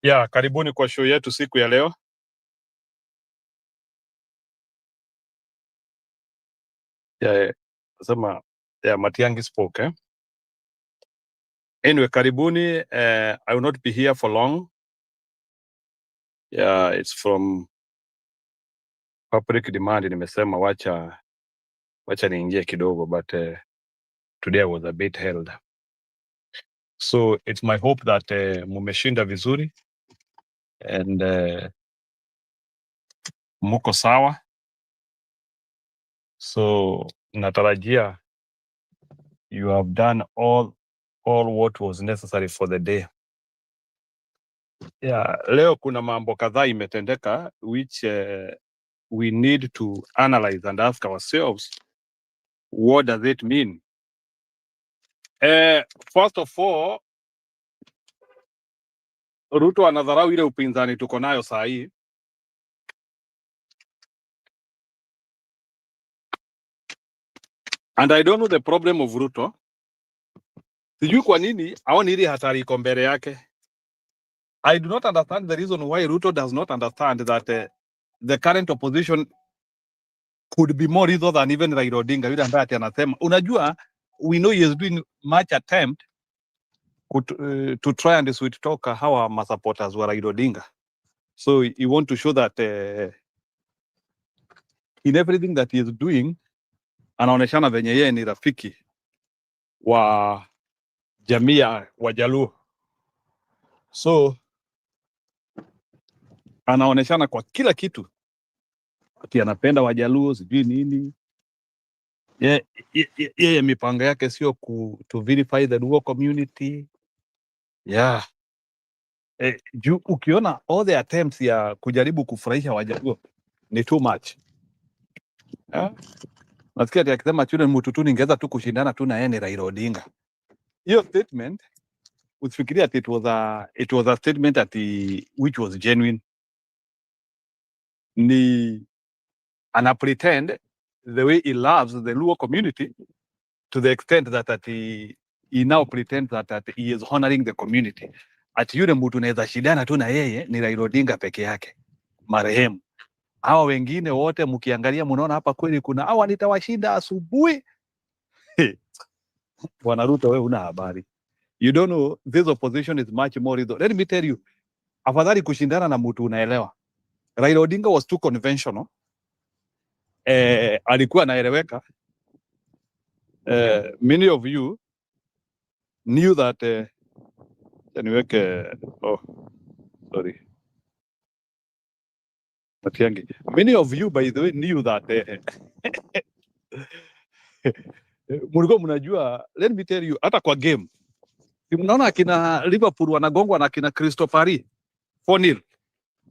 Ya, karibuni kwa show yetu siku ya leo. Nasema Matiang'i spoke, eh? Anyway, karibuni. I will not be here for long. Yeah, it's from public demand. Nimesema wacha niingie kidogo, but today I was a bit held. So it's my hope that mumeshinda vizuri and muko sawa. So natarajia you have done all what was necessary for the day. Yeah, leo kuna mambo kadhaa imetendeka which we need to analyze and ask ourselves, what does it mean? First of all, Ruto anadharau ile upinzani tuko nayo saa hii. And I don't know the problem of Ruto. Sijui kwa nini haoni ile hatari iko mbele yake. I do not understand the reason why Ruto does not understand that the current opposition could be more reasonable than even Raila Odinga, yule ambaye anasema, unajua, we know he is doing much attempt to try and sweet talk our supporters were Raila Odinga. So he want to show that in everything that he is doing, anaoneshana venye yeye ni rafiki wa jamii ya Wajaluo. So anaoneshana kwa kila kitu ati anapenda Wajaluo, sijui nini. Yeye mipango yake sio to verify the Luo community. Yeah. Ukiona all the attempts ya kujaribu kufurahisha Wajaluo ni too much. Yeah. Nasikia ati akisema chule mtutu ningeweza tu kushindana tu na yeye ni Raila Odinga. Hiyo statement usifikiria ati it was a statement which was genuine. Ni ana pretend the way he loves the Luo community to the extent that he now pretends that he is honoring the community. Ati yule mtu naweza shindana tu na yeye ni Raila Odinga peke yake marehemu. Hawa wengine wote mkiangalia mnaona hapa kweli kuna hawa nitawashinda asubuhi. Bwana Ruto, wewe una habari. You don't know, this opposition is much more reasonable. Let me tell you, afadhali kushindana na mtu unaelewa. Raila Odinga was too conventional. Alikuwa anaeleweka. Many of you knew that many of you, by the way, knew that mulikuwa mnajua. Let me tell you, hata kwa game mnaona akina Liverpool wanagongwa na akina Crystal Palace 4-0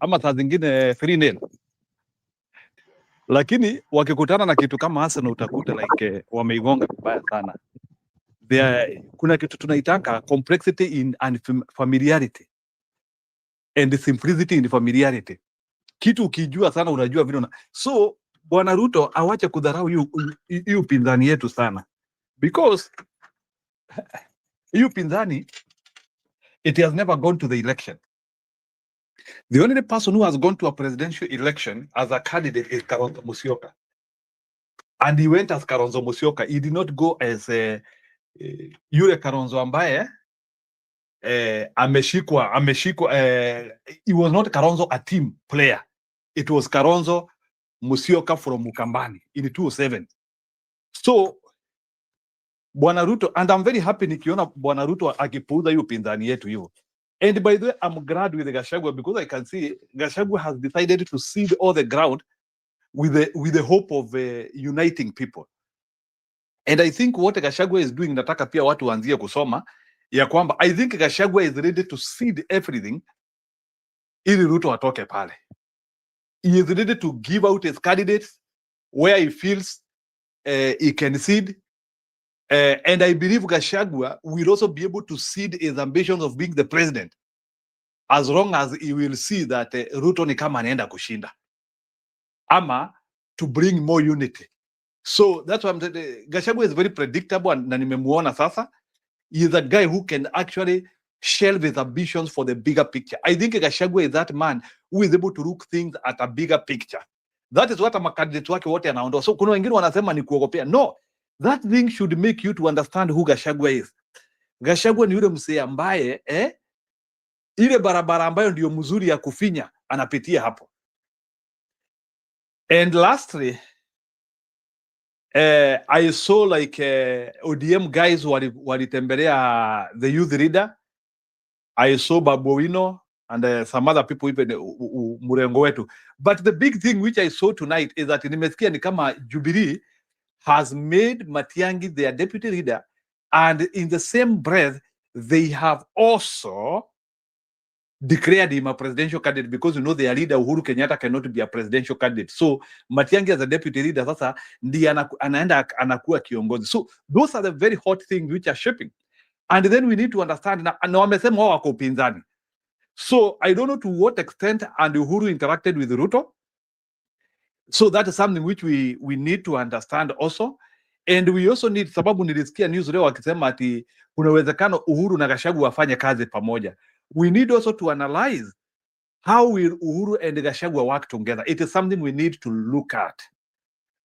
ama saa zingine 3-0, lakini wakikutana na kitu kama Arsenal utakuta like wameigonga vibaya sana. Kuna kitu tunaitaka complexity in familiarity and simplicity in familiarity. Kitu ukijua sana unajua vile so Bwana Ruto awache kudharau hiyo pinzani yetu sana, because hiyo pinzani it has never gone to the election. The only person who has gone to a presidential election as a candidate is Kalonzo Musyoka, and he went as Kalonzo Musyoka. He did not go as yule Kalonzo ambaye ameshikwa he was not Kalonzo a team player. It was Kalonzo Musyoka from Mukambani in 2007. So Bwana Ruto, and I'm very happy nikiona Bwana Ruto akipuuza hiyo pinzani yetu hiyo. And by the way, I'm glad with Gachagua because I can see Gachagua has decided to cede all the ground with the hope of uniting people. And I think what Gachagua is doing, nataka pia watu waanzie kusoma ya kwamba I think Gachagua is ready to cede everything ili Ruto atoke pale. He is ready to give out his candidates where he feels he can cede. And I believe Gachagua will also be able to cede his ambitions of being the president as long as he will see that Ruto ni kama anaenda kushinda ama to bring more unity. So that's why I'm saying Gachagua is very predictable, na nimemuona sasa. He is a guy who can actually shelve his ambitions for the bigger picture. I think Gachagua is that man who is able to look things at a bigger picture. That is what a candidate wake wote anaondoa. So kuna wengine wanasema ni kuogopea. No, that thing should make you to understand who Gachagua is. Gachagua ni yule msee ambaye ile barabara ambayo ndio mzuri ya kufinya anapitia hapo. And lastly, I saw like ODM guys walitembelea the youth leader. I saw Babu Owino and some other people even Murengo wetu. But the big thing which I saw tonight is that nimesikia ni kama Jubilee has made Matiang'i their deputy leader, and in the same breath they have also declared him a presidential candidate, because you know their leader Uhuru Kenyatta cannot be a presidential candidate. So Matiang'i as a deputy leader sasa ndiye anaenda anakuwa kiongozi. So those are the very hot things which are shaping. And then we need to understand na wamesema wao wako upinzani. So I don't know to what extent and Uhuru interacted with Ruto. So that is something which we need to understand also. And we also need, sababu nilisikia news leo wakisema ati kuna uwezekano Uhuru na Gachagua wafanye kazi pamoja. We need also to analyze how will Uhuru and Gachagua work together. It is something we need to look at.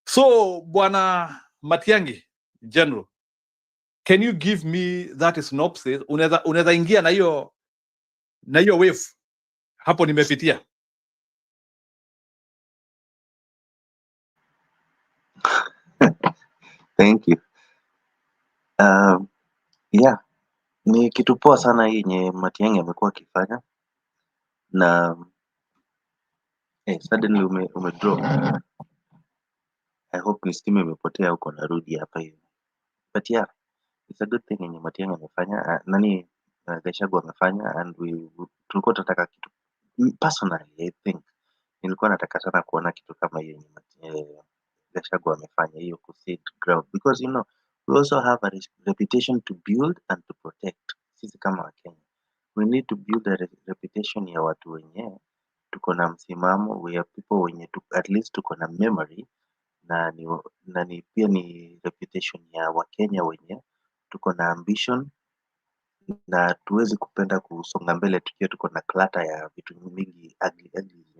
So Bwana Matiang'i, General, can you give me that synopsis? Unaweza ingia na hiyo wave hapo nimepitia. Thank you. Yeah, ni kitu poa sana yenye Matiang'i amekuwa akifanya na suddenly umedrop. I hope ni steam imepotea huko, narudi hapa hivi. But yeah, it's a good thing yenye Matiang'i amefanya, Gachagua amefanya, and tulikuwa tunataka kitu. Personally, I think nilikuwa nataka sana kuona kitu kama hiyo yenye Gachagua amefanya, hiyo kusit ground, because you know we also have a reputation to build and to protect. Sisi kama Wakenya, we need to build a reputation ya watu wenye tuko na msimamo, we are people wenye at least tuko na memory, na ni pia ni reputation ya Wakenya wenye tuko na ambition na tuwezi kupenda kusonga mbele tukiwa tuko na clutter ya vitu mingi ugly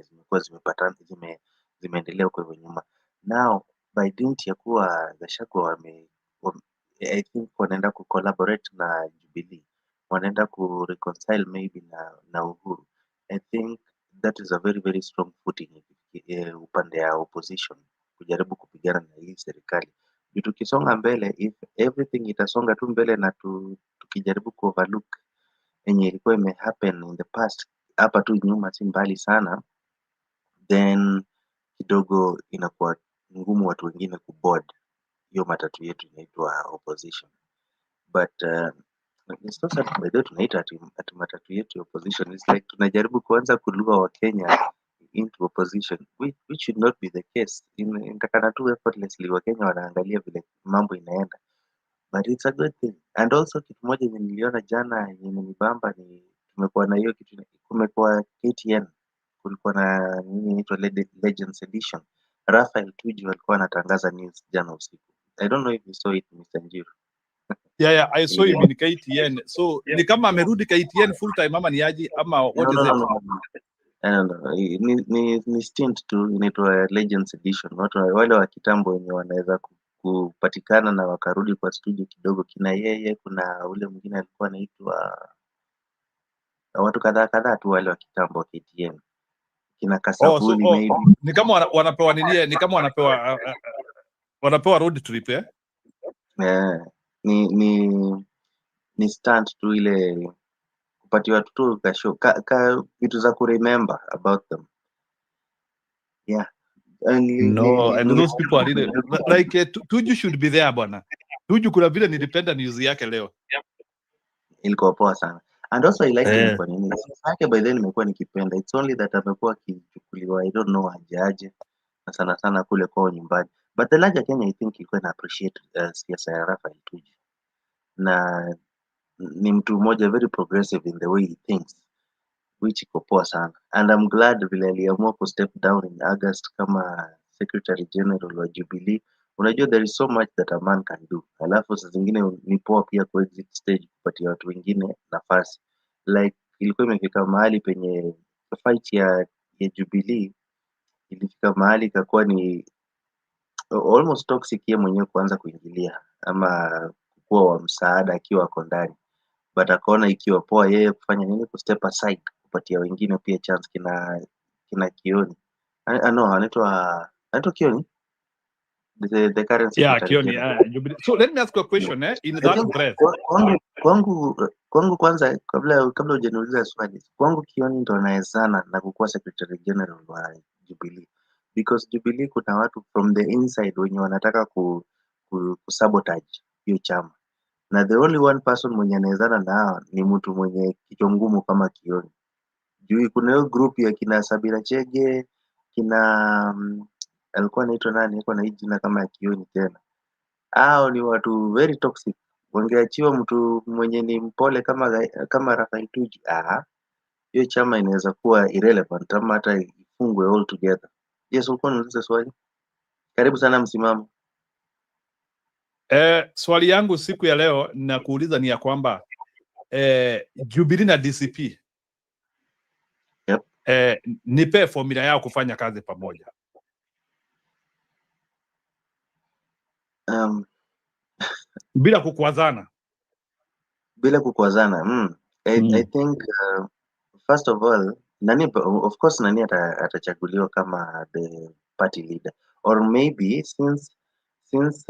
zimekuwa zimeendelea huko nyuma. Now by dint ya kuwa Gachagua I think wanaenda collaborate na Jubilee, wanaenda reconcile maybe na Uhuru. I think that is a very very strong footing upande ya opposition kujaribu kupigana na hii serikali. Tukisonga mbele, if everything itasonga tu mbele na tukijaribu overlook yenye ilikuwa happen in the past hapa tu nyuma, si mbali sana, then kidogo inakuwa ngumu watu wengine kuboard hiyo matatu yetu inaitwa opposition. But it's not that by the way tunaita ati matatu yetu opposition. It's like tunajaribu kuanza kulua Wakenya into opposition, which should not be the case. Intakana tu effortlessly Wakenya wanaangalia vile mambo inaenda, but it's a good thing. And also kitu moja yenye niliona jana yenye imenibamba ni tumekuwa na hiyo kitu, kumekuwa KTN, kulikuwa na nini inaitwa Legends Edition. Rafael Tuju alikuwa anatangaza news jana usiku. I don't know if you saw it, Mr. Njiru. Yeah, I saw him in KTN. So ni kama amerudi KTN full time ama ni aje ama what is it? No. Ni stint tu, inaitwa Legends Edition. Wale wa kitambo wenye wanaweza kupatikana na wakarudi kwa studio kidogo, kina yeye, kuna ule mwingine alikuwa anaitwa, watu kadhaa tu wale wa kitambo wa KTN, kina Kasabuli maybe. Ni kama wanapewa nini, ni kama wanapewa road trip ni stunt tu ile kupatiwa tu kasho vitu za kuremember about them. Yeah. And those people are really like Tuju should be there bwana. Tuju kuna vile nilipenda news yake leo. Ilikuwa poa sana. And also I like kwa nini yake by then nimekuwa nikipenda. It's only that amekuwa akichukuliwa, I don't know ajaje na sana kule kwao nyumbani. But the larger Kenya I think ilikuwa na appreciate siasa ya Rafael Tuju. Na ni mtu mmoja very progressive in the way he thinks, which iko poa sana. And I'm glad vile aliamua ku step down in August kama Secretary General wa Jubilee. Unajua there is so much that a man can do. Alafu saa zingine ni poa pia ku exit stage kupatia watu wengine nafasi. like ilikuwa imefika mahali penye fight ya Jubilee ilifika mahali ikakuwa ni almost toxic yeye mwenyewe kuanza kuingilia ama kuwa wa msaada akiwa ako ndani, but akaona ikiwa poa yeye kufanya nini, kustep aside, kupatia wengine pia chance. Kina Kioni no, anaitwa Kioni, the current Yeah, secretary Kioni, general. Jubilee. So let me ask you a question, in I that think breath. kwangu kwanza, kabla hujaniuliza swali, kwangu Kioni ndo anawezana na kukuwa secretary general wa Jubilee, because Jubilee kuna watu from the inside wenye wanataka kusabotage hiyo chama, na the only one person mwenye anawezana nao ni mtu mwenye kichwa ngumu kama Kioni. Juu kuna hiyo group ya kina Sabina Chege, kina alikuwa anaitwa nani, alikuwa na hii jina kama ya Kioni tena. Hao ni watu very toxic. Wangeachiwa mtu mwenye ni mpole kama Rafael Tuju, hiyo chama inaweza kuwa irrelevant ama hata ifungwe all together. Yes, ulikuwa unauliza swali. Karibu sana Msimamo. Swali yangu siku ya leo na kuuliza ni ya kwamba Jubilee na DCP Yep. nipe formula yao kufanya kazi pamoja. Bila kukwazana. Bila kukwazana. I think first of all, nani of course nani atachaguliwa kama the party leader, or maybe since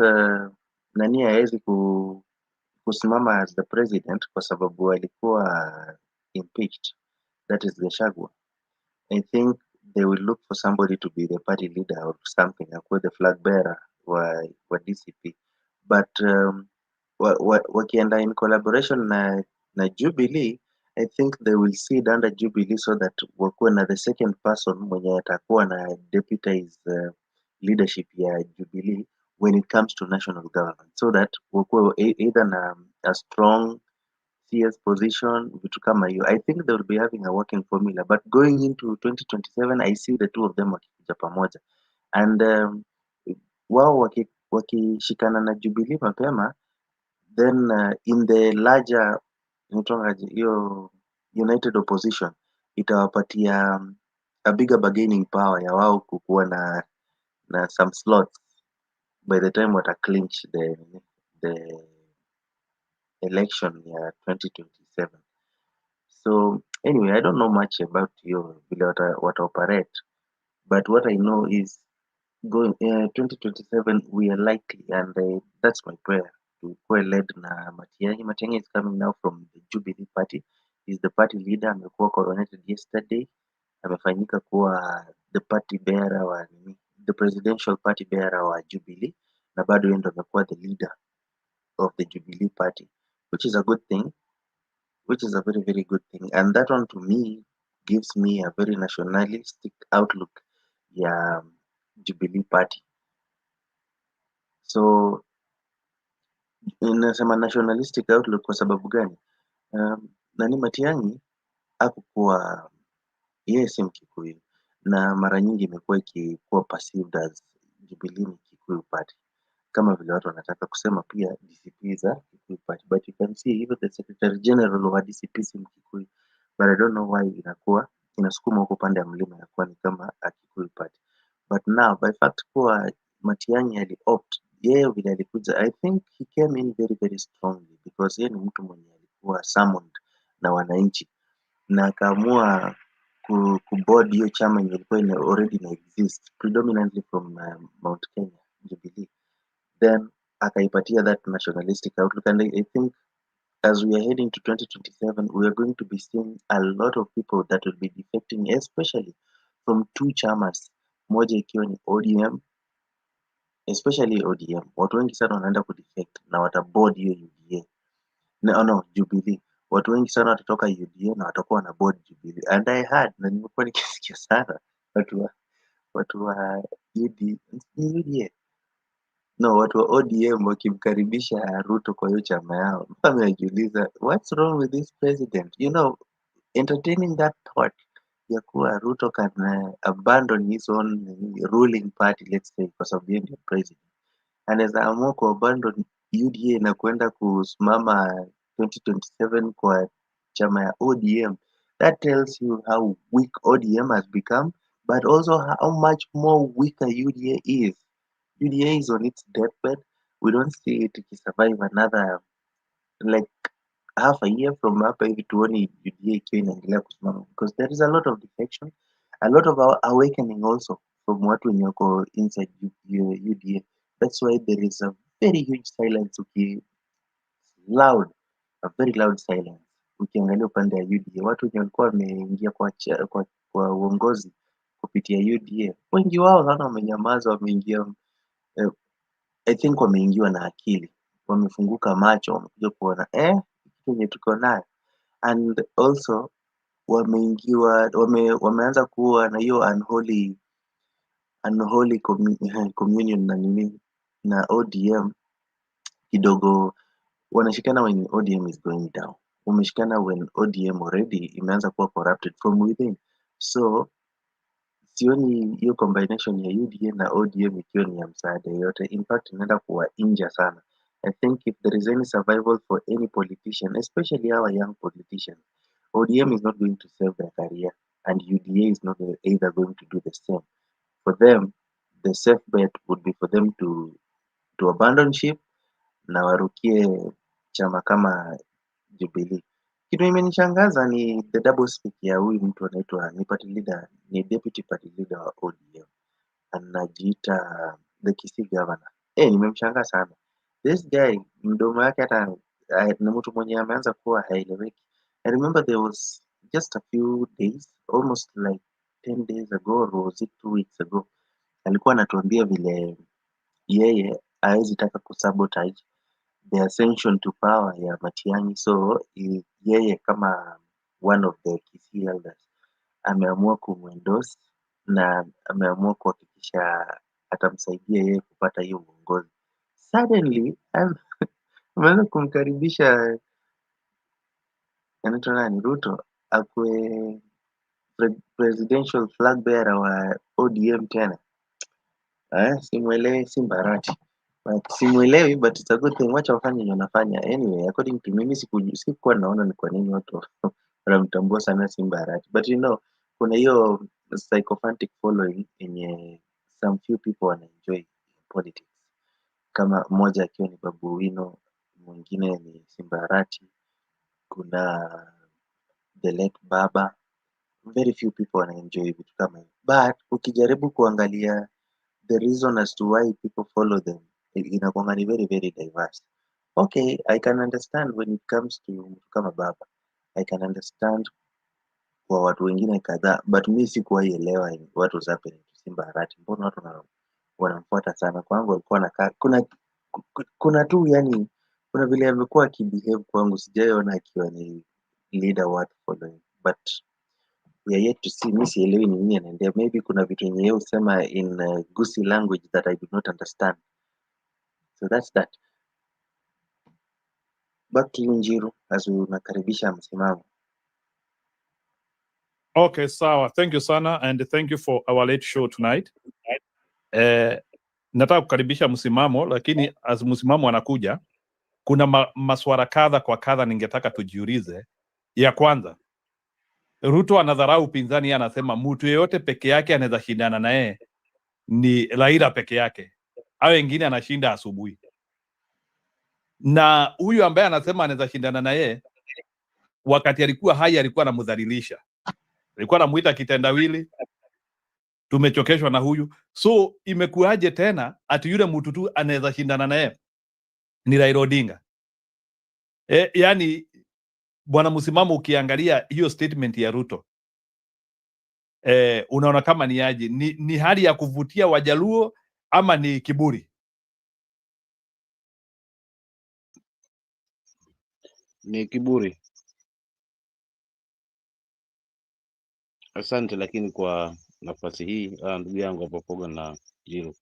nani hawezi kusimama as the president kwa sababu alikuwa impeached, that is Gachagua. I think they will look for somebody to be the party leader or something, akuwe the flag bearer wa DCP, but wakienda in collaboration na Jubilee, I think they will sit under Jubilee so that wakuwe na the second person mwenye atakuwa na deputize leadership ya Jubilee when it comes to national government, so that wakuwe either na a strong CS position, vitu kama hiyo. I think they will be having a working formula, but going into 2027 I see the two of them wakikuja pamoja, and wao wakishikana na Jubilee mapema, then in the larger hiyo united opposition itawapatia a bigger bargaining power ya wao kukuwa na some slots by the time wata clinch the election ya 2027. So anyway, I don't know much about hiyo vile wata operate, but what I know is going 2027 we are likely, and that's my prayer, to be led na Matiang'i. Matiang'i is coming now from the Jubilee party. He's the party leader, amekuwa coronated yesterday, amefanyika kuwa the party bearer wa the presidential party bearer wa Jubilee, na bado yeye ndo amekuwa the leader of the Jubilee party, which is a good thing, which is a very very good thing, and that one to me gives me a very nationalistic outlook ya Jubilee party. So inasema nationalistic outlook kwa sababu gani? Nani Matiang'i hakukuwa, yeye si Mkikuyu, na mara nyingi imekuwa ikikuwa perceived as Jubilee ni Kikuyu party, kama vile watu wanataka kusema pia DCP za Kikuyu party, but you can see even the secretary general wa DCP si Mkikuyu, but I don't know why inakuwa inasukuma huko pande ya mlima inakuwa ni kama a Kikuyu party. But now by fact kuwa Matiang'i aliopt, yeye vile alikuja, I think he came in very very strongly, because yeye ni mtu mwenye alikuwa summoned na wananchi na akaamua kuboard hiyo chama yenye ilikuwa already na exist predominantly from Mount Kenya Jubilee, then akaipatia that nationalistic outlook, and I think as we are heading to 2027 we are going to be seeing a lot of people that will be defecting, especially from two chamas, moja ikiwa ni ODM, especially ODM. Watu wengi sana wanaenda kudefect na wataboard hiyo UDA. No, Jubilee. Watu wengi sana watatoka UDA na watakuwa na board Jubilee. And I heard, na nimekuwa nikisikia sana watu wa UDA. No, watu wa ODM wakimkaribisha Ruto kwa hiyo chama yao. Mimi najiuliza, what's wrong with this president? You know, entertaining that thought ya kuwa Ruto can abandon his own ruling party, let's say, kwa sababu yeye ndio president. Anaweza amua ku abandon UDA na kwenda kusimama 2027 kwa chama ya ODM. That tells you how weak ODM has become, but also how much more weaker UDA is. UDA is on its deathbed. We don't see it survive another like half a year from hapa hivi tuone UDA ikiwa inaendelea kusimama, because there is a lot of defection, a lot of awakening also from watu wenye wako inside UDA. That's why there is a very huge silence, loud, a very loud silence. Ukiangalia upande ya UDA, watu wenye walikuwa wameingia kwa uongozi kupitia UDA, wengi wao sana wamenyamaza, wameingia I think wameingiwa na akili, wamefunguka macho, wamekuja kuona kitu yenye tuko nayo, and also wameanza kuwa na hiyo unholy communion na nini na ODM kidogo. Wanashikana when ODM is going down, wameshikana when ODM already imeanza kuwa corrupted from within. So sioni hiyo combination ya UDA na ODM ikiwa ni ya msaada yote. In fact inaenda kuwa inja sana. I think if there is any survival for any politician, especially our young politicians, ODM is not going to save their career, and UDA is not either going to do the same. For them, the safe bet would be for them to abandon ship na warukie chama kama Jubilee. Kitu imenishangaza ni the double speak ya huyu mtu anaitwa ni deputy party leader wa ODM. Anajiita the Kisii governor. Nimemshangaa sana. This guy mdomo yake hata ni mtu mwenye ameanza kuwa haeleweki. I remember there was just a few days, almost like 10 days ago, or was it 2 weeks ago, alikuwa anatuambia vile yeye hawezi taka kusabotage the ascension to power ya Matiang'i. So yeye kama one of the Kisii elders ameamua kumwendorse na ameamua kuhakikisha atamsaidia yeye kupata hiyo uongozi. Suddenly ameanza kumkaribisha anaitwa nani, Ruto akwe presidential flag bearer wa ODM tena. Simuelewi, si Mbarati. But simuelewi, but it's a good thing. Wacha wafanye yenye wanafanya. Anyway, according to mimi sikuwa naona ni kwa nini watu wanamtambua sana si Mbarati. But you know, kuna hiyo sycophantic following yenye some few people wanaenjoy politics. Kama mmoja akiwa ni Babu Owino, mwingine ni Simbarati, kuna the late Baba. Very few people wanaenjoy vitu kama hiyo. But ukijaribu kuangalia the reason as to why people follow them, inakuanga ni very very diverse. Okay, I can understand when it comes to mtu kama Baba. I can understand kwa watu wengine kadhaa, but mi sikuwahi elewa what was happening to Simba Arati. Mbona watu wanamfuata sana? Kwangu alikuwa anakaa kuna tu yani, kuna vile amekuwa akibehave kwangu, sijaiona akiwa ni leader worth following, but we are yet to see. Mi sielewi ni nini anaendea. Maybe kuna vitu yenye yeye husema in Gusii language that I do not understand. So that's that. Back to you Njiru, as unakaribisha msimamo. Okay, sawa. Thank you sana, and thank you for our late show tonight. Nataka kukaribisha msimamo, lakini as msimamo anakuja, kuna maswala kadha kwa kadha ningetaka tujiulize. Ya kwanza, Ruto anadharau upinzani, anasema mtu yeyote peke yake anaweza shindana na yeye ni Raila peke yake, au wengine anashinda asubuhi. Na huyu ambaye anasema anaweza shindana na yeye, wakati alikuwa hai alikuwa anamdhalilisha, alikuwa anamuita kitendawili, tumechokeshwa na huyu. So imekuaje tena ati yule mtu tu anaweza shindana na yeye ni Raila Odinga? Yani bwana msimamo, ukiangalia hiyo statement ya Ruto, unaona kama ni aje? Ni hali ya kuvutia Wajaluo ama ni kiburi? Ni kiburi. Asante lakini kwa nafasi hii ndugu yangu Apopoga na Jiru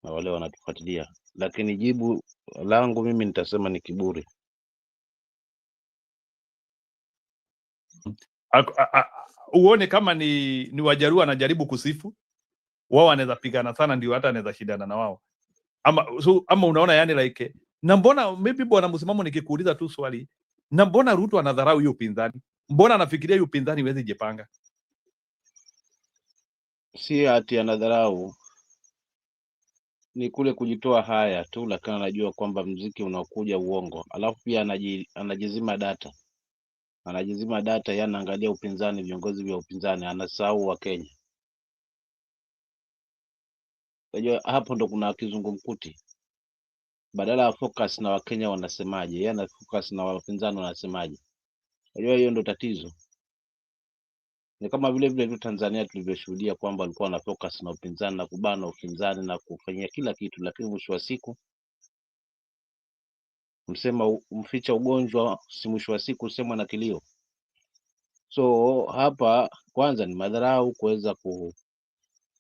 na wale wanatufuatilia, lakini jibu langu mimi nitasema ni kiburi. Uone kama ni Wajaluo anajaribu kusifu wao, wanaweza pigana sana, ndio hata anaweza shindana na wao, ama unaona yani like, na mbona maybe bwana msimamo, nikikuuliza tu swali, Na mbona Ruto anadharau hiyo upinzani? Mbona anafikiria hiyo upinzani iweze jipanga? Si ati anadharau, ni kule kujitoa haya tu, lakini anajua kwamba mziki unakuja uongo. Alafu pia anajizima data, yeye anaangalia upinzani, viongozi vya upinzani, anasahau wa Kenya. Unajua hapo ndo kuna kizungumkuti. Badala ya focus na Wakenya wanasemaje, yeye ana focus na wapinzani wanasemaje. Unajua hiyo ndo tatizo. Ni kama vile tu Tanzania tulivyoshuhudia kwamba walikuwa na focus na upinzani na kubana upinzani na kufanyia kila kitu, lakini mwisho wa siku mficha ugonjwa, si mwisho wa siku sema na kilio. So hapa kwanza ni madharau kuweza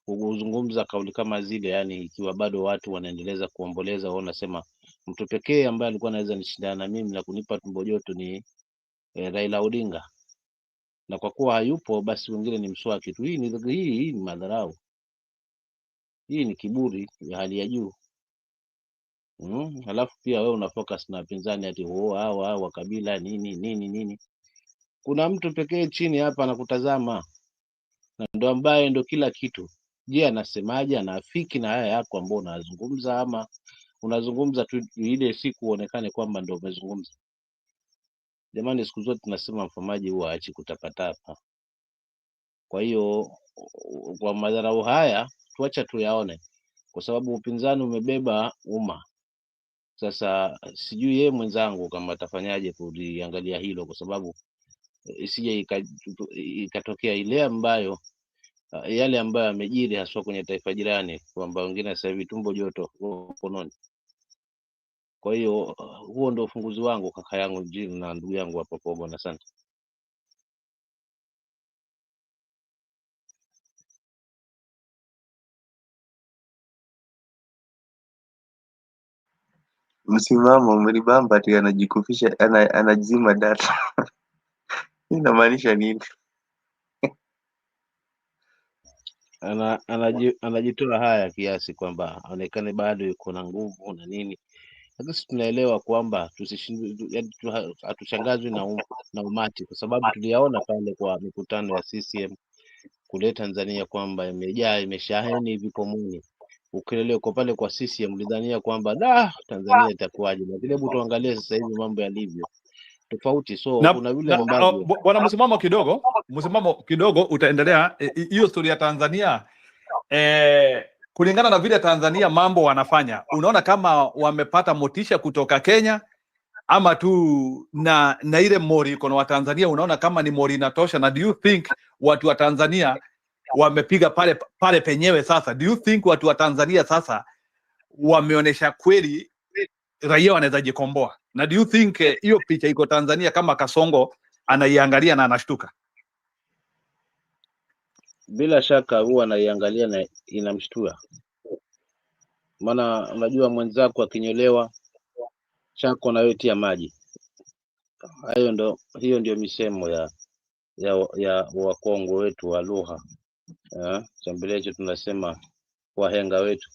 kuzungumza kauli kama zile, yani ikiwa bado watu wanaendeleza kuomboleza, wao wanasema mtu pekee ambaye alikuwa anaweza nishindana na mimi na kunipa tumbo joto ni Raila Odinga, na kwa kuwa hayupo basi wengine ni mswaki tu. Hii ni madharau, hii ni kiburi ya hali ya juu. Halafu pia wewe una focus na pinzani ati hawa wa kabila nini. Kuna mtu pekee chini hapa anakutazama na ndo ambaye ndo kila kitu. Je, anasemaje? Anaafiki na haya yako ambao unazungumza, ama unazungumza tu ile siku uonekane kwamba ndo umezungumza? Jamani, siku zote tunasema mfamaji huwa aachi kutapatapa. Kwa hiyo kwa madharau haya tuacha tuyaone, kwa sababu upinzani umebeba umma. Sasa sijui yeye mwenzangu kama atafanyaje kuliangalia hilo, kwa sababu isije ikatokea ile ambayo yale ambayo yamejiri haswa kwenye taifa jirani, kwamba wengine sasa hivi tumbo joto mkononi. Kwa hiyo huo ndio ufunguzi wangu, kaka yangu Jim na ndugu yangu hapa Pogo, na asante. Msimamo umenibamba ati anajikufisha, anajizima data. Inamaanisha nini? Anajitoa haya kiasi kwamba aonekane bado yuko na nguvu na nini, lakini tunaelewa kwamba hatushangazwi na umati, kwa sababu tuliyaona pale kwa mikutano ya CCM kule Tanzania kwamba imeshaheni hivi pomoni. Ukelele uko pale kwa CCM, ulidhania kwamba Tanzania itakuwaje, lakini hebu tuangalie sasa hivi mambo yalivyo tofauti. So kuna vile ambavyo bwana, msimamo kidogo utaendelea hiyo story ya Tanzania. Kulingana na vile Tanzania mambo wanafanya, unaona kama wamepata motisha kutoka Kenya ama tu na ile mori iko na Watanzania, unaona kama ni mori inatosha? Na do you think watu wa Tanzania wamepiga pale penyewe? Sasa do you think watu wa Tanzania sasa wameonesha kweli raia wanaweza jikomboa? Na do you think hiyo picha iko Tanzania kama Kasongo anaiangalia na anashtuka? Bila shaka huwa anaiangalia na inamshtua, maana unajua mwenzako akinyolewa chako na wewe tia maji. Hiyo ndio misemo ya Wakongo wetu wa lugha Chambelecho, tunasema wahenga wetu.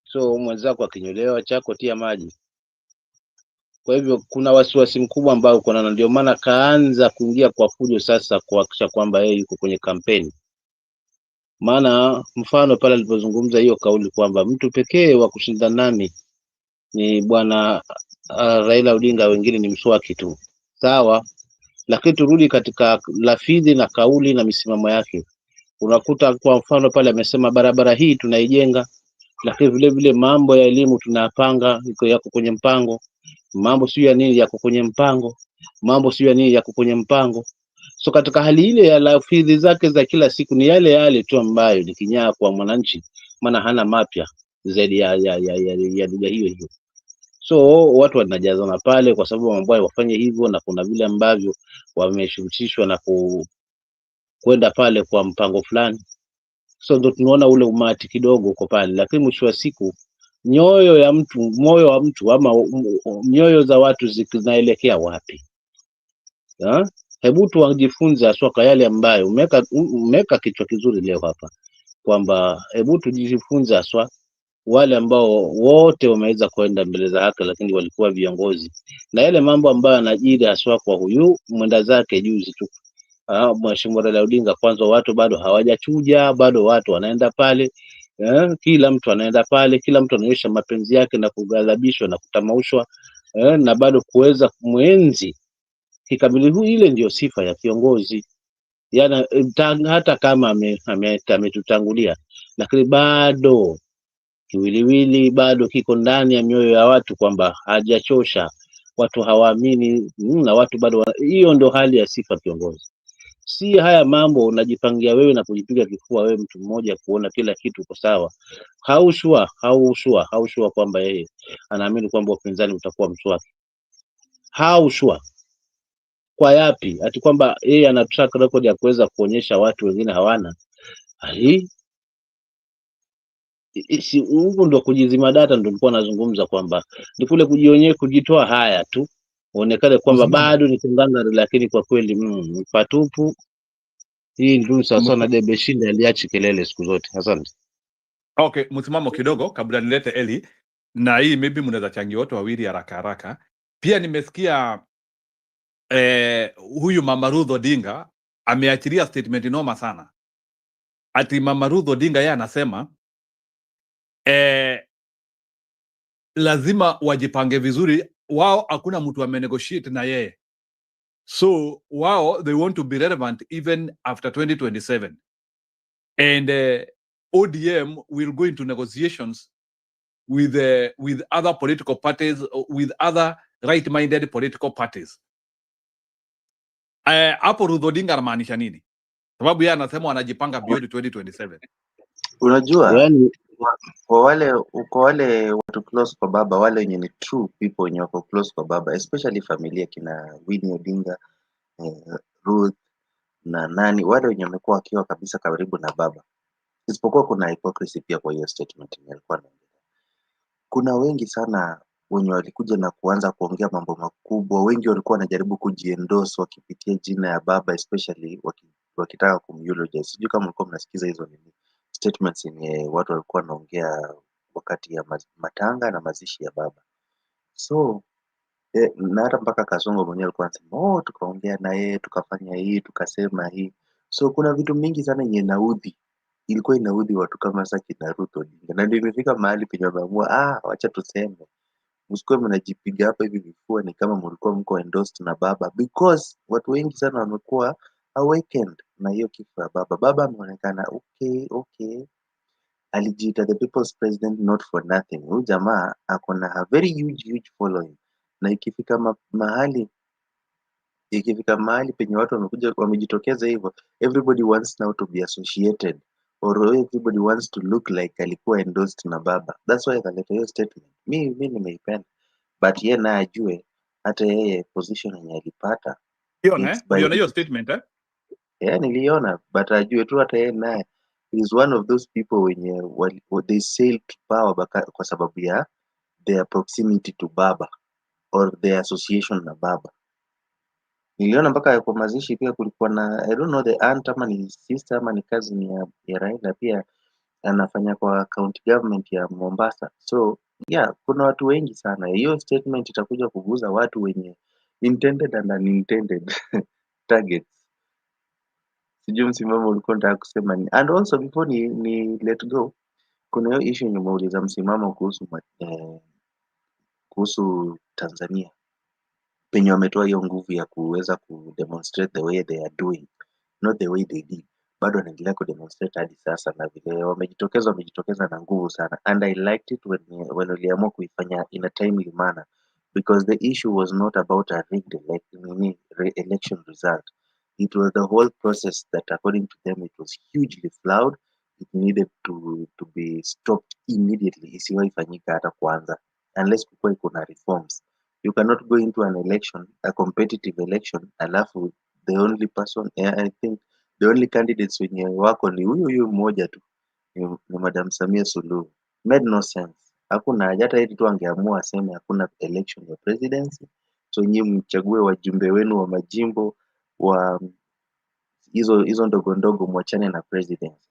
So mwenzako akinyolewa chako tia maji. Kwa hivyo kuna wasiwasi mkubwa ambao uko na, ndio maana kaanza kuingia kwa fujo sasa kuhakikisha kwamba yeye yuko kwenye kampeni. Maana mfano pale alipozungumza hiyo kauli kwamba mtu pekee wa kushindana nami ni bwana Raila Odinga, wengine ni mswaki tu, sawa, lakini turudi katika lafidhi na kauli na misimamo yake. Unakuta kwa mfano pale amesema barabara hii tunaijenga, lakini vile vile mambo ya elimu tunapanga yako kwenye mpango, mambo sio ya nini yako kwenye mpango, mambo sio ya nini yako kwenye mpango. So katika hali ile ya lafidhi zake za kila siku ni yale tu ambayo ni kinyaa kwa mwananchi, maana hana mapya zaidi ya lugha hiyo. So watu wanajazana pale kwa sababu mambo wafanye hivyo, na kuna vile ambavyo wameshurutishwa na kwenda pale kwa mpango fulani. So ndio tunaona ule umati kidogo uko pale, lakini mwisho wa siku moyo wa mtu ama nyoyo za watu zinaelekea wapi? Hebu tujifunze aswa kwa yale ambayo umeweka kichwa kizuri leo hapa kwamba hebu tujifunze aswa wale ambao wote wameweza kwenda mbele za haki, lakini walikuwa viongozi, na yale mambo ambayo yanajiri haswa kwa huyu mwenda zake juzi tu, Mheshimiwa Raila Odinga, kwanza watu bado hawajachuja, bado watu wanaenda pale, kila mtu anaenda pale, kila mtu anaonyesha mapenzi yake na kughadhabishwa na kutamaushwa, na bado kuweza kumwenzi kikamilifu. Ile ndio sifa ya kiongozi. Yana hata kama ametutangulia, lakini bado kiwiliwili bado kiko ndani ya mioyo ya watu kwamba hajachosha, watu hawaamini, na watu bado hiyo ndo hali ya sifa kiongozi. Si haya mambo unajipangia wewe na kujipiga kifua wewe mtu mmoja kuona kila kitu uko sawa. Haushua kwamba yeye anaamini kwamba upinzani utakuwa mswaki. Haushua kwa yapi? Ati kwamba yeye ana track record ya kuweza kuonyesha watu wengine hawana. Si huko ndo kujizima data, ndo nilikuwa nazungumza kwamba ni kule kujitoa haya tu uonekane kwamba bado ni kunganga, lakini kwa kweli patupu. Hii ndio sasa na debe shinda aliachi kelele siku zote. Asante. Okay, msimamo kidogo kabla nilete Eli, na hii maybe mnaweza changia wote wawili haraka haraka. Pia nimesikia huyu Mama Ruth Odinga ameachilia statement noma sana. Ati Mama Ruth Odinga yeye anasema lazima wajipange vizuri, wao hakuna mtu amenegotiate na yeye, so wao they want to be relevant even after 2027, and ODM will go into negotiations with other political parties, with other right-minded political parties. Hapo Ruth Odinga anamaanisha nini? Sababu yeye anasema wanajipanga beyond 2027. Unajua, Yani, kwa wale watu close kwa baba, wale wenye ni true people wenye wako close kwa baba, especially familia kina Winnie Odinga, Ruth na nani, wale wenye wamekuwa wakiwa kabisa karibu na baba, isipokuwa kuna hypocrisy pia kwa hiyo statement yenye alikuwa anaongea. Kuna wengi sana wenye walikuja na kuanza kuongea mambo makubwa, wengi walikuwa wanajaribu kujiendorse wakipitia jina ya baba, especially wakitaka kumeulogize. Sijui kama mlikuwa mnasikiza hizo nini statements yenye watu walikuwa wanaongea wakati ya matanga na mazishi ya baba. So na hata mpaka Kasongo mwenyewe alikuwa anasema tukaongea na yeye, tukafanya hii, tukasema hii. So kuna vitu mingi sana yenye ilikuwa inaudhi watu kama Saki na Ruth Odinga, na ndio imefika mahali penye wameamua wacha tuseme, msikuwe mnajipiga hapa hivi vifua ni kama mlikuwa mko endorsed na baba, because watu wengi sana wamekuwa awakened na hiyo kifo ya baba. Baba ameonekana okay, alijiita the people's president not for nothing. Huyu jamaa akona a very huge following, na ikifika mahali penye watu wamekuja wamejitokeza hivyo, everybody wants now to be associated, or everybody wants to look like alikuwa endorsed na baba. That's why akaleta hiyo statement. Mi nimeipenda, but yeye naye ajue hata yeye position yenye alipata, Uliona hiyo statement niliona, but ajue tu hata yeye naye is one of those people wenye they sail to power kwa sababu ya their proximity to baba or their association na baba. Niliona mpaka kwa mazishi pia kulikuwa na I don't know the aunt ama ni sister ama ni cousin ya Raila, pia anafanya kwa county government ya Mombasa. So yeah, kuna watu wengi sana. Hiyo statement itakuja kuguza watu wenye intended and unintended targets. Sijui msimamo ulikuwa nataka kusema ni. And also before ni let go, kuna hiyo issue nimeuliza msimamo kuhusu Tanzania, penye wametoa hiyo nguvu ya kuweza kudemonstrate the way they are doing, not the way they did. Bado wanaendelea kudemonstrate hadi sasa, na vile wamejitokeza na nguvu sana, and I liked it when waliamua kuifanya in a timely manner, because the issue was not about a rigged election result. It was the whole process that according to them it was hugely flawed. It needed to be stopped immediately, isiwahi fanyika hata kwanza, unless kukuwa kuna reforms. You cannot go into an election, a competitive election, alafu the only person, I think the only candidates wenye wako ni huyu mmoja tu, ni Madam Samia Suluhu. Made no sense. Hakuna haja, hata yeye tu angeamua aseme hakuna election ya presidency, so nyinyi mchague wajumbe wenu wa majimbo wa hizo ndogo ndogo, mwachane na presidency.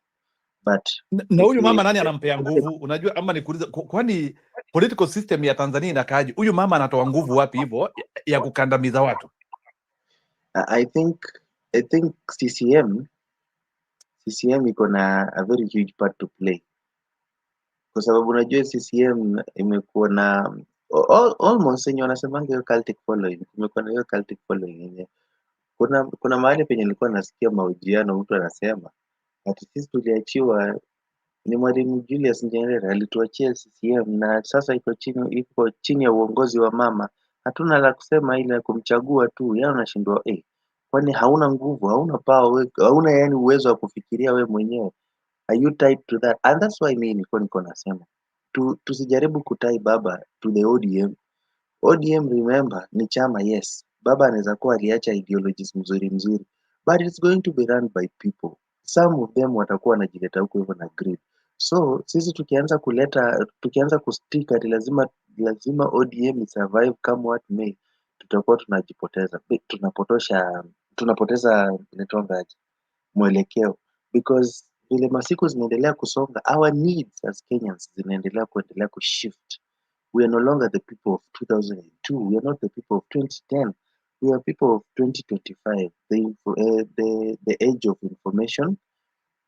but Na huyu mama nani anampea nguvu? Unajua, ama nikuulize, kwani political system ya Tanzania inakaaje? Huyu mama anatoa nguvu wapi hivyo ya kukandamiza watu? I think CCM iko na a very huge part to play, kwa sababu unajua CCM imekuwa na almost yenye wanasemanga hiyo cultic following. Imekuwa na hiyo cultic following yenye kuna mahali penye nilikuwa nasikia mahojiano, mtu anasema ati sisi tuliachiwa, ni Mwalimu Julius Nyerere alituachia CCM na sasa iko chini ya uongozi wa mama, hatuna la kusema ila ya kumchagua tu. Yeye unashindwa kwani hauna nguvu, hauna power, hauna yani uwezo wa kufikiria we mwenyewe? Are you tied to that? And that's why mimi niko nasema tusijaribu kutai baba to the ODM. ODM, remember, ni chama. Yes, baba anaweza kuwa aliacha ideologies mzuri, but it's going to be run by people. Some of them watakuwa wanajileta huko hivyo na greed. So sisi tukianza kustika ati lazima ODM survive come what may, tutakuwa tunajipoteza, tunapoteza inaitwangaje, mwelekeo, because vile masiku zinaendelea kusonga, our needs as Kenyans zinaendelea kushift. We are no longer the people of 2002. We are not the people of 2010. We are people of 2025. The age of information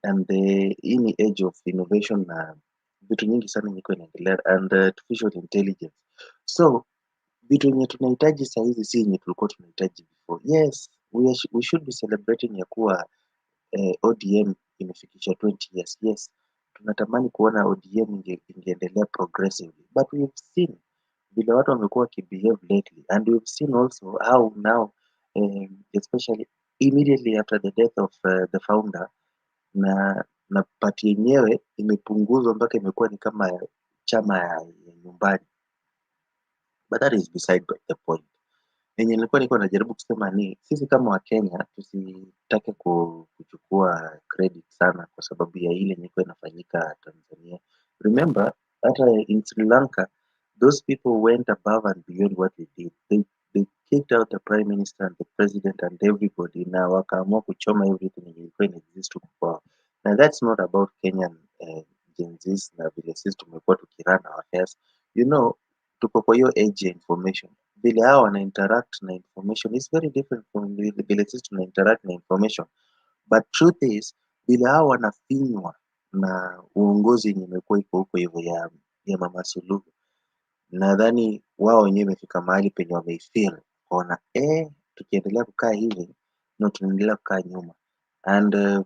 and the age of innovation na vitu nyingi sana niko inaendelea, and artificial intelligence. So vitu yenye tunahitaji saa hizi si yenye tulikuwa tunahitaji before. Yes, we should be celebrating ya kuwa ODM imefikisha 20 years. Yes, tunatamani kuona ODM ingeendelea progressively, but we've seen vile watu wamekuwa wakibehave lately, and we've seen also how now especially immediately after the death of the founder, na party yenyewe imepunguzwa mpaka imekuwa ni kama chama ya nyumbani, but that is beside the point. Yenye niko najaribu kusema ni sisi kama Wakenya tusitake kuchukua credit sana kwa sababu ya ile yenye inafanyika Tanzania. Remember, hata in Sri Lanka, those people went above and beyond what they did. They kicked out the prime minister and the president and everybody, na wakaamua kuchoma everything yenye ilikuwa inaexist huko kwao. Na that's not about Kenyan Gen Zs na vile sisi tumekuwa tukirun our affairs. You know, tuko kwa hiyo age ya information. Vile hao wana interact na information is very different from vile sisi tuna interact na information. But truth is, vile hao wanafinywa na uongozi yenye imekuwa iko huko hivyo ya Mama Suluhu, nadhani wao wenyewe imefika mahali penye wameifeel, waona tukiendelea kukaa hivi na tunaendelea kukaa nyuma, and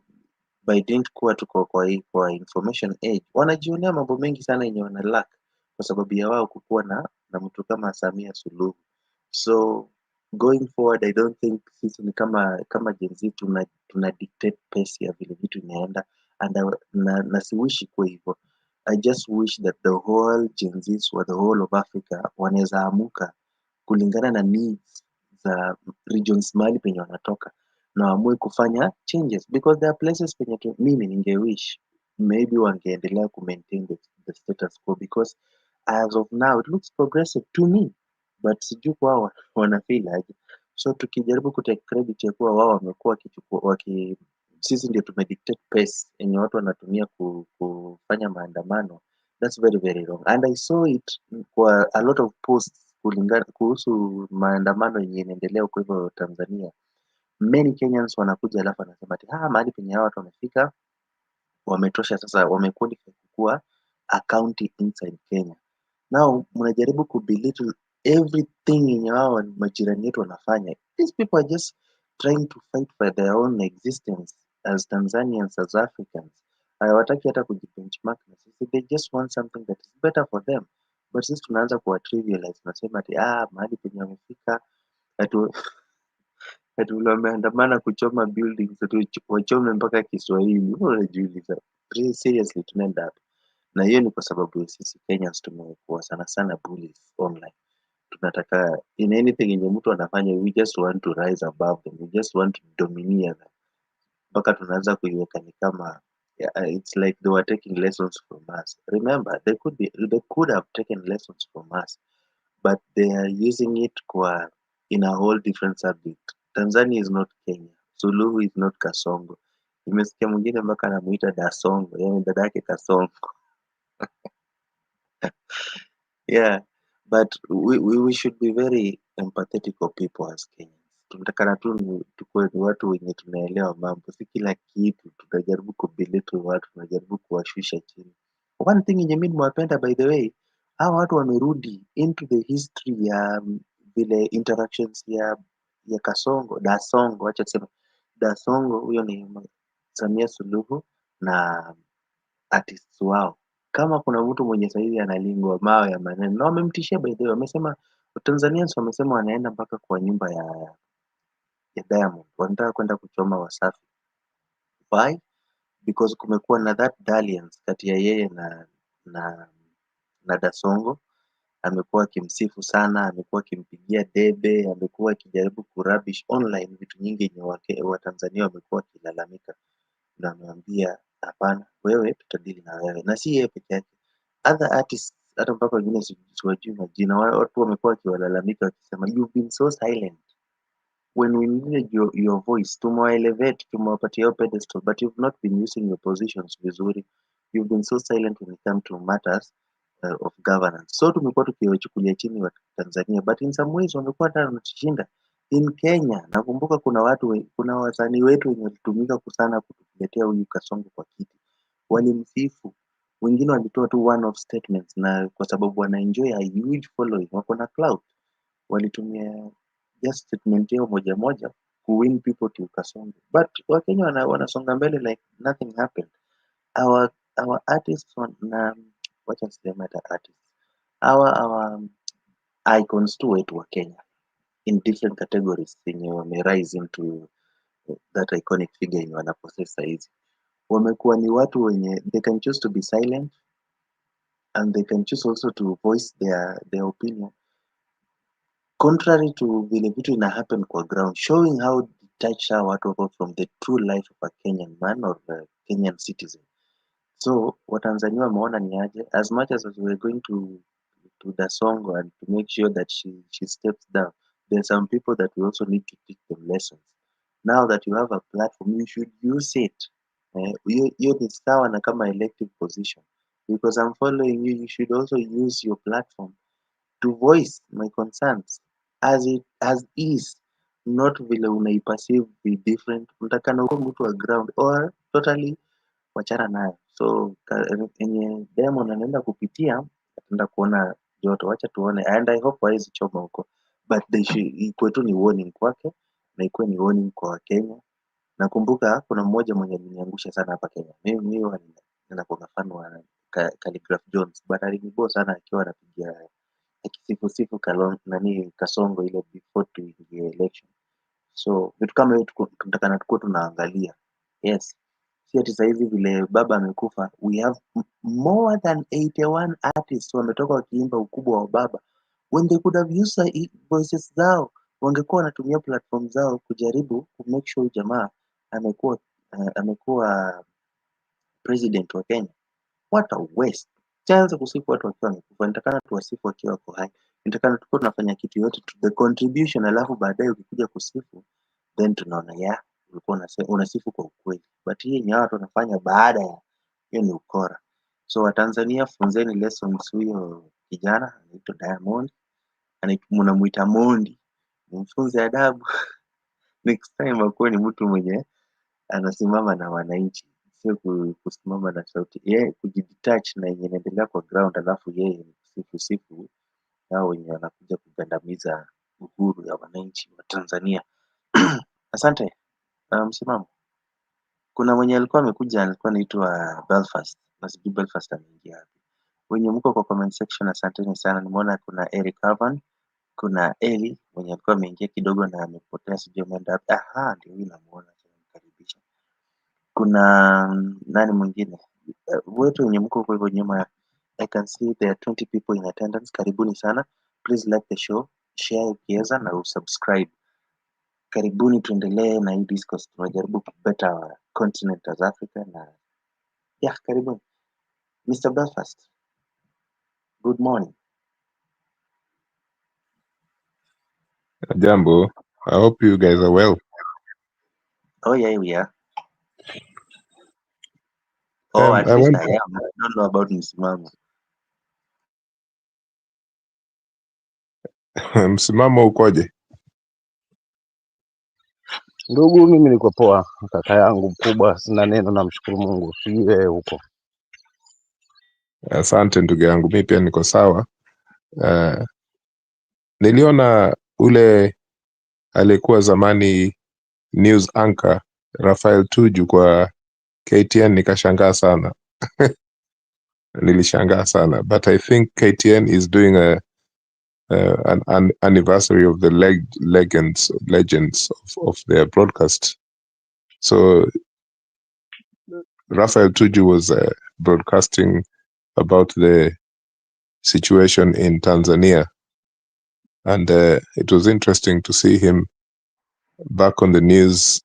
by dint kuwa tuko kwa information age, wanajionea mambo mengi sana yenye wana lack kwa sababu ya wao kukuwa na mtu kama Samia Suluhu. So going forward, I don't think sisi ni kama Gen Z tuna dictate pace ya vile vitu inaenda, and na siwishi kwa hivyo. I just wish that the whole Gen Zs or the whole of Africa wanaweza amuka kulingana na needs za regions mahali penye wanatoka, na waamue kufanya changes, because there are places penye mimi ningewish maybe wangeendelea ku maintain the status quo, because as of now it looks progressive to me, but sijui kwao wanafeel aje. So tukijaribu kutake credit ya kuwa wao wamekuwa sisi ndio tumedictate pace yenye watu wanatumia kufanya maandamano, that's very very wrong, and I saw it kwa a lot of posts kuhusu maandamano yenye inaendelea huko hivyo Tanzania. Many Kenyans wanakuja alafu wanasema ati mahali penye hao watu wamefika wametosha, sasa wamequalify kuwa a county inside Kenya. Now mnajaribu kubelittle everything yenye hao majirani yetu wanafanya. These people are just trying to fight for their own existence as Tanzanians, as Africans. Hawataki hata kujibenchmark na sisi, they just want something that is better for them. But sisi tunaanza kuwa trivialize, tunasema ati mahali penye wamefika ati wameandamana kuchoma buildings, wachome mpaka Kiswahili. Unajiuliza, seriously tunaenda hapa? Na hiyo ni kwa sababu sisi Kenyans tumekuwa sana bullies online. Tunataka in anything yenye mtu anafanya, we just want to rise above them, we just want to domineer them, mpaka tunaanza kuiweka ni kama it's like they were taking lessons from us. Remember, they could have taken lessons from us, but they are using it in a whole different subject. Tanzania is not Kenya. Suluhu is not Kasongo. Nimesikia mwingine mpaka anamuita Dasongo, yani dada yake Kasongo. Yeah, but we should be very empathetic of people as Kenyans. Tunatakana tu tukuwe ni watu wenye tunaelewa mambo, si kila kitu tunajaribu kubelittle watu, tunajaribu kuwashusha chini. One thing yenye mimi nimewapenda by the way, hawa watu wamerudi into the history ya vile interactions ya Kasongo, Dasongo, acha tuseme Dasongo, huyo ni Samia Suluhu na artists wao. Kama kuna mtu mwenye sahizi analingwa mawe ya maneno, na wamemtishia by the way, wamesema Tanzanians wamesema wanaenda mpaka kwa nyumba ya Diamond, wanataka kwenda kuchoma Wasafi. Why? Because kumekuwa na that dalliance kati ya yeye na na Dasongo. Amekuwa akimsifu sana, amekuwa akimpigia debe, amekuwa akijaribu kurubbish online vitu nyingi yenye Watanzania wamekuwa wakilalamika, na amewambia hapana, wewe tutadili na wewe, na si yeye peke yake, other artists hata mpaka wengine siwajui majina, watu wamekuwa wakiwalalamika wakisema you've been so silent when we needed your voice. Tumewaelevate, tumewapatia hiyo pedestal, but you've not been using your positions vizuri. You've been so silent when it comes to matters of governance. So tumekuwa tukiwachukulia chini wa Tanzania, but in some ways wamekuwa hata wanatushinda. In Kenya nakumbuka kuna wasanii wetu wenye walitumika sana kutuletea huyu Kasongo kwa kiti, walimsifu, wengine walitoa tu one off statements, na kwa sababu wana enjoy a huge following, wako na clout, walitumia just statement yao moja moja kuwin people to Kasongo, but Wakenya wanasonga mbele like nothing happened. Our artists na wacha niseme hata artists, our icons tu wetu wa Kenya in different categories yenye wame rise into that iconic figure yenye wanapossess saizi, wamekuwa ni watu wenye they can choose to be silent and they can choose also to voice their opinion contrary to vile vitu ina happen kwa ground, showing how detached hawa watu wako from the true life of a Kenyan man or a Kenyan citizen. So Watanzania wameona ni aje, as much as we're going to the song and to make sure that she steps down, there are some people that we also need to teach them lessons. Now that you have a platform, you should use it. Hiyo ni sawa na kama elective position, because I'm following you, you should also use your platform to voice my concerns as is, not vile unaiperceive be different. Unatakana uko mtu wa ground or totally wachana nayo. So enye Diamond anaenda kupitia, ataenda kuona joto, wacha tuone, and I hope hawezi choma huko, but ikuwe tu ni warning kwake na ikuwe ni warning kwa Wakenya. Nakumbuka kuna mmoja mwenye aliniangusha sana hapa Kenya, mimi ninakuwa fan wa Khaligraph Jones, but aliniboa sana akiwa anapiga akisifu Kasongo ile before tuingie election. So vitu kama hiyo tunatakana tukuwe tunaangalia. Yes, si ati saizi vile baba amekufa, we have more than 81 artists wametoka wakiimba ukubwa wa baba, when they could have used voices zao, wangekuwa wanatumia platform zao kujaribu ku make sure jamaa amekuwa president wa Kenya. What a waste. Chanza kusifu watu wakiwa wamekufa, nitakana tuwasifu wakiwa wako hai. Nitakana tukuwa tunafanya kitu yote to the contribution, alafu baadaye ukikuja kusifu then tunaona ulikuwa unasifu kwa ukweli, but hii ni watu wanafanya baada ya hiyo, ni ukora. So Watanzania, funzeni lessons huyo kijana anaitwa Diamond, mnamuita Mondi, mfunze adabu. Next time akuwe ni mtu mwenye anasimama na wananchi, sio kusimama na sauti yeye, kujidetach na yenye inaendelea kwa ground, alafu yeye ni kusifu hao wenye wanakuja kugandamiza uhuru ya wananchi wa Tanzania. Asante. Msimamo. Kuna mwenye alikuwa amekuja, alikuwa anaitwa Belfast, na sijui Belfast ameingia wapi. Wenye mko kwa comment section, asanteni sana. Nimeona kuna Eric Havan, kuna Eli mwenye alikuwa ameingia kidogo na amepotea, sijui ameenda wapi. Aha, ndio huyu namuona, nimkaribisha. Kuna nani mwingine wote wenye mko kwa hivyo nyuma, I can see there are 20 people in attendance. Karibuni sana, please like the show, share ukiweza na usubscribe. Karibuni, tuendelee na hii discourse, tunajaribu kubeta our continent as Africa na karibuni. Mr. Belfast, good morning. Jambo, I hope you guys are well. Oh yeah, we are. Oh, at I least want I am. I don't know about msimamo. msimamo ukoje? Ndugu, mimi niko poa, kaka yangu mkubwa, sina neno, namshukuru Mungu. Sijui wewe huko. Asante ndugu yangu, mimi pia niko sawa. Niliona ule aliyekuwa zamani news anchor Rafael Tuju kwa KTN, nikashangaa sana. Nilishangaa sana, but I think KTN is doing an anniversary of the legends of their broadcast. So Rafael Tuju was broadcasting about the situation in Tanzania, and it was interesting to see him back on the news.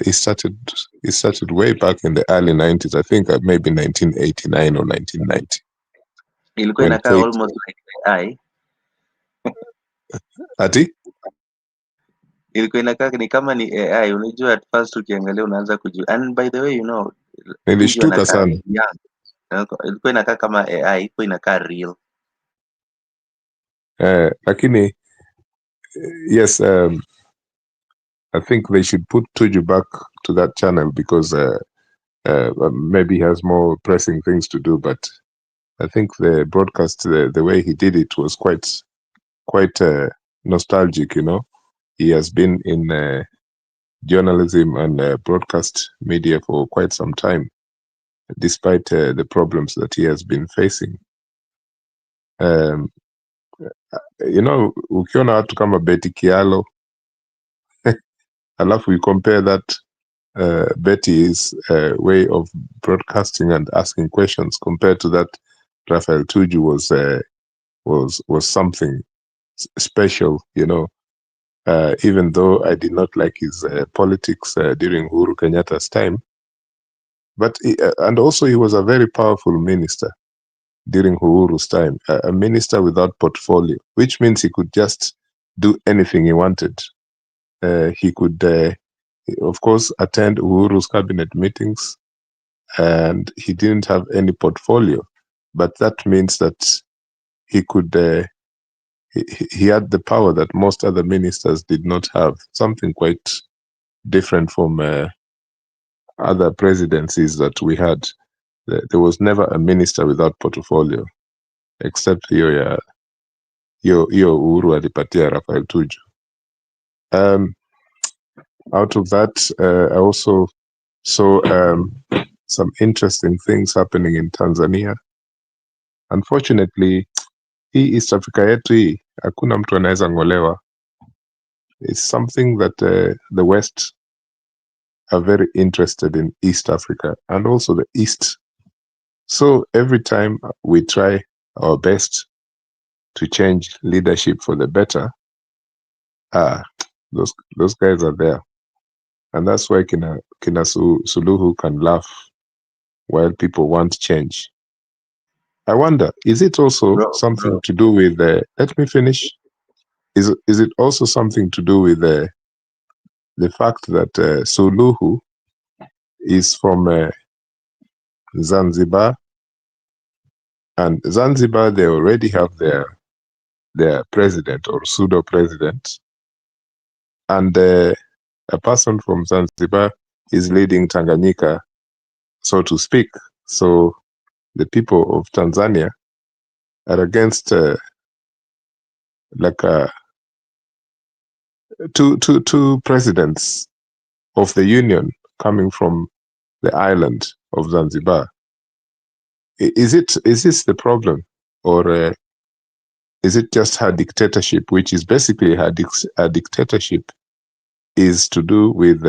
He started way back in the early 90s, I think maybe 1989 or 1990. Ilikuwa When inakaa almost like AI. Ati? Ilikuwa inakaa ni kama ni AI. Unajua at first ukiangalia unaanza kujua. And by the way, you know, Tuju Nilishtuka anakaa sana. young. Ilikuwa inakaa kama AI, ilikuwa inakaa real. Lakini yes, I think they should put Tuju back to that channel because maybe he has more pressing things to do. But I think the broadcast, the way he did it was quite nostalgic. You know, he has been in journalism and broadcast media for quite some time, despite the problems that he has been facing. You know, ukiona watu kama Betty Kialo, alafu we compare that Betty's way of broadcasting and asking questions compared to that Rafael Tuju was something special, you know. Even though I did not like his politics during Uhuru Kenyatta's time, but and also he was a very powerful minister during Uhuru's time, a minister without portfolio, which means he could just do anything he wanted. He could, of course, attend Uhuru's cabinet meetings, and he didn't have any portfolio, but that means that he could. He had the power that most other ministers did not have, something quite different from other presidencies that we had. There was never a minister without portfolio, except hiyo Uhuru alipatia Rafael Tuju. Out of that, I also saw some interesting things happening in Tanzania. Unfortunately, hii East Africa yetu hii, hakuna mtu anaweza ngolewa. It's something that the West are very interested in East Africa and also the East. So every time we try our best to change leadership for the better, those guys are there. And that's why Kina Suluhu can laugh while people want change. I wonder, is it also something to do with let me finish. Is it also something to do with the fact that Suluhu is from Zanzibar, and Zanzibar they already have their president or pseudo president, and a person from Zanzibar is leading Tanganyika, so to speak. So the people of Tanzania are against two presidents of the union coming from the island of Zanzibar. Is this the problem, or is it just her dictatorship, which is basically her dictatorship is to do with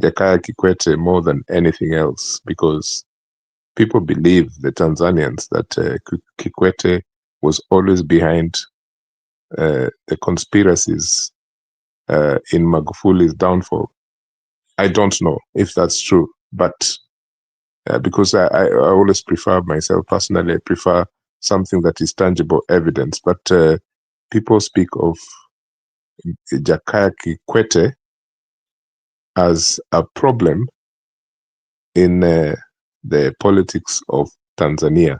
Jakaya Kikwete more than anything else, because people believe, the Tanzanians, that Kikwete was always behind the conspiracies in Magufuli's downfall. I don't know if that's true, but because I always prefer, myself personally, I prefer something that is tangible evidence. But people speak of Jakaya Kikwete as a problem in the politics of Tanzania,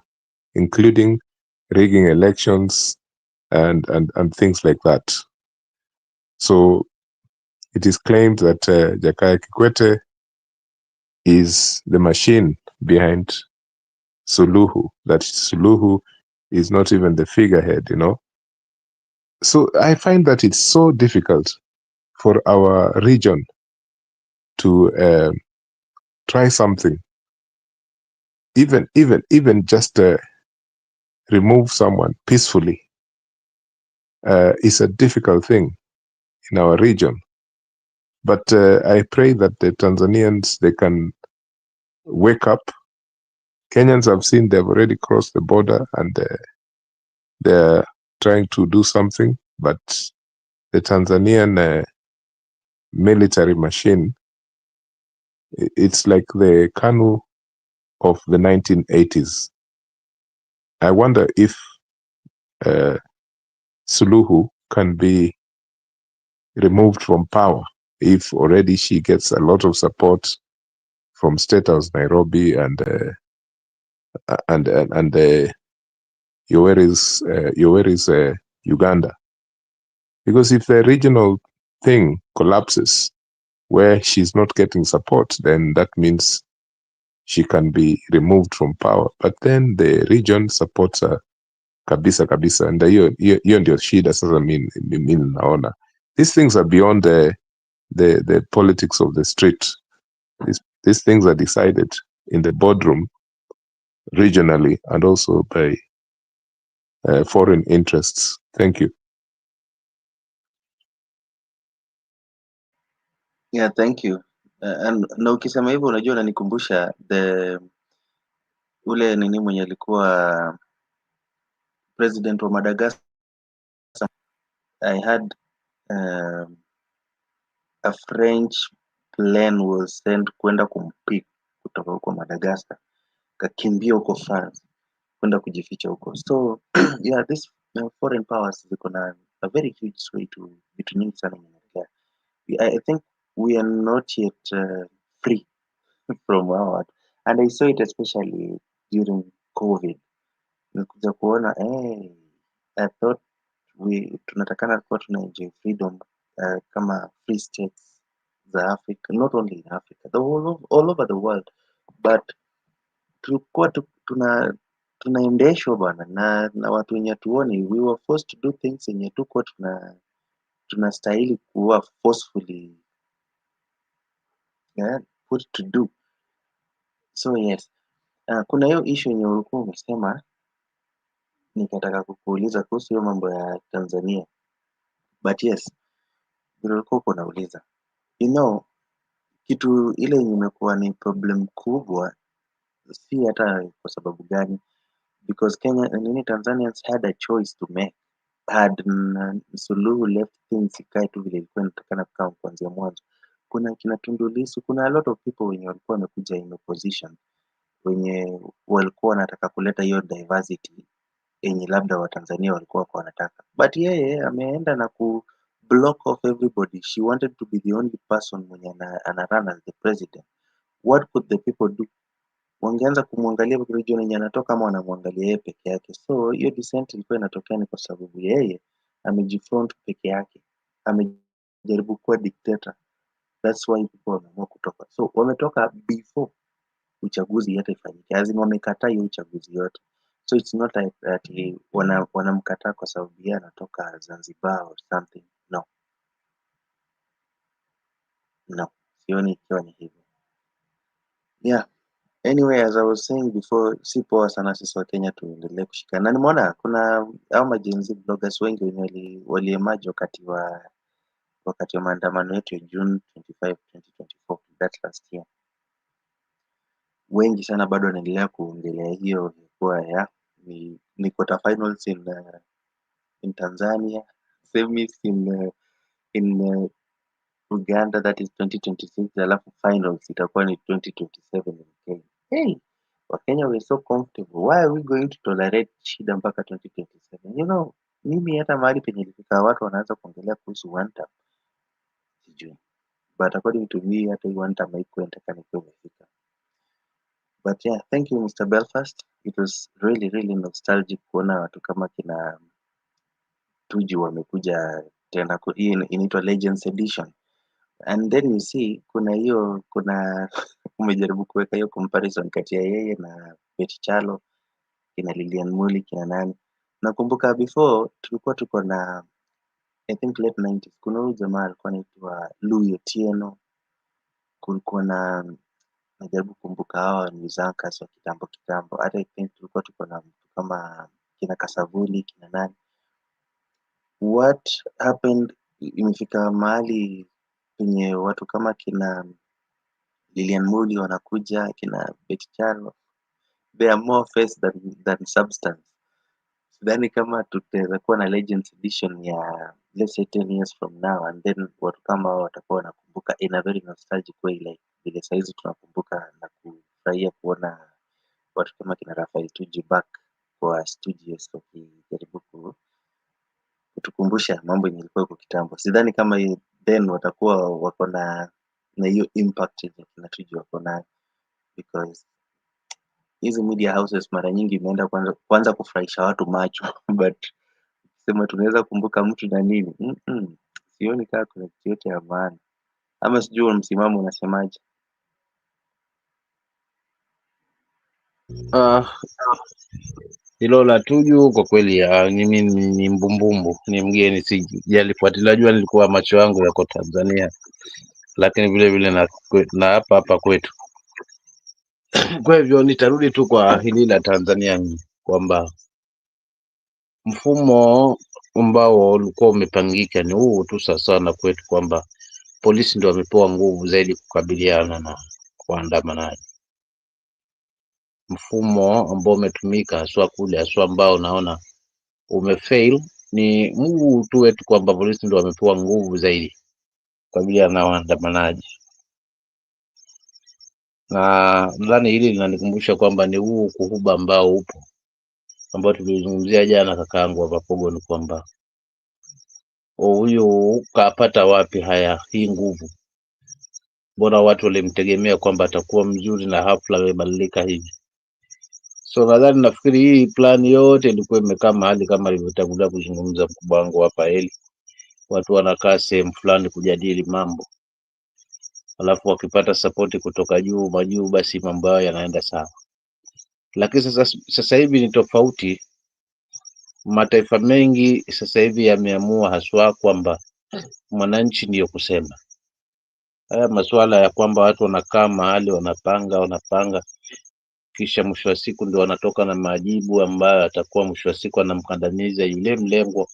including rigging elections and things like that. So it is claimed that Jakaya Kikwete is the machine behind Suluhu, that Suluhu is not even the figurehead, So I find that it's so difficult for our region to try something, even just remove someone peacefully is a difficult thing in our region. But I pray that the Tanzanians, they can wake up. Kenyans have seen they've already crossed the border and they're trying to do something, but the Tanzanian military machine, it's like the KANU of the 1980s. I wonder if Suluhu can be removed from power if already she gets a lot of support from State House Nairobi and Yoweri's Uganda. Because if the regional thing collapses where she's not getting support, then that means she can be removed from power. But then the region supports her kabisa kabisa, and hiyo ndio shida sasa. Mimi naona these things are beyond the politics of the street. These things are decided in the boardroom regionally and also by foreign interests. Thank you. Yeah, thank you. Na ukisema hivyo unajua unanikumbusha ule nini mwenye alikuwa president wa Madagascar. I had a French plane was sent kwenda kumpick kutoka huko Madagascar, kakimbia huko France kwenda kujificha huko. So yeah, this foreign powers ziko na a very huge sway to vitu nyingi sana inaendelea. I think we are not yet free from our, and I saw it especially during COVID. Nikuja kuona I thought tunatakana kuwa tuna enjoy freedom kama free states za Africa, not only in Africa, all over the world, but tulikuwa tunaendeshwa bwana na watu wenye tuoni. We were forced to do things yenye tuko tunastahili kuwa forcefully put to do. So yes, kuna hiyo issue yenye ulikuwa umesema, nikataka kukuuliza kuhusu hiyo mambo ya Tanzania, but yes, vile ulikuwa uko unauliza, kitu ile yenye imekuwa ni problem kubwa, si hata kwa sababu gani, because Tanzanians had a choice to make. Had Suluhu left things ikae tu vile ilikuwa inatakana kukaa kuanzia mwanzo, kuna kina Tundu Lissu, kuna a lot of people wenye walikuwa wamekuja in opposition, wenye walikuwa wanataka kuleta hiyo diversity yenye labda Watanzania walikuwa wanataka, but yeye ameenda na ku block off everybody. She wanted to be the only person mwenye ana run as the president. What could the people do? Wangeanza kumwangalia region yenye anatoka ama wanamwangalia yeye peke yake? So hiyo dissent ilikuwa inatokea ni kwa sababu yeye amejifront peke yake, amejaribu kuwa dictator. That's why people wameamua kutoka. So wametoka before uchaguzi yote ifanyike, azin wamekataa hiyo uchaguzi yote. So it's not like that wanamkataa kwa sababu yeye anatoka Zanzibar or something. No, sioni ikiwa ni hivyo. Yeah, anyway, as I was saying before, si poa sana sisi wa Kenya tuendelee kushikana. Na nimeona kuna hao majenzi bloggers wengi wenye wali-emerge wakati wa maandamano yetu ya June 25, 2024, that last year. Wengi sana bado wanaendelea kuongelea hiyo kwa ni quarter finals in Tanzania, semis in Uganda, that is 2026, alafu finals itakuwa ni 2027 in Kenya. Hey, Wakenya were so comfortable. Why are we going to tolerate shida mpaka 2027? Mimi hata mahali penye ilifika watu wanaanza kuongelea kuhusu one term, sijui, but according to me hata hii one term haikuwa inatakana kuwa imefika. But yeah, thank you Mr. Belfast. It was really really nostalgic kuona watu kama kina Tuju wamekuja tena. Hii inaitwa Legends Edition. And then you see kuna umejaribu kuweka hiyo comparison kati ya yeye na Betty Chalo, kina Lilian Muli, kina nani. Nakumbuka before tulikuwa tuko na I think late 90s, kuna huyu jamaa alikuwa anaitwa Louis Otieno, kulikuwa na najaribu kumbuka hawa news anchors wa kitambo. Hata I think tulikuwa tuko na mtu kama kina Kasavuli, kina nani. What happened, imefika mahali penye watu kama kina Lilian Muli wanakuja, kina Betty Chalo, they are more face than substance. Sidhani kama tutaweza kuwa na Legends Edition ya let's say 10 years from now, and then watu kama hao watakuwa wanakumbuka in a very nostalgic way, like vile saizi tunakumbuka na kufurahia kuona watu kama kina Raphael Tuju back kwa studios wakijaribu kutukumbusha mambo yenye ilikuwa huko kitambo. Sidhani kama then watakuwa wako na hiyo impact yenye kina Tuju wako nayo, because hizi media houses mara nyingi imeenda kwanza kufurahisha watu macho but sema tunaweza kumbuka mtu na nini, sioni kama kuna kitu yote ya maana, ama sijui msimamo unasemaje? Hilo la Tuju kwa kweli mimi ni mbumbumbu, ni mgeni, sijalifuatilia. Jua nilikuwa macho yangu yako Tanzania, lakini vile vile na hapa kwetu. Kwa hivyo nitarudi tu kwa hili la Tanzania, kwamba mfumo ambao ulikuwa umepangika ni huu tu sasa na kwetu, kwamba polisi ndio wamepewa nguvu zaidi kukabiliana na waandamanaji. Mfumo ambao umetumika haswa ambao naona umefail ni huu tu wetu, kwamba polisi ndio wamepewa nguvu zaidi kukabiliana na waandamanaji. Na nadhani hili linanikumbusha kwamba ni huu kuhuba ambao upo, ambao tulizungumzia jana kakaangu hapa Pogo, ni kwamba huyu kapata wapi hii nguvu? Mbona watu walimtegemea kwamba atakuwa mzuri na hafla imebadilika hivi? So nadhani nafikiri hii plani yote ilikuwa imekaa mahali kama alivyotangulia kuzungumza mkubwa wangu hapa Eli, watu wanakaa sehemu fulani kujadili mambo, alafu wakipata sapoti kutoka majuu, basi mambo yao yanaenda sawa. Lakini sasa hivi ni tofauti. Mataifa mengi sasa hivi yameamua haswa kwamba mwananchi ndiyo kusema. Haya masuala ya kwamba watu wanakaa mahali wanapanga, kisha mwisho wa siku ndio wanatoka na majibu ambayo atakuwa mwisho wa siku anamkandamiza yule mlengo,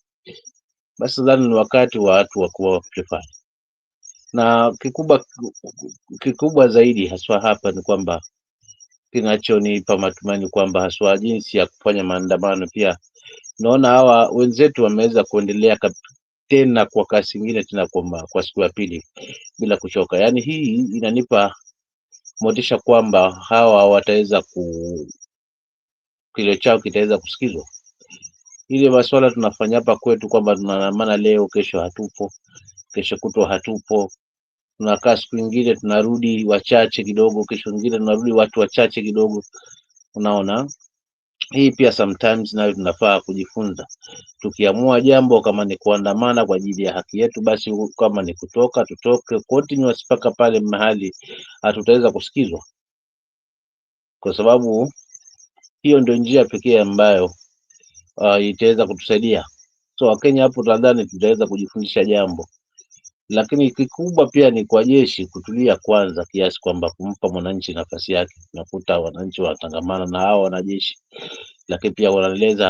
basi nadhani ni wakati wa watu wa kuwa prefer. Na kikubwa zaidi haswa hapa ni kwamba kinachonipa matumaini kwamba haswa jinsi ya kufanya maandamano, pia naona hawa wenzetu wameweza kuendelea tena kwa kasi nyingine tena kwa siku ya pili bila kuchoka. Yaani hii inanipa motisha kwamba hawa wataweza kilio chao kitaweza kusikizwa. Ile masuala tunafanya hapa kwetu kwamba tunaandamana leo, kesho hatupo, kesho kutwa hatupo, tunakaa siku nyingine tunarudi wachache kidogo, kesho nyingine tunarudi watu wachache kidogo. Unaona, hii pia sometimes nayo tunafaa kujifunza. Tukiamua jambo kama ni kuandamana kwa ajili ya haki yetu, basi kama ni tutoke continuous mpaka pale mahali hatutaweza kusikizwa, kwa sababu hiyo ndio njia pekee ambayo itaweza kutusaidia. So Wakenya hapo nadhani tutaweza kujifundisha jambo, lakini kikubwa pia ni kwa jeshi kutulia kwanza, kiasi kwamba kumpa mwananchi nafasi yake. Nakuta wananchi wanatangamana na hao wanajeshi, lakini pia wanaendeleza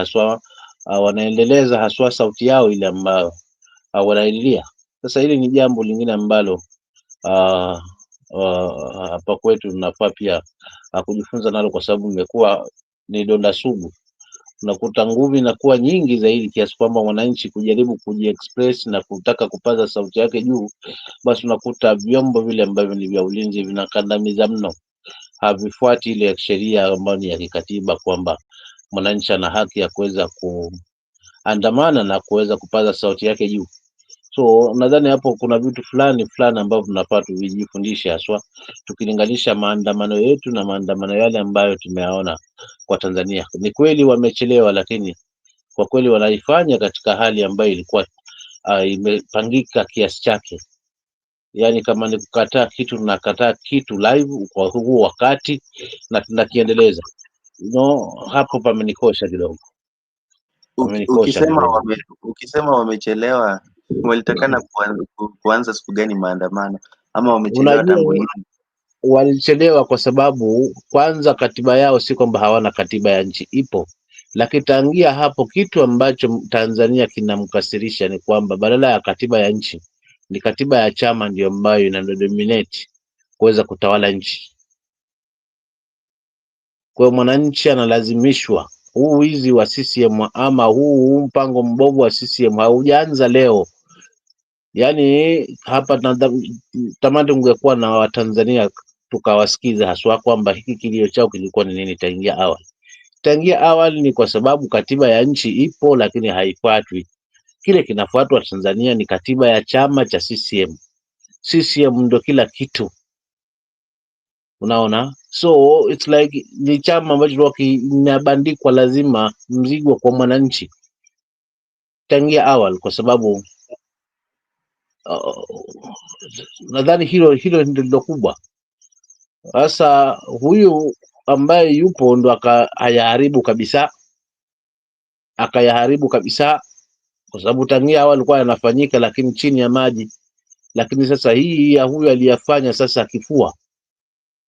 haswa sauti yao ile ambayo wanaililia. Sasa hili ni jambo lingine ambalo hapa kwetu tunafaa pia kujifunza nalo, kwa sababu imekuwa ni donda sugu. Unakuta nguvu inakuwa nyingi zaidi kiasi kwamba mwananchi kujaribu kujiexpress na kutaka kupaza sauti yake juu, basi unakuta vyombo vile ambavyo ni vya ulinzi vinakandamiza mno, havifuati ile sheria ambayo ni ya kikatiba kwamba mwananchi ana haki ya kuweza kuandamana na kuweza kupaza sauti yake juu. So nadhani hapo kuna vitu fulani ambavyo tunafaa tuvijifundishe, haswa tukilinganisha maandamano yetu na maandamano yale ambayo tumeyaona kwa Tanzania. Ni kweli wamechelewa, lakini kwa kweli wanaifanya katika hali ambayo ilikuwa imepangika kiasi chake. Yaani kama ni kukataa kitu, nakataa kitu live kwa huo wakati na tunakiendeleza. Hapo pamenikosha kidogo. Ukisema wamechelewa, walitakana kuanza siku gani maandamano, ama wamechelewa tangu Unajua walichelewa kwa sababu kwanza katiba yao si kwamba hawana katiba ya nchi, ipo, lakini tangia hapo kitu ambacho Tanzania kinamkasirisha ni kwamba badala ya katiba ya nchi ni katiba ya chama ndio ambayo inadominate kuweza kutawala nchi. Kwa hiyo mwananchi analazimishwa, huu wizi wa CCM ama huu mpango mbovu wa CCM haujaanza leo. Yaani hapa tamani ungekuwa na Watanzania tukawasikiza haswa kwamba hiki kilio chao kilikuwa ni nini tangia awali. Tangia awali ni kwa sababu katiba ya nchi ipo lakini haifuatwi. Kile kinafuatwa Tanzania ni katiba ya chama cha CCM. CCM ndo kila kitu, unaona. So it's like ni chama ambacho kinabandikwa lazima mzigo kwa mwananchi tangia awali, kwa sababu nadhani hilo ndio kubwa. Sasa huyu ambaye yupo ndo akayaharibu kabisa, kwa sababu tangia awali alikuwa yanafanyika lakini chini ya maji. Lakini sasa hii ya huyu aliyafanya sasa kifua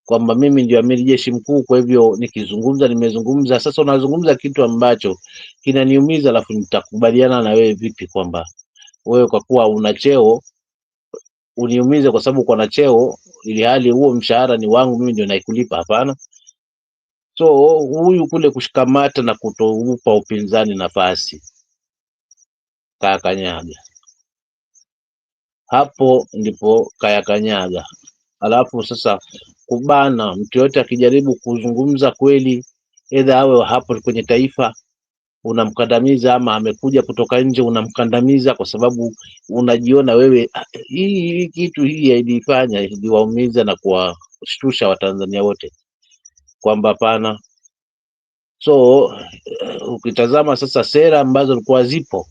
kwamba mimi ndio amiri jeshi mkuu, kwa hivyo nimezungumza. Sasa unazungumza kitu ambacho kinaniumiza, alafu nitakubaliana na wewe vipi kwamba wewe kwa kuwa una cheo uniumize kwa sababu uko na cheo, ili hali huo mshahara ni wangu, mimi ndio naikulipa? Hapana. So huyu kule kushikamata na kutoupa upinzani nafasi, kayakanyaga. Hapo ndipo kayakanyaga. Alafu sasa kubana mtu yote akijaribu kuzungumza kweli, edha awe hapo kwenye taifa, unamkandamiza, ama amekuja kutoka nje unamkandamiza, kwa sababu unajiona wewe. Hii kitu ilifanya iliwaumiza na kuwashtusha Watanzania wote kwamba hapana. So ukitazama sasa sera ambazo zilikuwa zipo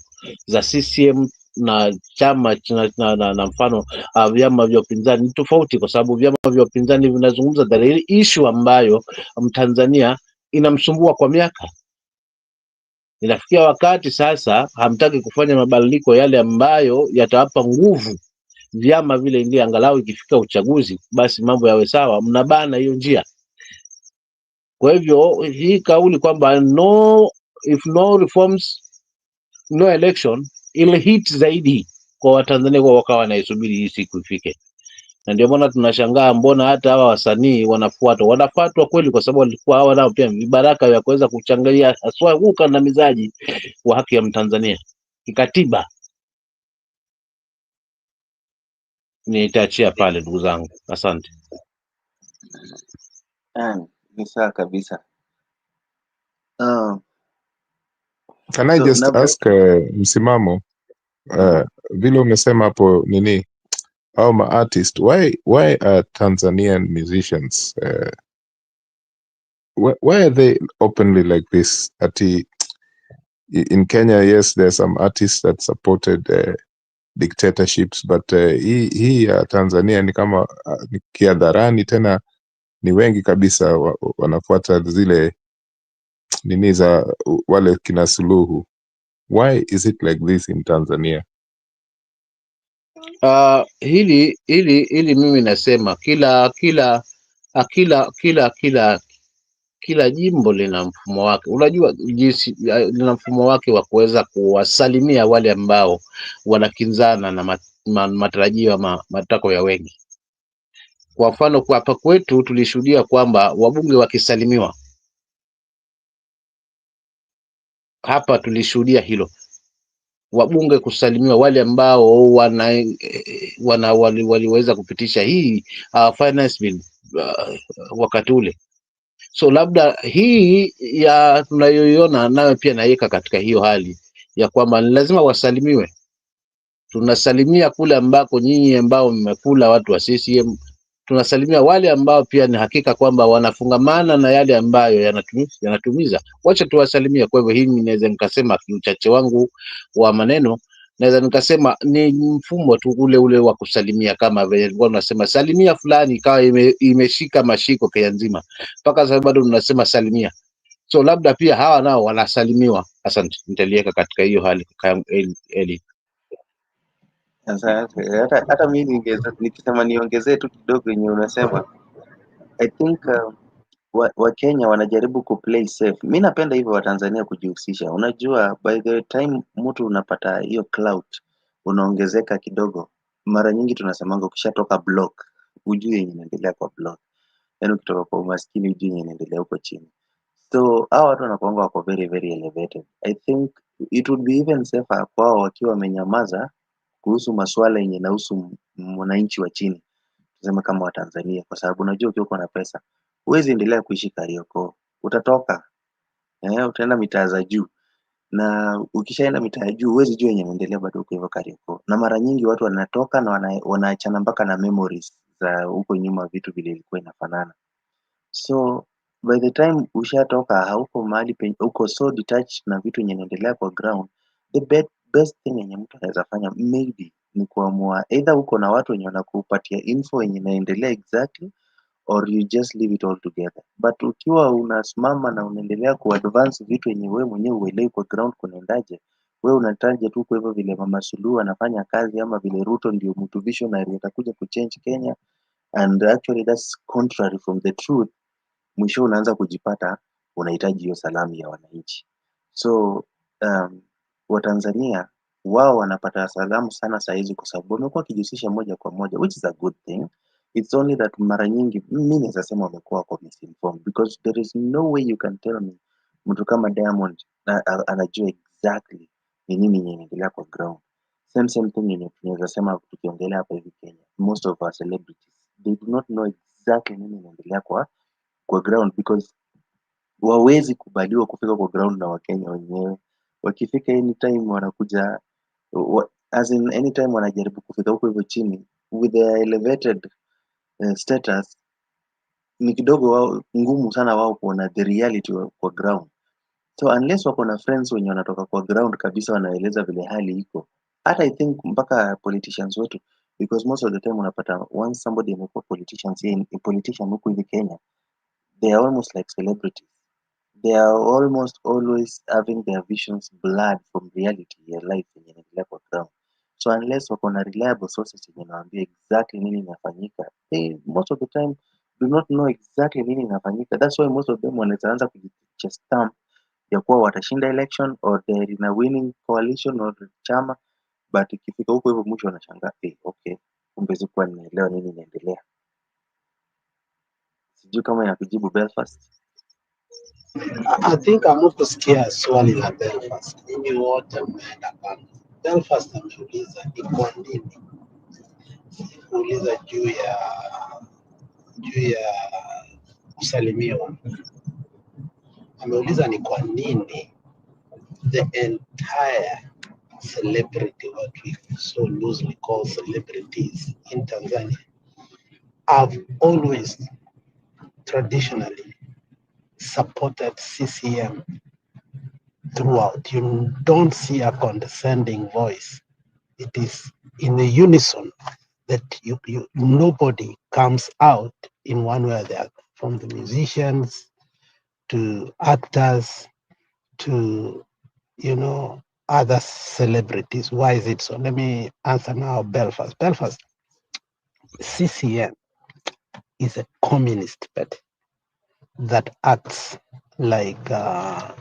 za CCM na chama na mfano vyama vya upinzani ni tofauti, kwa sababu vyama vya upinzani vinazungumza dalili issue ambayo Mtanzania inamsumbua kwa miaka. Inafikia wakati sasa hamtaki kufanya mabadiliko yale ambayo yatawapa nguvu vyama vile, ili angalau ikifika uchaguzi basi mambo yawe sawa, mnabana hiyo njia. Kwa hivyo hii kauli kwamba if no reforms no election ile hit zaidi kwa Watanzania, kwa wakawa wanaisubiri hii siku ifike. Na ndio maana tunashangaa mbona hata hawa wasanii wanafuatwa kweli, kwa sababu walikuwa hawa nao pia vibaraka vya kuweza kuchangia haswa huu kandamizaji wa haki ya Mtanzania kikatiba. Nitaachia pale ndugu zangu, asante. Ni sawa kabisa. Can I just ask msimamo vile umesema hapo nini au artist, why are Tanzanian musicians why are they openly like this? In Kenya, yes, there's some artists that supported dictatorships, but hii ya Tanzania ni kama ni kiadharani, tena ni wengi kabisa wanafuata zile nini za wale kina Suluhu. Why is it like this in Tanzania? Hili mimi nasema kila jimbo lina mfumo wake. Unajua jinsi lina mfumo wake wa kuweza kuwasalimia wale ambao wanakinzana na matarajio ama matakwa ya wengi. Kwa mfano kwa hapa kwetu tulishuhudia kwamba wabunge wakisalimiwa, hapa tulishuhudia hilo, wabunge kusalimiwa, wale ambao waliweza kupitisha hii finance bill wakati ule. So labda hii ya tunayoiona nayo pia naiweka katika hiyo hali ya kwamba ni lazima wasalimiwe. tunasalimia kule ambako nyinyi ambao mmekula watu wa CCM, tunasalimia wale ambao pia ni hakika kwamba wanafungamana na yale ambayo yanatumiza. Wacha tuwasalimia. Kwa hivyo hii naweza nikasema kiuchache wangu wa maneno, naweza nikasema ni mfumo tu ule wa kusalimia, kama vile nilikuwa nasema salimia fulani, ikawa imeshika mashiko Kenya nzima, mpaka sasa bado tunasema salimia. So labda pia hawa nao wanasalimiwa. Asante, nitaliweka katika hiyo hali Eli. Asante. Hata mimi nikisema niongezee tu kidogo yenye unasema, I think Wakenya wanajaribu kuplay safe. Mi napenda hivyo Watanzania kujihusisha. Unajua, by the time mtu unapata hiyo clout unaongezeka kidogo, mara nyingi tunasemanga ukishatoka block ujue yenye inaendelea kwa block, yaani ukitoka kwa umaskini ujue yenye inaendelea huko chini. So hawa watu wanakuanga wako very very elevated. I think it would be even safer kwao wakiwa wamenyamaza kuhusu masuala yenye inahusu mwananchi wa chini, tuseme kama Watanzania, kwa sababu unajua ukiwa uko na pesa huwezi endelea kuishi Kariokoo, utatoka utaenda mitaa za juu, na ukishaenda mitaa ya juu huwezi jua yenye inaendelea bado uko hivyo Kariokoo. Na mara nyingi watu wanatoka na wanaachana mpaka na memories za huko nyuma, vitu vile ilikuwa inafanana. So by the time ushatoka, hauko mahali uko so detached na vitu yenye inaendelea kwa ground, the best thing yenye mtu anaweza fanya maybe ni kuamua either uko na watu wenye wanakupatia info yenye inaendelea exactly, or you just leave it all together. But ukiwa unasimama na unaendelea kuadvance vitu yenye wewe mwenyewe uelewi kwa ground kunaendaje, wewe unataja tu kwa hivyo vile Mama Suluhu anafanya kazi, ama vile Ruto ndio mtu visionary atakuja kuchange Kenya, and actually that's contrary from the truth. Mwisho unaanza kujipata unahitaji hiyo salamu ya wananchi. So Watanzania wao wanapata salamu sana saa hizi kwa sababu wamekuwa wakijihusisha moja kwa moja, which is a good thing. It's only that mara nyingi mimi naweza sema wamekuwa wako misinformed, because there is no way you can tell me mtu kama Diamond anajua exactly ni nini inaendelea kwa ground. Same thing yenye tunaweza sema tukiongelea hapa hivi Kenya, most of our celebrities they do not know exactly nini inaendelea kwa ground, because wawezi kubaliwa kufika kwa ground na Wakenya wenyewe. Wakifika anytime wanakuja as in anytime wanajaribu kufika huko hivyo chini with their elevated status, ni kidogo wao ngumu sana wao kuona the reality kwa ground. So unless wako na friends wenye wanatoka kwa ground kabisa wanaeleza vile hali iko, hata I think mpaka politicians wetu, because most of the time unapata once somebody amekuwa politician huku hivi Kenya, they are almost like celebrities. They are almost always having their visions blurred from reality ya life yenye inaendelea kwa ground. So unless wako na reliable sources yenye inawaambia exactly nini inafanyika, they most of the time do not know exactly nini inafanyika. That's why most of them wanaanza kujipicha stamp ya kuwa watashinda election or they're in a winning coalition or chama, but ikifika huko hivyo mwisho wanashangaa okay, kumbe sikuwa ninaelewa nini inaendelea. Sijui kama inakujibu Belfast. I think amukusikia swali la Belfast. Ninyi wote mmeenda pale. Belfast ameuliza ni kwa nini? Kuuliza juu ya kusalimiwa. Ameuliza ni kwa nini the entire celebrity, what we so loosely call celebrities in Tanzania, have always traditionally supported CCM throughout. You don't see a condescending voice. It is in a unison that nobody comes out in one way or the other, from the musicians to actors to other celebrities. Why is it so? Let me answer now. Belfast, CCM is a communist party that acts like a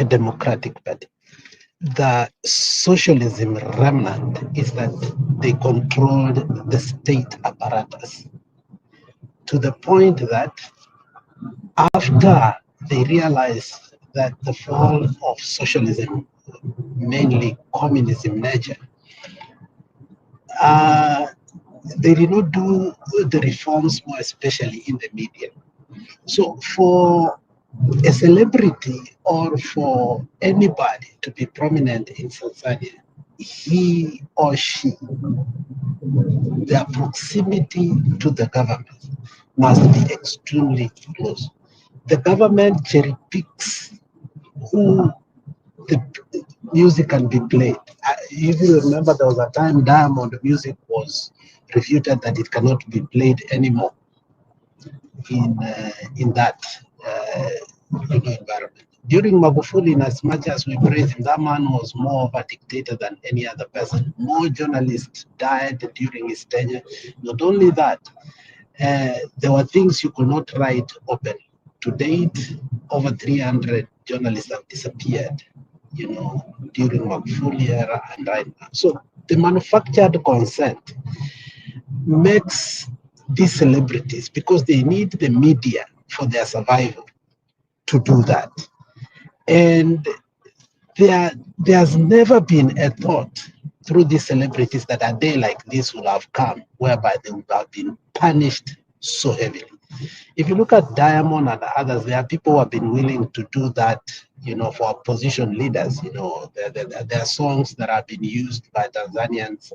democratic party. The socialism remnant is that they controlled the state apparatus to the point that after they realized that the fall of socialism, mainly communism nature, they did not do the reforms, more especially in the media. So for a celebrity or for anybody to be prominent in society, he or she, their proximity to the government must be extremely close. The government cherry picks who the music can be played. If you remember, there was a time Diamond music was refuted that it cannot be played anymore in that environment. During Magufuli, in as much as we praise him, that man was more of a dictator than any other person. More journalists died during his tenure. Not only that, there were things you could not write open. To date, over 300 journalists have disappeared, during Magufuli era and right now. So the manufactured consent makes these celebrities, because they need the media for their survival, to do that. And there's never been a thought through these celebrities that a day like this will have come whereby they would have been punished so heavily. If you look at Diamond and others, there are people who have been willing to do that, for opposition leaders. There are songs that have been used by Tanzanians,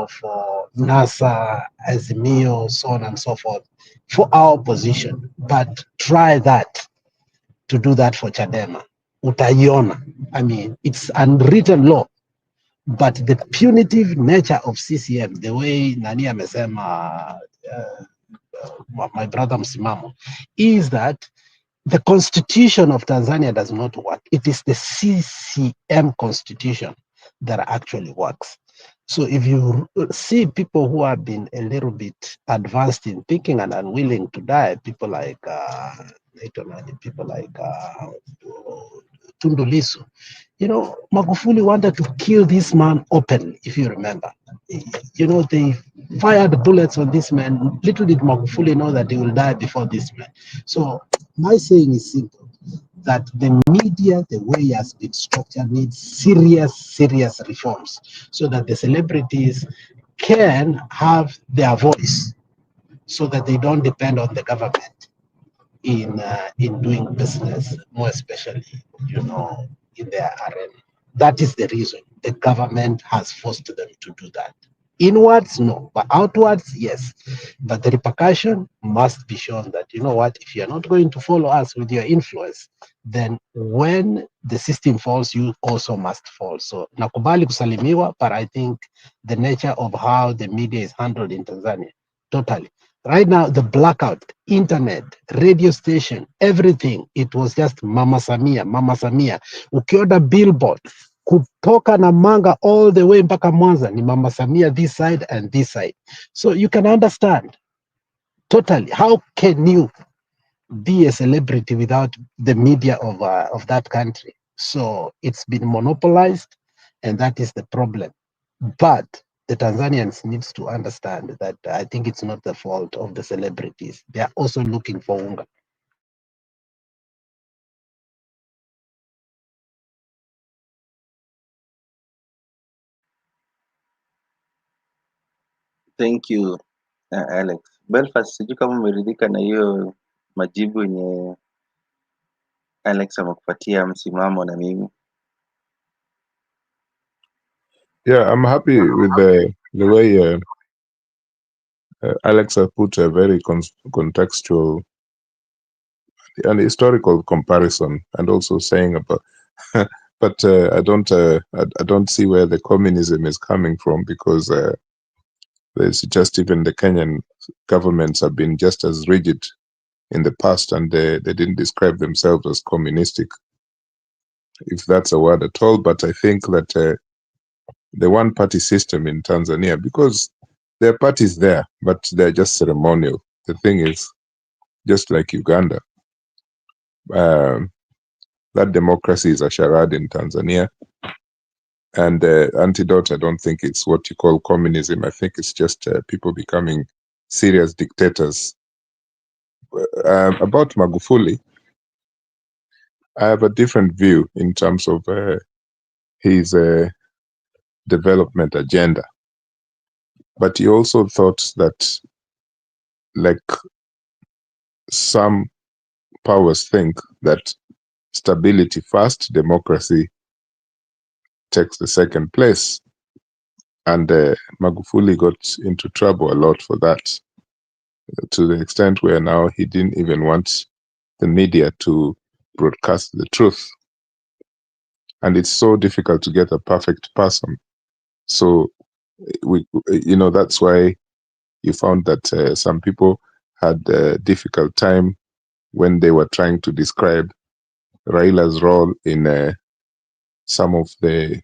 for NASA, Azimio, so on and so forth, for our opposition. But try that, to do that for Chadema. Utaiona. I mean, it's unwritten law. But the punitive nature of CCM, the way Nani amesema, my brother Msimamo, is that the constitution of Tanzania does not work. It is the CCM constitution that actually works. So if you see people who have been a little bit advanced in thinking and unwilling to die, people like Tundu Lissu, Magufuli wanted to kill this man openly, if you remember. They fired bullets on this man. Little did Magufuli know that he will die before this man. So my saying is simple, that the media, the way it has been structured, needs serious reforms, so that the celebrities can have their voice, so that they don't depend on the government in doing business, more especially, in their arena. That is the reason the government has forced them to do that. Inwards, no, but outwards, yes. But the repercussion must be shown that, if you're not going to follow us with your influence, then when the system falls, you also must fall. So, nakubali kusalimiwa, but I think the nature of how the media is handled in Tanzania, totally. Right now, the blackout, internet, radio station, everything, it was just Mama Samia, Mama Samia. Ukiona billboard, kutoka Namanga all the way mpaka Mwanza, ni Mama Samia this side and this side. So you can understand totally how can you be a celebrity without the media of that country. So it's been monopolized, and that is the problem. But the Tanzanians needs to understand that I think it's not the fault of the celebrities. They are also looking for unga. Thank you, Alex. Belfast, sijui kama umeridhika na hiyo majibu yenye Alex amekupatia msimamo na mimi. Yeah, I'm happy with the way Alex has put a very contextual and historical comparison, and also saying about, but I don't see where the communism is coming from, because there's just, even the Kenyan governments have been just as rigid in the past, and they didn't describe themselves as communistic, if that's a word at all. But I think that the one-party system in Tanzania, because there are parties there, but they're just ceremonial. The thing is, just like Uganda, that democracy is a charade in Tanzania. And the antidote, I don't think it's what you call communism. I think it's just people becoming serious dictators. About Magufuli, I have a different view in terms of his development agenda. But he also thought that, like some powers think, that stability first, democracy takes the second place. And Magufuli got into trouble a lot for that, to the extent where now he didn't even want the media to broadcast the truth. And it's so difficult to get a perfect person. So that's why you found that some people had a difficult time when they were trying to describe Raila's role in some of the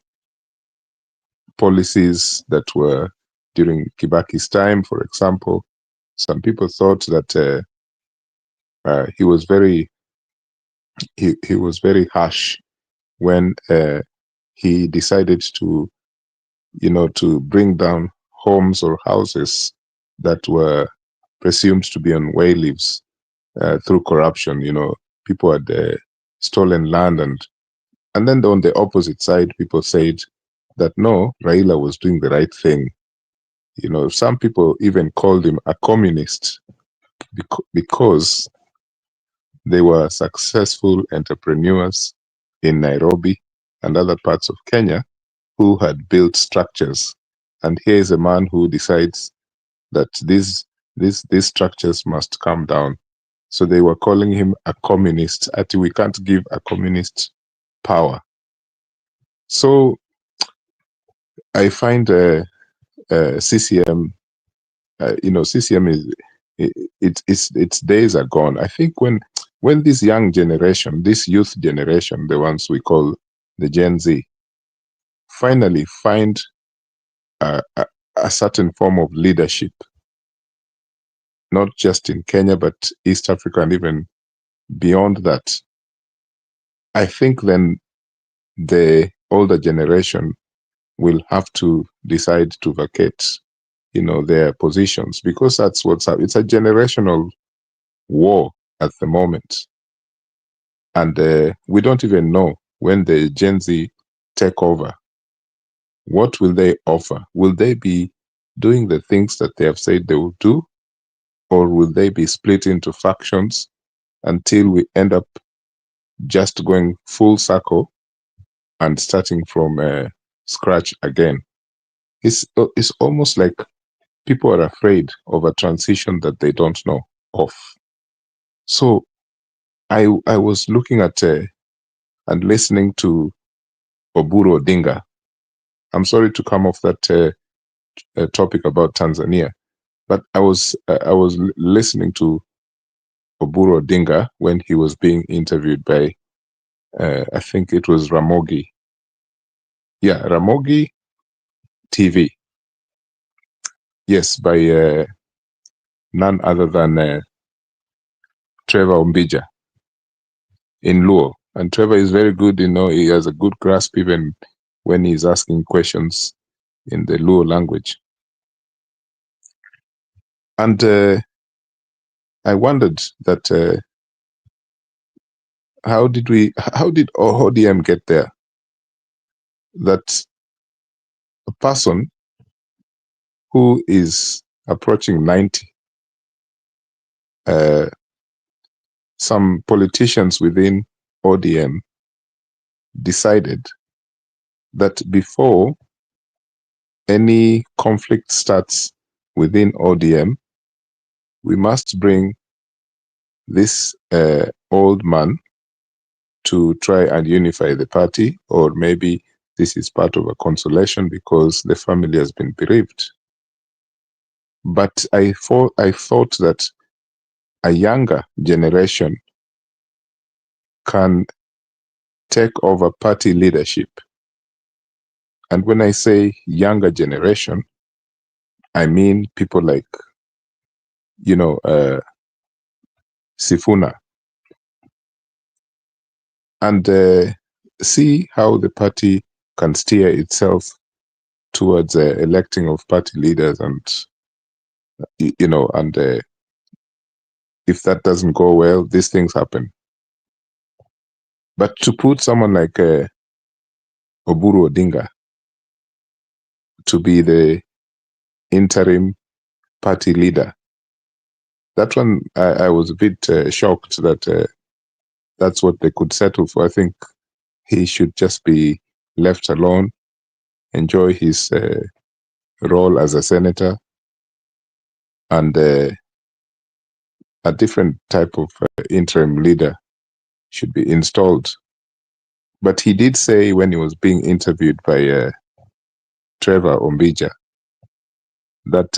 policies that were during Kibaki's time, for example. Some people thought that he was very harsh when he decided to bring down homes or houses that were presumed to be on way leaves through corruption. People had stolen land, and then on the opposite side, people said that no, Raila was doing the right thing. Some people even called him a communist because they were successful entrepreneurs in Nairobi and other parts of Kenya who had built structures. And here is a man who decides that these structures must come down. So they were calling him a communist. We can't give a communist power. So I find CCM, CCM is its days are gone. I think when this young generation, this youth generation, the ones we call the Gen Z, finally find a certain form of leadership, not just in Kenya, but East Africa and even beyond that, I think then the older generation will have to decide to vacate, their positions, because that's what's up. It's a generational war at the moment. And we don't even know when the Gen Z take over, what will they offer? Will they be doing the things that they have said they will do? Or will they be split into factions until we end up just going full circle and starting from scratch again? It's almost like people are afraid of a transition that they don't know of. So I was looking at and listening to Oburu Odinga. I'm sorry to come off that topic about Tanzania, but I was listening to Oburu Odinga when he was being interviewed by I think it was Ramogi. Yeah, Ramogi TV. Yes, by none other than Trevor Umbija in Luo. And Trevor is very good, he has a good grasp even when he's asking questions in the Luo language. And I wondered that how did ODM get there? That a person who is approaching 90, some politicians within ODM decided that before any conflict starts within ODM, we must bring this old man to try and unify the party, or maybe this is part of a consolation because the family has been bereaved. But I thought that a younger generation can take over party leadership. And when I say younger generation, I mean people like, Sifuna, and see how the party can steer itself towards electing of party leaders, and and if that doesn't go well, these things happen. But to put someone like Oburu Odinga to be the interim party leader, that one I was a bit shocked that that's what they could settle for. I think he should just be left alone enjoy his role as a senator, and a different type of interim leader should be installed. But he did say when he was being interviewed by Trevor Ombija that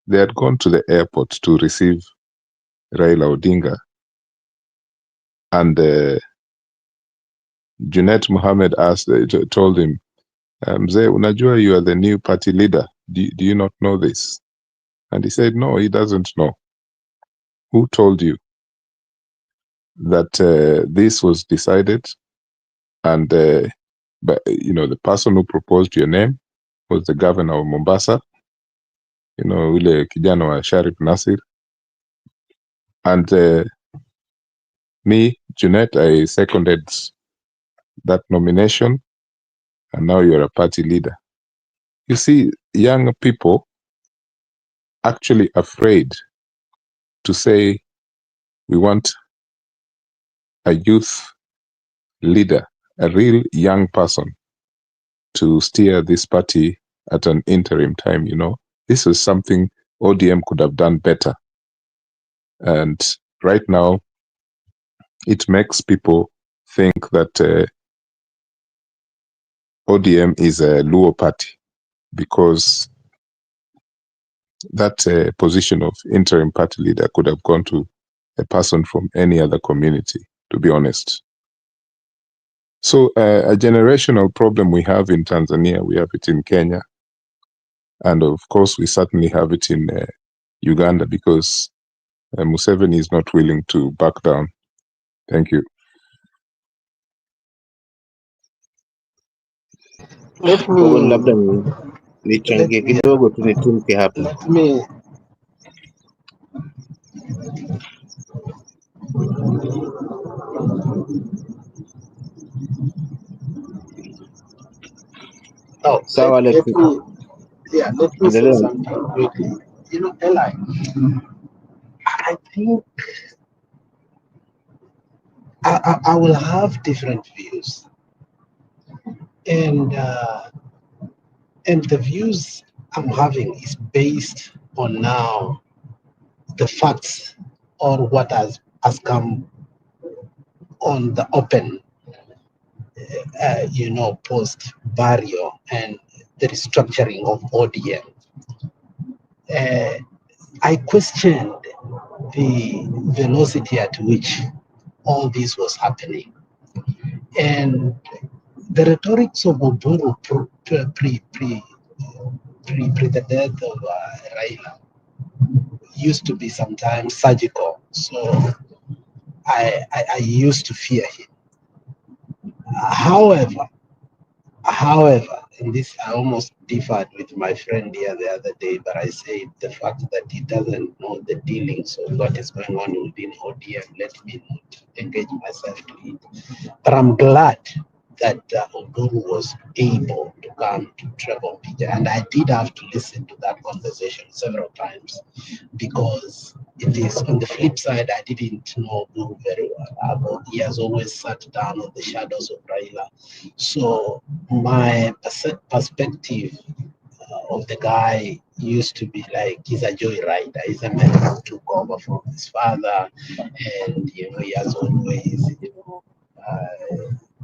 they had gone to the airport to receive Raila Odinga, and Junet Mohammed told him, Mzee, unajua you are the new party leader. Do you not know this? And he said, no, he doesn't know. Who told you that this was decided? And but the person who proposed your name was the governor of Mombasa, ule kijana wa Sharif Nasir. And me, Junet, I seconded that nomination, and now you're a party leader. You see, young people actually afraid to say we want a youth leader, a real young person to steer this party at an interim time. This is something ODM could have done better. And right now, it makes people think that ODM is a Luo party, because that position of interim party leader could have gone to a person from any other community, to be honest. So a generational problem we have in Tanzania, we have it in Kenya, and of course we certainly have it in Uganda, because Museveni is not willing to back down. Thank you. Let Kidogo labda me nichangie kidogo tu nitumke hapo. let me Sawa, let me say endelea. something quickly. Eli, I think I will have different views, and the views I'm having is based on now the facts or what has come on the open, post barrier and the restructuring of ODM. I questioned the velocity at which all this was happening, and the rhetorics of Oburu pre the death of Raila used to be sometimes surgical. So I used to fear him. However, and this I almost differed with my friend here the other day, but I said the fact that he doesn't know the dealings of what is going on within ODM, let me not engage myself to it. But I'm glad that Oburu was able to come to Trevor Ombija, and I did have to listen to that conversation several times, because it is on the flip side, I didn't know Oburu very well. He has always sat down on the shadows of Raila. So my perspective of the guy used to be like he's a joyrider. He's a man who took over from his father, and he has always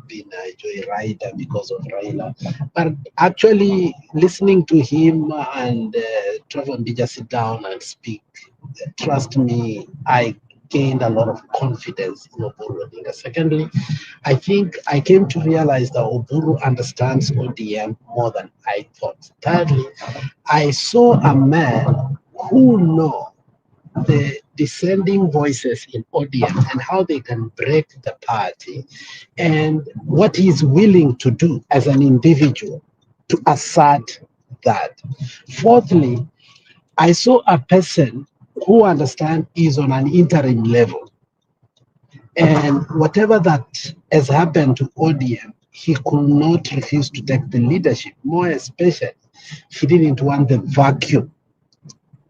been a joyrider because of Raila. But actually, listening to him and Trevor Ombija sit down and speak, trust me, I gained a lot of confidence in Oburu Odinga. Secondly, I think I came to realize that Oburu understands ODM more than I thought. Thirdly, I saw a man who knows the dissenting voices in ODM and how they can break the party, and what he's willing to do as an individual to assert that. Fourthly, I saw a person who understands is on an interim level, and whatever that has happened to ODM, he could not refuse to take the leadership. More especially, he didn't want the vacuum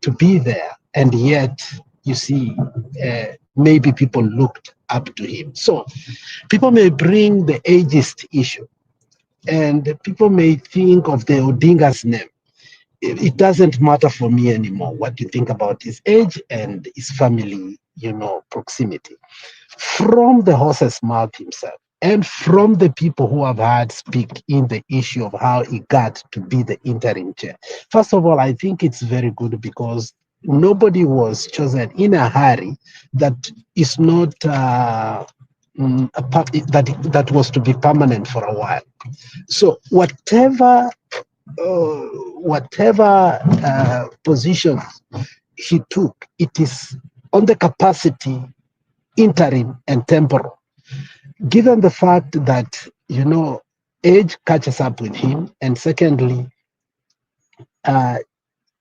to be there, and yet you see, maybe people looked up to him. So people may bring the ageist issue, and people may think of the Odinga's name. It doesn't matter for me anymore what you think about his age and his family, proximity. From the horse's mouth himself, and from the people who have had speak in the issue of how he got to be the interim chair. First of all, I think it's very good because nobody was chosen in a hurry that is not that was to be permanent for a while. So whatever positions he took, it is on the capacity, interim and temporal. Given the fact that, age catches up with him, and secondly,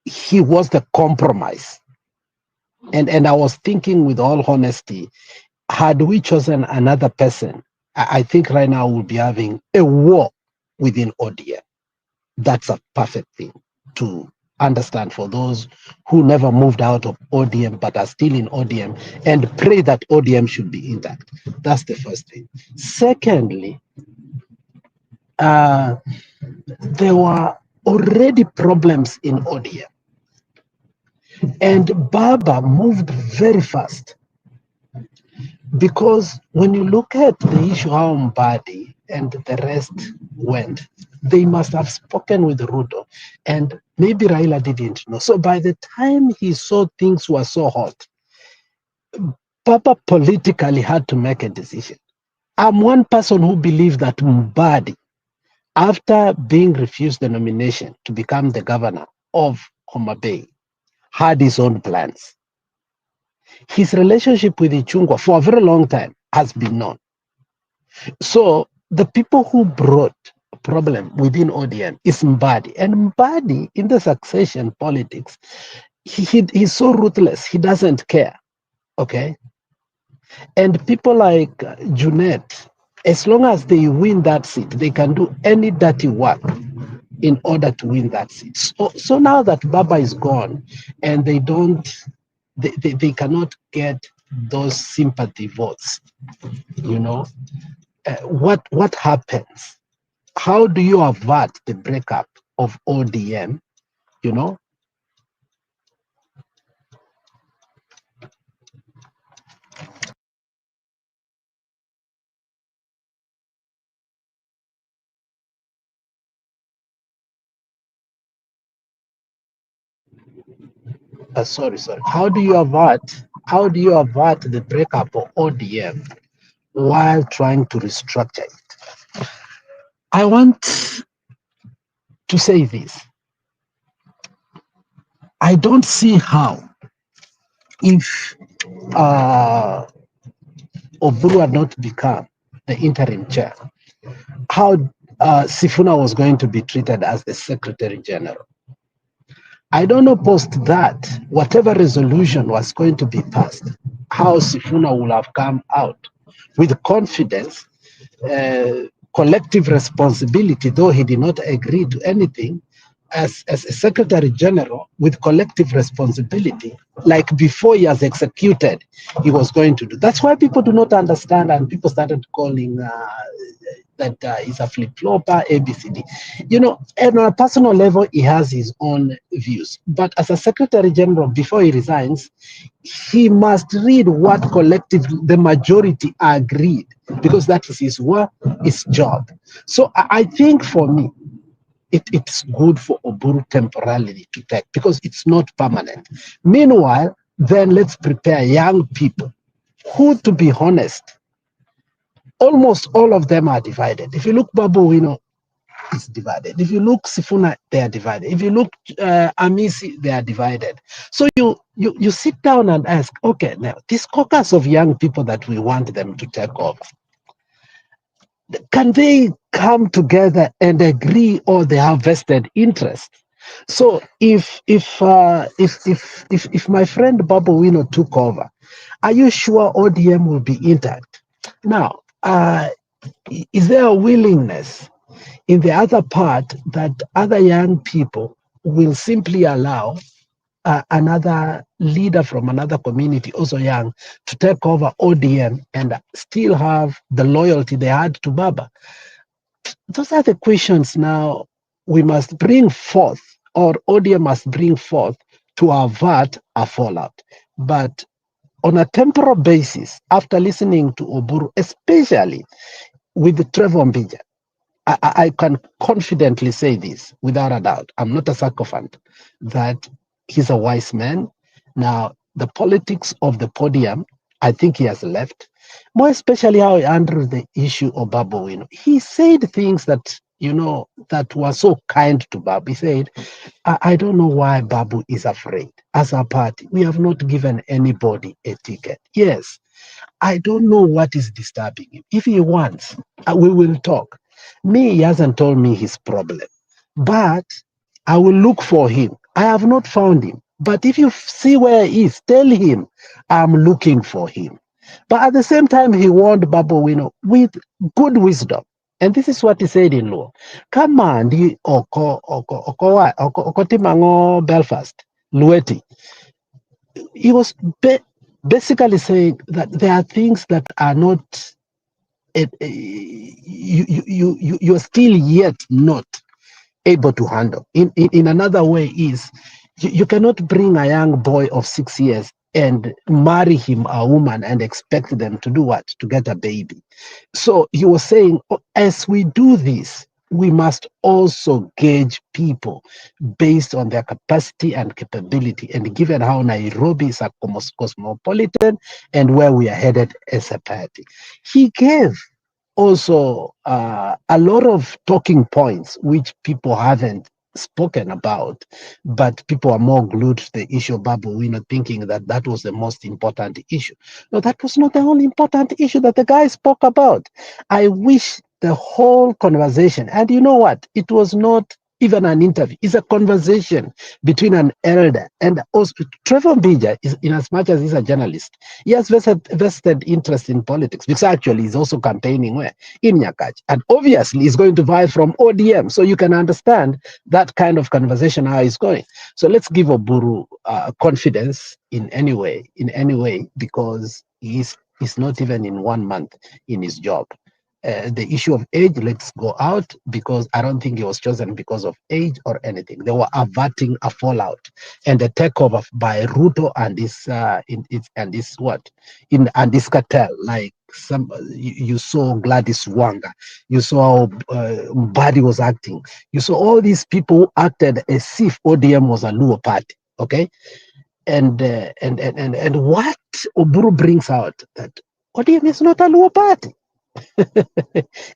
he was the compromise. And I was thinking with all honesty, had we chosen another person, I think right now we'll be having a war within ODM. That's a perfect thing to understand for those who never moved out of ODM but are still in ODM, and pray that ODM should be intact. That's the first thing. Secondly, there were already problems in ODM, and Baba moved very fast, because when you look at the issue how Mbadi and the rest went, they must have spoken with Ruto, and maybe Raila didn't know. So by the time he saw things were so hot, Baba politically had to make a decision. I'm one person who believes that Mbadi, after being refused the nomination to become the governor of Homa Bay, had his own plans. His relationship with Ichungwa for a very long time has been known. So the people who brought a problem within ODM is Mbadi. And Mbadi, in the succession politics, he's so ruthless, he doesn't care, okay? And people like Junet, as long as they win that seat, they can do any dirty work in order to win that seat. So now that Baba is gone, and they cannot get those sympathy votes, what happens? How do you avert the breakup of ODM? Sorry. How do you avert the breakup of ODM while trying to restructure it? I want to say this. I don't see how, if Oburu had not become the interim chair, how Sifuna was going to be treated as the Secretary General. I don't know post that, whatever resolution was going to be passed, how Sifuna will have come out with confidence, collective responsibility, though he did not agree to anything, as a Secretary General with collective responsibility, like before he has executed, he was going to do. That's why people do not understand, and people started calling that he's a flip-flopper, ABCD. And on a personal level, he has his own views. But as a Secretary General, before he resigns, he must read what the majority agreed, because that is his job. So I think for me, it's good for Oburu temporarily to take, because it's not permanent. Meanwhile, then let's prepare young people who, to be honest, almost all of them are divided. If you look Babu, is divided. If you look Sifuna, they are divided. If you look Amisi, they are divided. So you sit down and ask, okay, now this caucus of young people that we want them to take over, can they come together and agree, or they have vested interest? So if my friend Babu Wino took over, are you sure ODM will be intact? Now, is there a willingness in the other part that other young people will simply allow another leader from another community, also young, to take over ODM and still have the loyalty they had to Baba? those are the questions now we must bring forth, or ODM must bring forth to avert a fallout. But on a temporal basis, after listening to Oburu, especially with Trevor Mbija, I can confidently say this without a doubt. I'm not a sycophant, that he's a wise man. Now, the politics of the podium, I think he has left. More especially how he handled the issue of Babu Wino. He said things that, that were so kind to Babu. He said, I don't know why Babu is afraid. As a party, we have not given anybody a ticket. Yes, I don't know what is disturbing him. If he wants, we will talk. Me, he hasn't told me his problem, but I will look for him. I have not found him. But if you see where he is, tell him I'm looking for him. But at the same time, he warned Babu Wino with good wisdom. And this is what he said in law. Come on, Timango Belfast, Lueti. He was basically saying that there are things that are not, you're still yet not able to handle. In another way is, you cannot bring a young boy of 6 years and marry him a woman and expect them to do what? To get a baby. So he was saying, as we do this, we must also gauge people based on their capacity and capability. And given how Nairobi is a cosmopolitan and where we are headed as a party, he gave also a lot of talking points which people haven't spoken about, but people are more glued to the issue of Babu Wino, thinking that that was the most important issue. No, that was not the only important issue that the guy spoke about. I wish the whole conversation, and you know what, it was not even an interview, it's a conversation between an elder and also Trevor Mbija, is, in as much as he's a journalist, he has vested interest in politics, because actually he's also campaigning where? In Nyakach. And obviously he's going to vie from ODM. So you can understand that kind of conversation, how it's going. So let's give Oburu confidence in any way, because he's not even in 1 month in his job. The issue of age, let's go out, because I don't think he was chosen because of age or anything. They were averting a fallout and a takeover by Ruto and this cartel. Like you saw Gladys Wanga, you saw how Mbadi was acting, you saw all these people who acted as if ODM was a Luo party. Okay, and what Oburu brings out, that ODM is not a Luo party.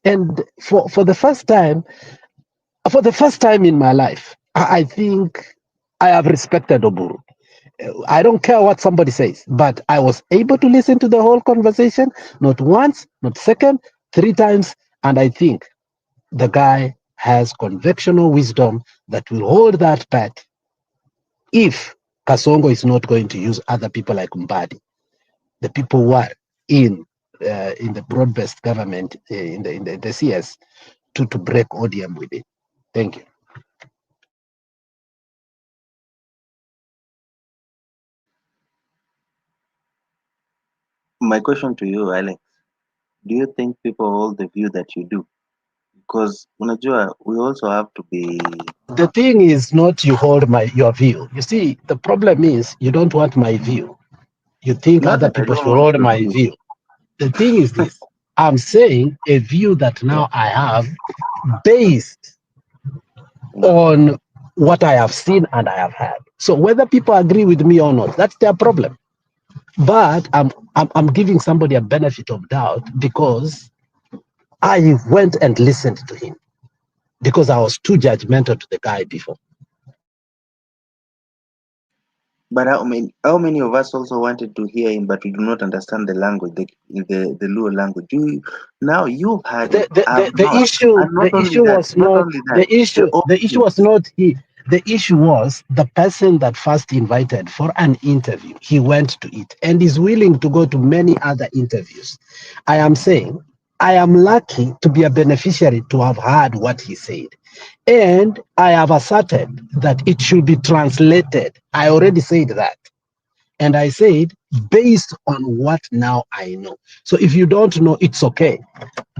And for the first time in my life, I think I have respected Oburu. I don't care what somebody says, but I was able to listen to the whole conversation, not once, not second, 3 times, and I think the guy has convictional wisdom that will hold that path if Kasongo is not going to use other people like Mbadi, the people who are in the broad-based government, in the CS, to break ODM with it. Thank you. My question to you, Alex, do you think people hold the view that you do? Because unajua, we also have to be. The thing is not you hold your view. You see, the problem is you don't want my view. You think Not other that I people don't should want hold your my view. view. The thing is this: I'm saying a view that now I have based on what I have seen and I have heard. So whether people agree with me or not, that's their problem. But I'm giving somebody a benefit of doubt because I went and listened to him, because I was too judgmental to the guy before. But how many of us also wanted to hear him, but we do not understand the language, the Luo language? Now you've had it. The issue was not the issue was not he. The issue was the person that first invited for an interview. He went to it and is willing to go to many other interviews. I am saying I am lucky to be a beneficiary to have heard what he said. And I have asserted that it should be translated. I already said that. And I said, based on what now I know. So if you don't know, it's okay.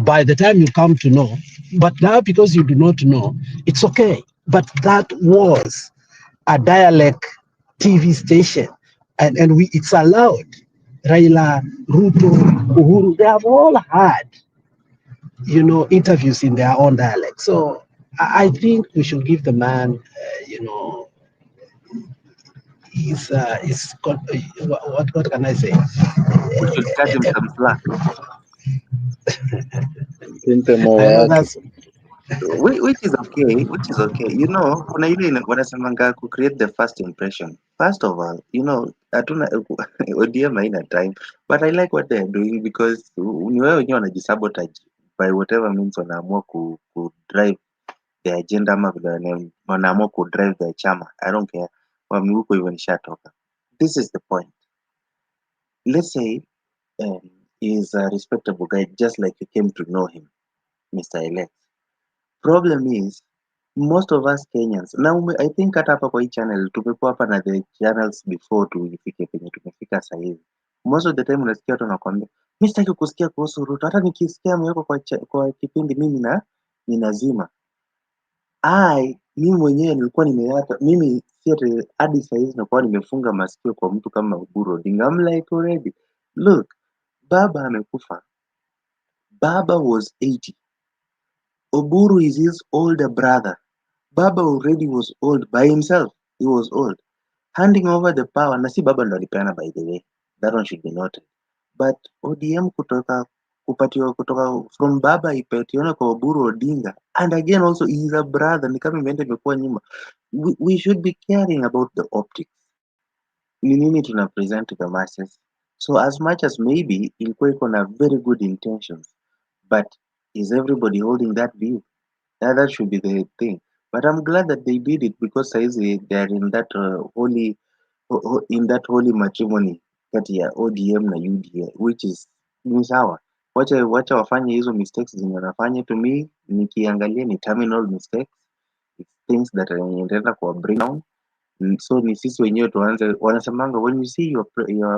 By the time you come to know, but now because you do not know, it's okay. But that was a dialect TV station, and it's allowed. Raila, Ruto, Uhuru, they have all had, interviews in their own dialect. So I think we should give the man, what can I say? We should cut him some slack. Tumpe moyo I know wake. that's Which is okay, kuna ile wanasemanga ku create the first impression. First of all, hatuna ODM haina time, but I like what they are doing because ni wewe wenyewe wanajisabotage by whatever means wanaamua ku drive the agenda ama vile wanaamua ku drive the chama. I don't care. Huko hivyo nishatoka. This is the point. Let's say he is a respectable guy just like you came to know him, Mr. Elect. Problem is most of us Kenyans now, I think hata hapa kwa hii channel tumekuwa hapa na the channels before tufike penye tumefika sasa hivi. Most of the time unasikia watu wanakuambia mimi sitaki kusikia kuhusu Ruto, hata nikisikia mweko kwa kipindi mimi ninazima. Mimi mwenyewe nilikuwa nimeacha, mimi sio hadi sasa hivi nakuwa nimefunga masikio kwa mtu kama Oburu Odinga. I'm like already, look, baba amekufa. Baba was 80. Oburu is his older brother. Baba already was old by himself. He was old. Handing over the power, na si baba ndo alipeana, by the way. That one should be noted. But ODM kutoka from baba ipatiana kwa Oburu Odinga, and again also he is a brother, ni kama imeenda imekuwa nyuma. We should be caring about the optics. Ni nini tuna present to the masses. So as much as maybe ilikuwa iko na very good intentions, but is everybody holding that view? That should be the thing. But I'm glad that they did it because saizi they are in that holy matrimony kati ya ODM na UDA, which is ni sawa. Wacha wafanye hizo mistakes zenye wanafanya. To me, nikiangalia ni terminal mistakes, it's things that inaenda kwa bring down. So ni sisi wenyewe tuanze, wanasemanga when you see your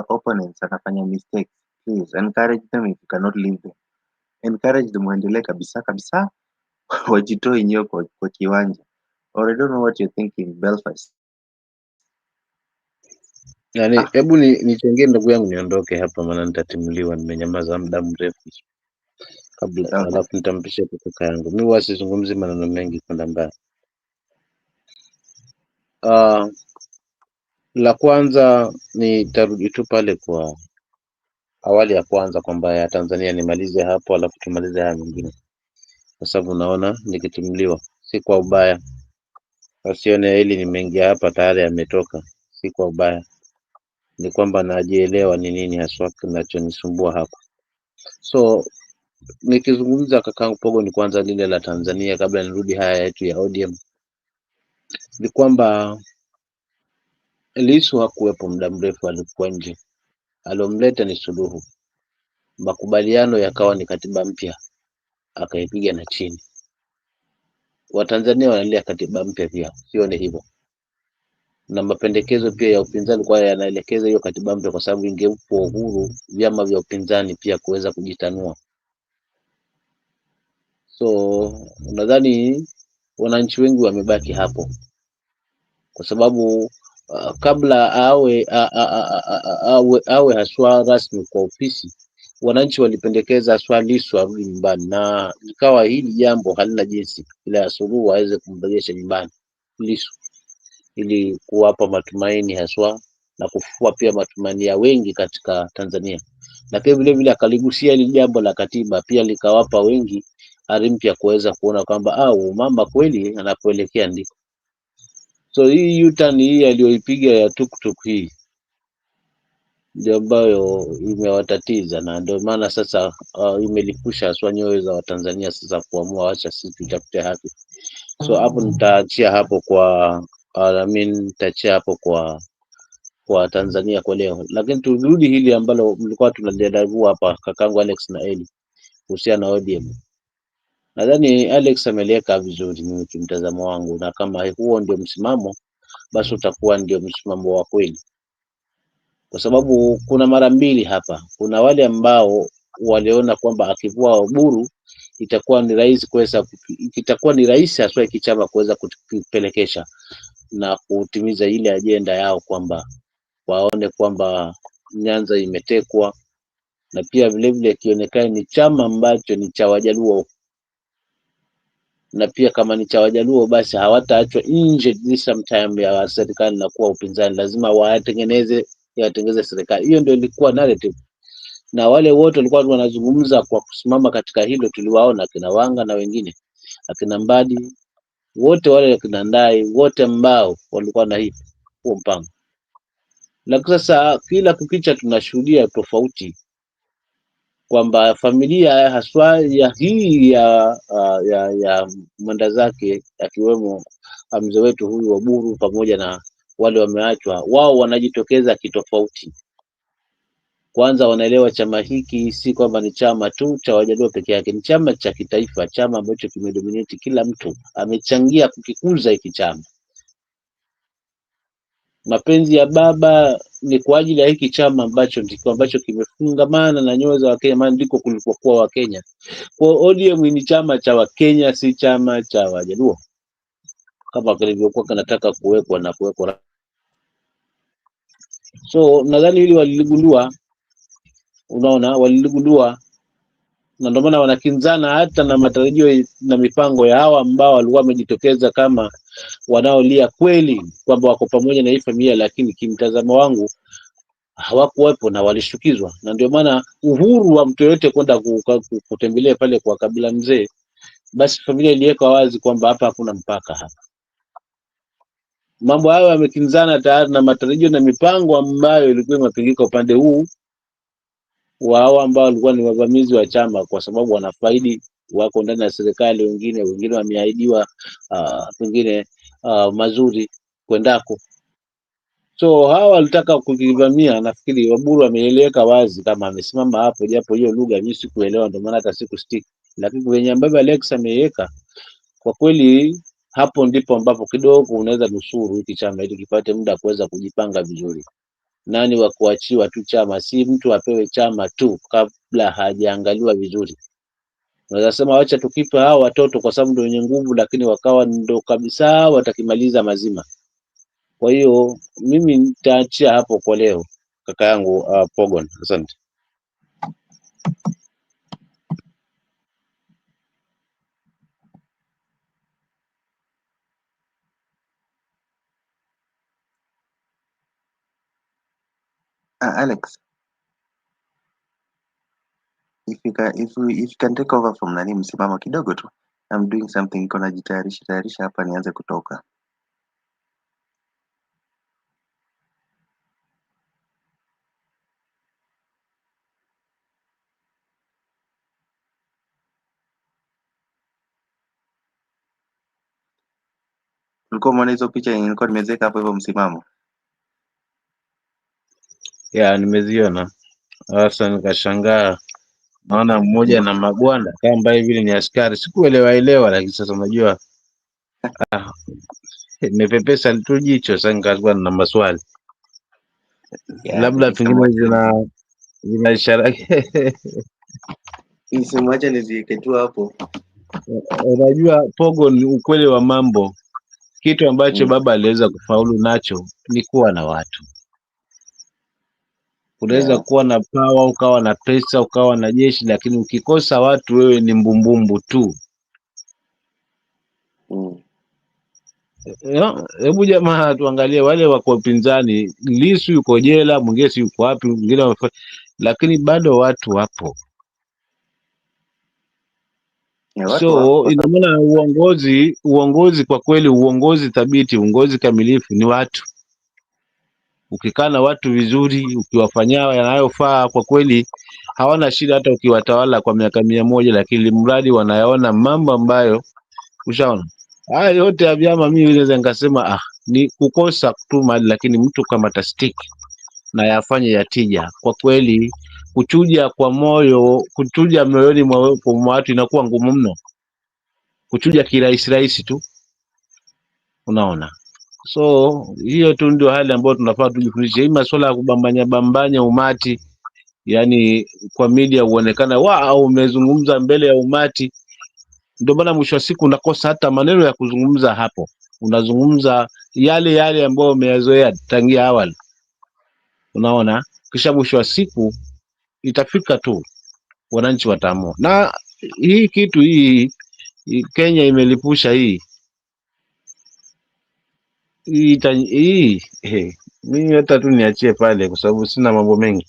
opponents anafanya mistakes, please encourage them. If you cannot leave them, encourage them waendelee kabisa kabisa, wajitoe wenyewe kwa kiwanja. Or I don't know what you're thinking, Belfast. Yani, hebu nichangie ndugu yangu niondoke hapa, maana nitatimuliwa, nimenyamaza muda mrefu kabla, Okay. alafu nitampisha kaka yangu. Mimi wasizungumzi maneno mengi kwenda mbali. La kwanza nitarudi tu pale kwa awali ya kwanza kwamba ya Tanzania nimalize hapo, alafu tumalize haya mengine, kwa sababu naona nikitimuliwa, si kwa ubaya. Wasione hili nimeingia hapa tayari ametoka, si kwa ubaya, ni kwamba najielewa ni nini haswa kinachonisumbua hapa. So nikizungumza kakangu Pogo, ni kwanza lile la Tanzania kabla nirudi haya yetu ya ODM, ni kwamba Lissu hakuwepo muda mrefu, alikuwa nje. Alomleta ni Suluhu, makubaliano yakawa ni katiba mpya, akaipiga na chini. Watanzania wanalia katiba mpya pia, sione hivyo, na mapendekezo pia ya upinzani kwa yanaelekeza hiyo katiba mpya, kwa sababu ingempa uhuru vyama vya upinzani pia kuweza kujitanua. So nadhani wananchi wengi wamebaki hapo, kwa sababu kabla awe haswa rasmi kwa ofisi, wananchi walipendekeza haswa Lissu arudi nyumbani, na ikawa hili jambo halina jinsi ila Suluhu aweze kumrejesha nyumbani Lissu, ili kuwapa matumaini haswa na kufufua pia matumaini ya wengi katika Tanzania, na pia vile vile akaligusia hili jambo la katiba, pia likawapa wengi ari mpya kuweza kuona kwamba mama kweli anapoelekea ndiko. So hii U-turn hii aliyoipiga ya tuktuk hii ndio ambayo imewatatiza, na ndio maana sasa imelipusha haswa nyoyo za Watanzania sasa kuamua wacha sisi tutafute haki. So hapo nitaachia hapo nitaachia hapo kwa Tanzania kwa leo, lakini turudi hili ambalo mlikuwa tunajadiliana hapa, kakangu Alex na Eli, kuhusiana na ODM. Nadhani Alex ameliweka vizuri, mimi kimtazamo wangu, na kama huo ndio msimamo, basi utakuwa ndio msimamo wa kweli. kwa sababu kuna mara mbili hapa. Kuna wale ambao waliona kwamba akivua Oburu itakuwa ni rahisi haswa hiki chama kuweza kupelekesha na kutimiza ile ajenda yao, kwamba waone kwamba Nyanza imetekwa, na pia vilevile kionekana ni chama ambacho ni cha Wajaluo, na pia kama ni cha Wajaluo basi hawataachwa nje this sometime ya serikali na kuwa upinzani, lazima watengeneze serikali. Hiyo ndio ilikuwa narrative, na wale wote walikuwa wanazungumza kwa kusimama katika hilo. Tuliwaona akina Wanga na wengine, akina Mbadi, wote wale, akina Ndai, wote ambao walikuwa na huo mpango. Lakini sasa kila kukicha tunashuhudia tofauti, kwamba familia haswa ya hii ya mwenda zake akiwemo mzee wetu huyu Oburu pamoja na wale wameachwa, wao wanajitokeza kitofauti. Kwanza wanaelewa chama hiki si kwamba ni chama tu cha Wajaluo peke yake, ni chama cha kitaifa, chama ambacho kimedominate, kila mtu amechangia kukikuza hiki chama. Mapenzi ya baba ni kwa ajili ya hiki chama ambacho kimefungamana na nyoyo za Wakenya, maana ndiko kulikokuwa Wakenya. Kwa ODM ni chama cha Wakenya, si chama cha Wajaluo kama kilivyokuwa kinataka kuwekwa. So nadhani hili waliligundua, unaona, waliligundua, na ndio maana wanakinzana hata na matarajio na mipango ya hawa ambao walikuwa wamejitokeza kama wanaolia kweli kwamba wako pamoja na hii familia, lakini kimtazamo wangu hawakuwepo na walishtukizwa. Na ndio maana uhuru wa mtu yote kwenda kutembelea pale kwa Kabila mzee, basi familia iliweka wazi kwamba hapa hakuna mpaka hapa. Mambo hayo yamekinzana tayari na matarajio na mipango ambayo ilikuwa imepigika upande huu wa hao ambao walikuwa ni wavamizi wa chama, kwa sababu wanafaidi, wako ndani ya serikali, wengine wameahidiwa pengine mazuri kwendako. So hawa walitaka kukivamia. Nafikiri Oburu ameeleweka wazi kama amesimama hapo, japo hiyo lugha mimi sikuelewa, ndio maana hata sikustick, lakini kwenye ambavyo Alex ameiweka, kwa kweli hapo ndipo ambapo kidogo unaweza nusuru hiki chama ili kipate muda kuweza kujipanga vizuri. Nani wa kuachiwa tu chama, si mtu apewe chama tu kabla hajaangaliwa vizuri. Unaweza sema wacha tukipe hao watoto kwa sababu ndio wenye nguvu, lakini wakawa ndo kabisa watakimaliza mazima. Kwa hiyo mimi nitaachia hapo kwa leo, kaka yangu Pogon. Asante. Alex, if you can take over from nani, msimamo kidogo tu. I'm doing something, niko najitayarisha hapa nianze kutoka. Ulikuwa umeona hizo picha nilikuwa nimezeka hapo hivyo msimamo? Ya, nimeziona. Sasa nikashangaa, naona mmoja na magwanda kama ambaye vile ni askari, sikuelewa, lakini sasa unajua nimepepesa tu jicho, sasa nikakuwa na maswali, labda pengine zina ishara. Nisimwache niziweke tu hapo. Unajua Pogo, ni ukweli wa mambo, kitu ambacho baba aliweza kufaulu nacho ni kuwa na watu. Unaweza kuwa na power, ukawa na pesa, ukawa na jeshi, lakini ukikosa watu, wewe ni mbumbumbu tu. Hebu jamaa tuangalie wale wako upinzani, Lissu yuko jela, mwingine si yuko wapi, mwingine, lakini bado watu wapo. So ina maana uongozi kwa kweli, uongozi thabiti, uongozi kamilifu ni watu. Ukikaa na watu vizuri, ukiwafanyia yanayofaa, kwa kweli hawana shida hata ukiwatawala kwa miaka 100, lakini mradi wanayaona mambo ambayo ushaona. Haya yote ya vyama mimi naweza nikasema ni kukosa tu mali, lakini mtu kama tastik na yafanye yatija, kwa kweli kuchuja kwa moyo, kuchuja moyoni mwa watu inakuwa ngumu mno, kuchuja kirahisi tu, unaona. So hiyo tu ndio hali ambayo tunafaa tujifundishe. Hii masuala ya kubambanya umati, yani kwa media uonekana au umezungumza mbele ya umati, ndio maana mwisho wa siku unakosa hata maneno ya kuzungumza hapo. Unazungumza yale ambayo umeyazoea tangia awali, unaona, kisha mwisho wa siku itafika tu wananchi wataamua. Na hii kitu hii Kenya imelipusha hii mimi hata tu niachie pale, kwa sababu sina mambo mengi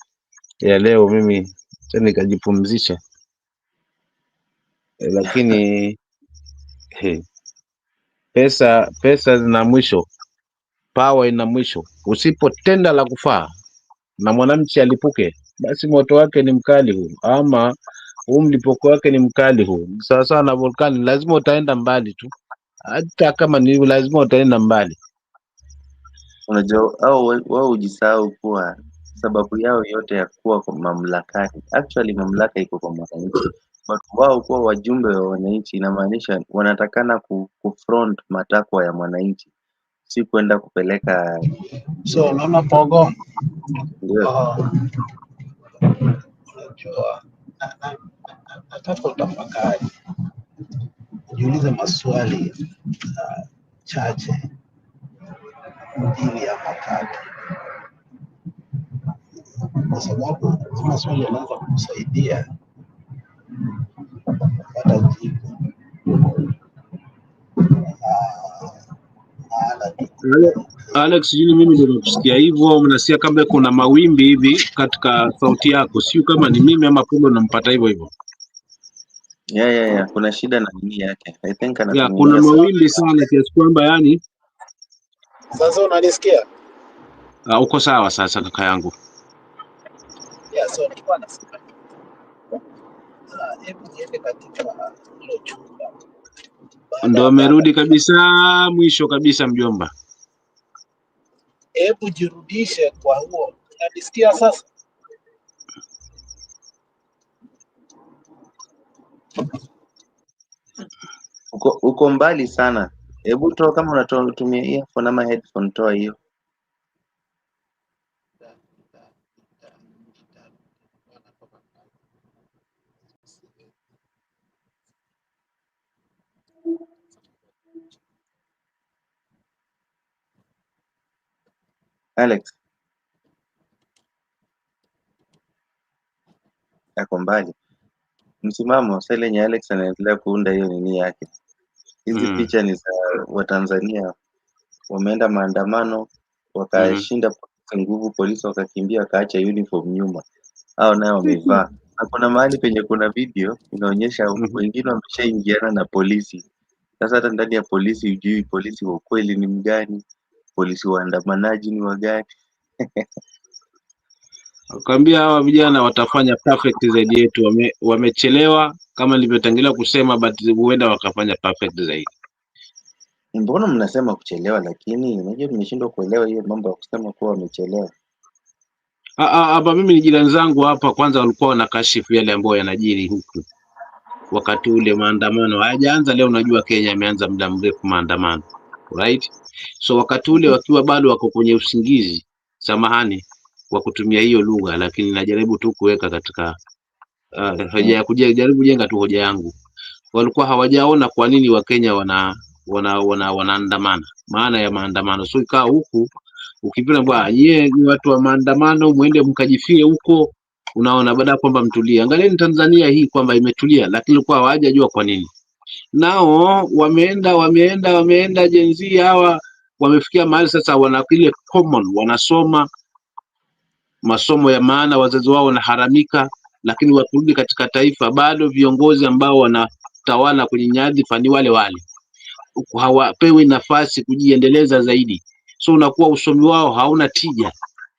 ya leo. Mimi sasa nikajipumzisha, lakini pesa zina mwisho, power ina mwisho. Usipotenda la kufaa na mwananchi alipuke, basi moto wake ni mkali huu, ama huu mlipuko wake ni mkali huu. Sawa sawa na volkani, lazima utaenda mbali tu, hata kama ni lazima utaenda mbali. Unajua wao hujisahau kuwa sababu yao yote ya kuwa kwa mamlakani, actually mamlaka iko kwa mwananchi, but wao kuwa wajumbe wa wananchi inamaanisha wanatakana kufront matakwa ya mwananchi, si kwenda kupeleka. So unaona Pogo, Ndio unajua nataka utafakari, ujiulize maswali chache mbili ama tatu, kwa sababu maswali yanaweza kusaidia kupata jibu. Alex, sijui mimi ndio nakusikia hivyo, mnasikia kama kuna mawimbi hivi katika sauti yako, sio kama ni mimi ama Pogo nampata hivyo hivyo. yeah. Kuna shida na nini yake, I think Ya, kuna mawimbi sana kiasi kwamba yani. Sasa unanisikia? Uko sawa sasa kaka yangu? Yeah, so nilikuwa nasema hebu niende katika hilo chumba. Ndio amerudi kabisa mwisho kabisa mjomba. Hebu jirudishe kwa huo. Unanisikia sasa? uko mbali sana, hebu toa, kama unatumia earphone ama headphone, toa hiyo. Alex ako mbali. Msimamo sasa lenye Alex anaendelea kuunda hiyo nini yake. Hizi picha ni za Watanzania wameenda maandamano wakashinda polisi nguvu, polisi wakakimbia wakaacha uniform nyuma, hao nayo wamevaa. Na kuna mahali penye kuna video inaonyesha wengine wameshaingiana na polisi. Sasa hata ndani ya polisi hujui polisi wa ukweli ni mgani, polisi waandamanaji ni wagani. Akwambia hawa vijana watafanya perfect zaidi yetu, wamechelewa kama nilivyotangulia kusema, but huenda wakafanya perfect zaidi. Mbona mnasema kuchelewa, lakini unajua nimeshindwa kuelewa hiyo mambo ya kusema kuwa wamechelewa. Hapa mimi ni jirani zangu hapa, kwanza walikuwa wanakashifu yale ambayo yanajiri huku wakati ule maandamano hayajaanza leo. Unajua Kenya imeanza muda mrefu maandamano, right? So wakati ule wakiwa bado wako kwenye usingizi, samahani kwa kutumia hiyo lugha, lakini najaribu tu kuweka katika hoja ya kujaribu kujenga tu hoja yangu. Walikuwa hawajaona kwa nini Wakenya wanaandamana, maana ya maandamano. So ikaa huku ukipita bwana, nyie ni watu wa maandamano, muende mkajifie huko, unaona, baada ya kwamba mtulie. Angalieni Tanzania hii kwamba imetulia, lakini kwa hawajajua kwa nini. Nao wameenda Gen Z hawa wamefikia mahali sasa wana kile common, wanasoma masomo ya maana, wazazi wao wanaharamika, lakini wakirudi katika taifa bado viongozi ambao wanatawala kwenye nyadhifa ni wale wale, hawapewi nafasi kujiendeleza zaidi. So unakuwa usomi wao hauna tija,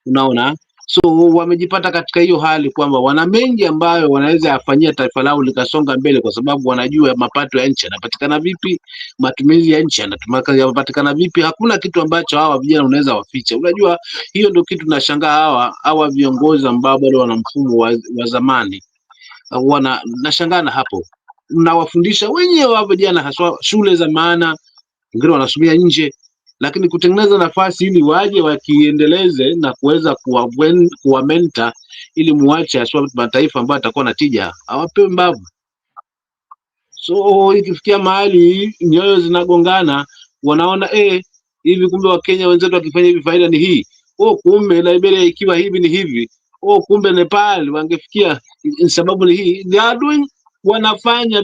unaona. So wamejipata katika hiyo hali kwamba wana mengi ambayo wanaweza yafanyia taifa lao likasonga mbele, kwa sababu wanajua mapato ya nchi yanapatikana vipi, matumizi ya nchi yanapatikana vipi. Hakuna kitu ambacho hawa vijana unaweza waficha. Unajua hiyo ndio kitu nashangaa, hawa viongozi ambao bado wana mfumo wa zamani, nashangaa na hapo. Mnawafundisha wenyewe wa vijana, haswa shule za maana, wengine wanasomea nje, lakini kutengeneza nafasi ili waje wakiendeleze na kuweza kuwa mentor ili muache aswa mataifa ambayo atakuwa na tija, hawapewi mbavu. So ikifikia mahali nyoyo zinagongana, wanaona hivi kumbe Wakenya wenzetu wakifanya hivi faida ni hii, kumbe Liberia ikiwa hivi ni hivi, kumbe Nepal wangefikia, sababu ni hii. They are doing, wanafanya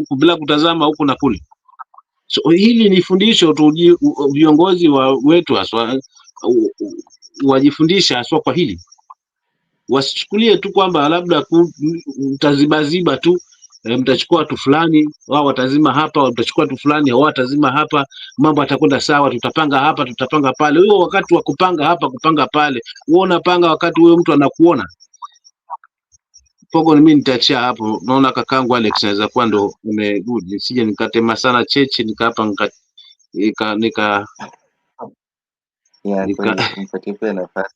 bila kutazama huku na kule. So hili ni fundisho tu, viongozi wetu haswa wajifundisha haswa kwa hili, wasichukulie tu kwamba labda mtazibaziba tu, mtachukua watu fulani wao watazima hapa, mtachukua watu fulani wao watazima hapa, mambo atakwenda sawa, tutapanga hapa tutapanga pale. Huo wakati wa kupanga hapa kupanga pale, uona panga wakati huyo mtu anakuona. Pogo, mimi nitaachia hapo. Naona kakangu Alex anaweza kuwa ndo umerudi, sije nikatema sana chechi nikapa kweli umpatie pia nafasi.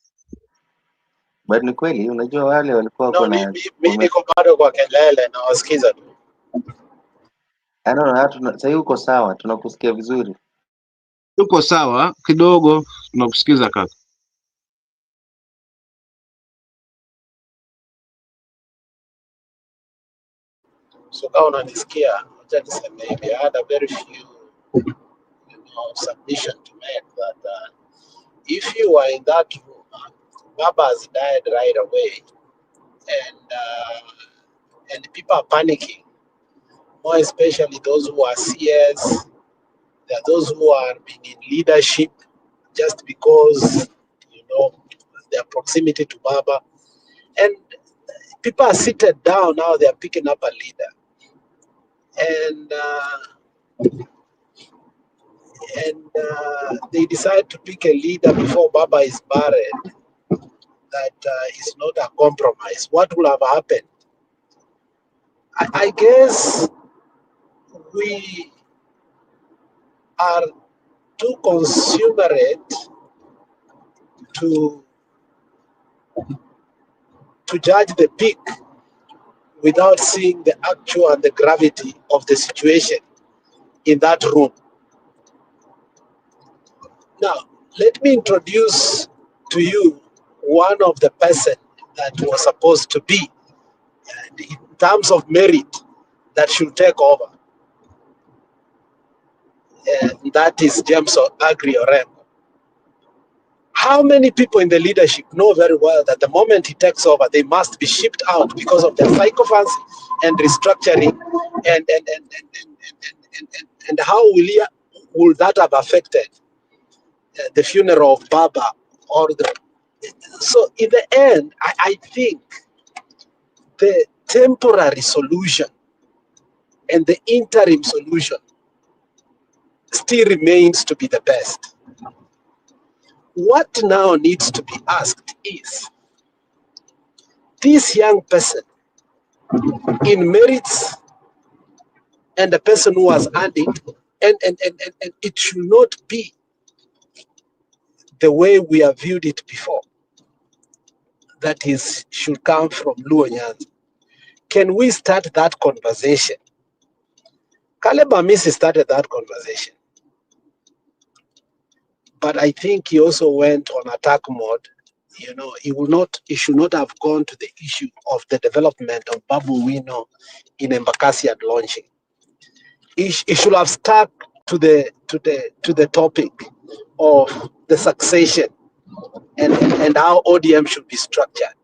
But ni kweli, unajua wale walikuwa wako na mimi niko bado kwa kelele na wasikiza tu. Sasa uko sawa, tunakusikia vizuri. Uko sawa kidogo, tunakusikiza kaka. So kama unanisikia, acha niseme hivi, I had a very few submission to make that if you were in that room, Baba has died right away, and people are panicking, more especially those who are CS. There are those who are being in leadership just because, their proximity to Baba. And people are seated down now, they are picking up a leader. And they decide to pick a leader before Baba is buried. That is not a compromise. What will have happened? I guess we are too consumerate to judge the peak without seeing the actual and the gravity of the situation in that room. Now, let me introduce to you one of the person that was supposed to be, in terms of merit, that should take over. And that is James Agri Orengo. How many people in the leadership know very well that the moment he takes over, they must be shipped out because of their psychophancy and restructuring, and how will that have affected the funeral of Baba? So in the end, I think the temporary solution and the interim solution still remains to be the best. What now needs to be asked is, this young person in merits and the person who has earned it, and it should not be the way we have viewed it before, that is should come from Luo Nyanza. Can we start that conversation? Caleb Amisi started that conversation, but I think he also went on attack mode. He should not have gone to the issue of the development of Babu Wino in Embakasi and launching. He should have stuck to the topic of the succession and how ODM should be structured.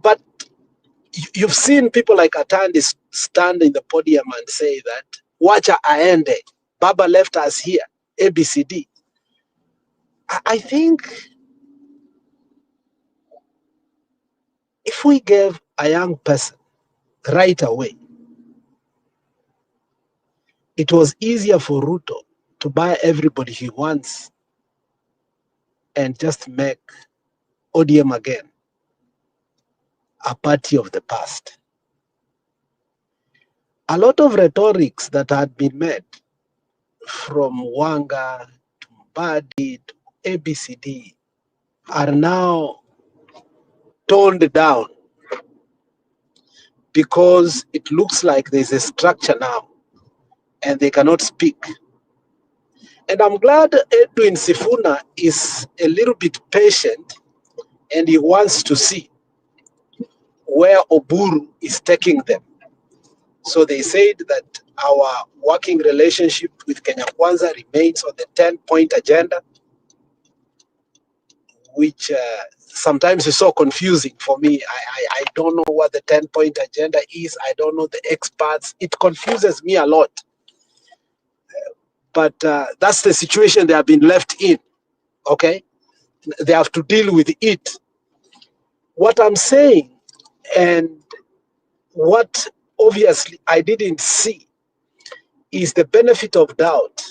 But you've seen people like Atandi stand in the podium and say that wacha aende, Baba left us here, ABCD. I think if we gave a young person right away, it was easier for Ruto to buy everybody he wants and just make ODM again a party of the past. A lot of rhetorics that had been made from Wanga to Mbadi to ABCD are now toned down because it looks like there's a structure now, and they cannot speak. And I'm glad Edwin Sifuna is a little bit patient, and he wants to see where Oburu is taking them. So they said that our working relationship with Kenya Kwanza remains on the 10-point agenda, which sometimes is so confusing for me. I don't know what the 10-point agenda is. I don't know the experts. It confuses me a lot. But that's the situation they have been left in, okay? They have to deal with it. What I'm saying, and what obviously I didn't see, is the benefit of doubt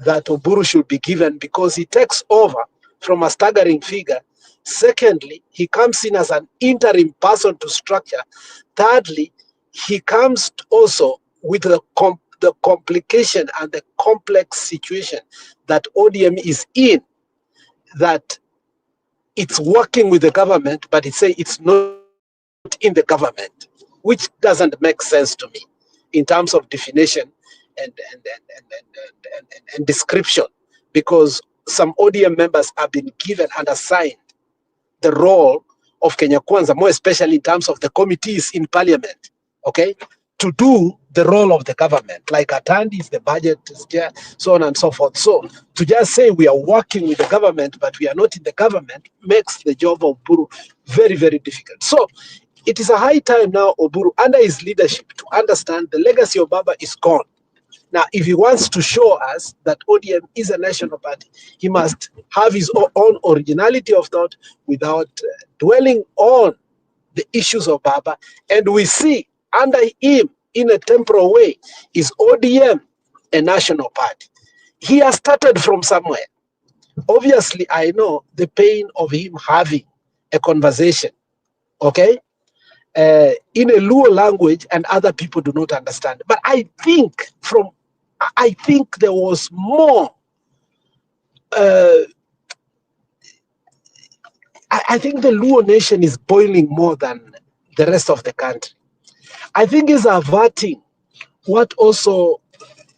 that Oburu should be given, because he takes over from a staggering figure. Secondly, he comes in as an interim person to structure. Thirdly, he comes also with the complication and the complex situation that ODM is in, that it's working with the government, but it say it's not in the government, which doesn't make sense to me in terms of definition and description, because some ODM members have been given and assigned the role of Kenya Kwanza, more especially in terms of the committees in parliament, okay, to do the role of the government, like Atandi is the budget, so on and so forth. So to just say we are working with the government, but we are not in the government, makes the job of Oburu very, very difficult. So it is a high time now, Oburu, under his leadership, to understand the legacy of Baba is gone. Now, if he wants to show us that ODM is a national party, he must have his own originality of thought without dwelling on the issues of Baba. And we see under him, in a temporal way, is ODM a national party. He has started from somewhere. Obviously, I know the pain of him having a conversation, okay, in a Luo language, and other people do not understand. But I think there was more. I think the Luo nation is boiling more than the rest of the country. I think he's averting what also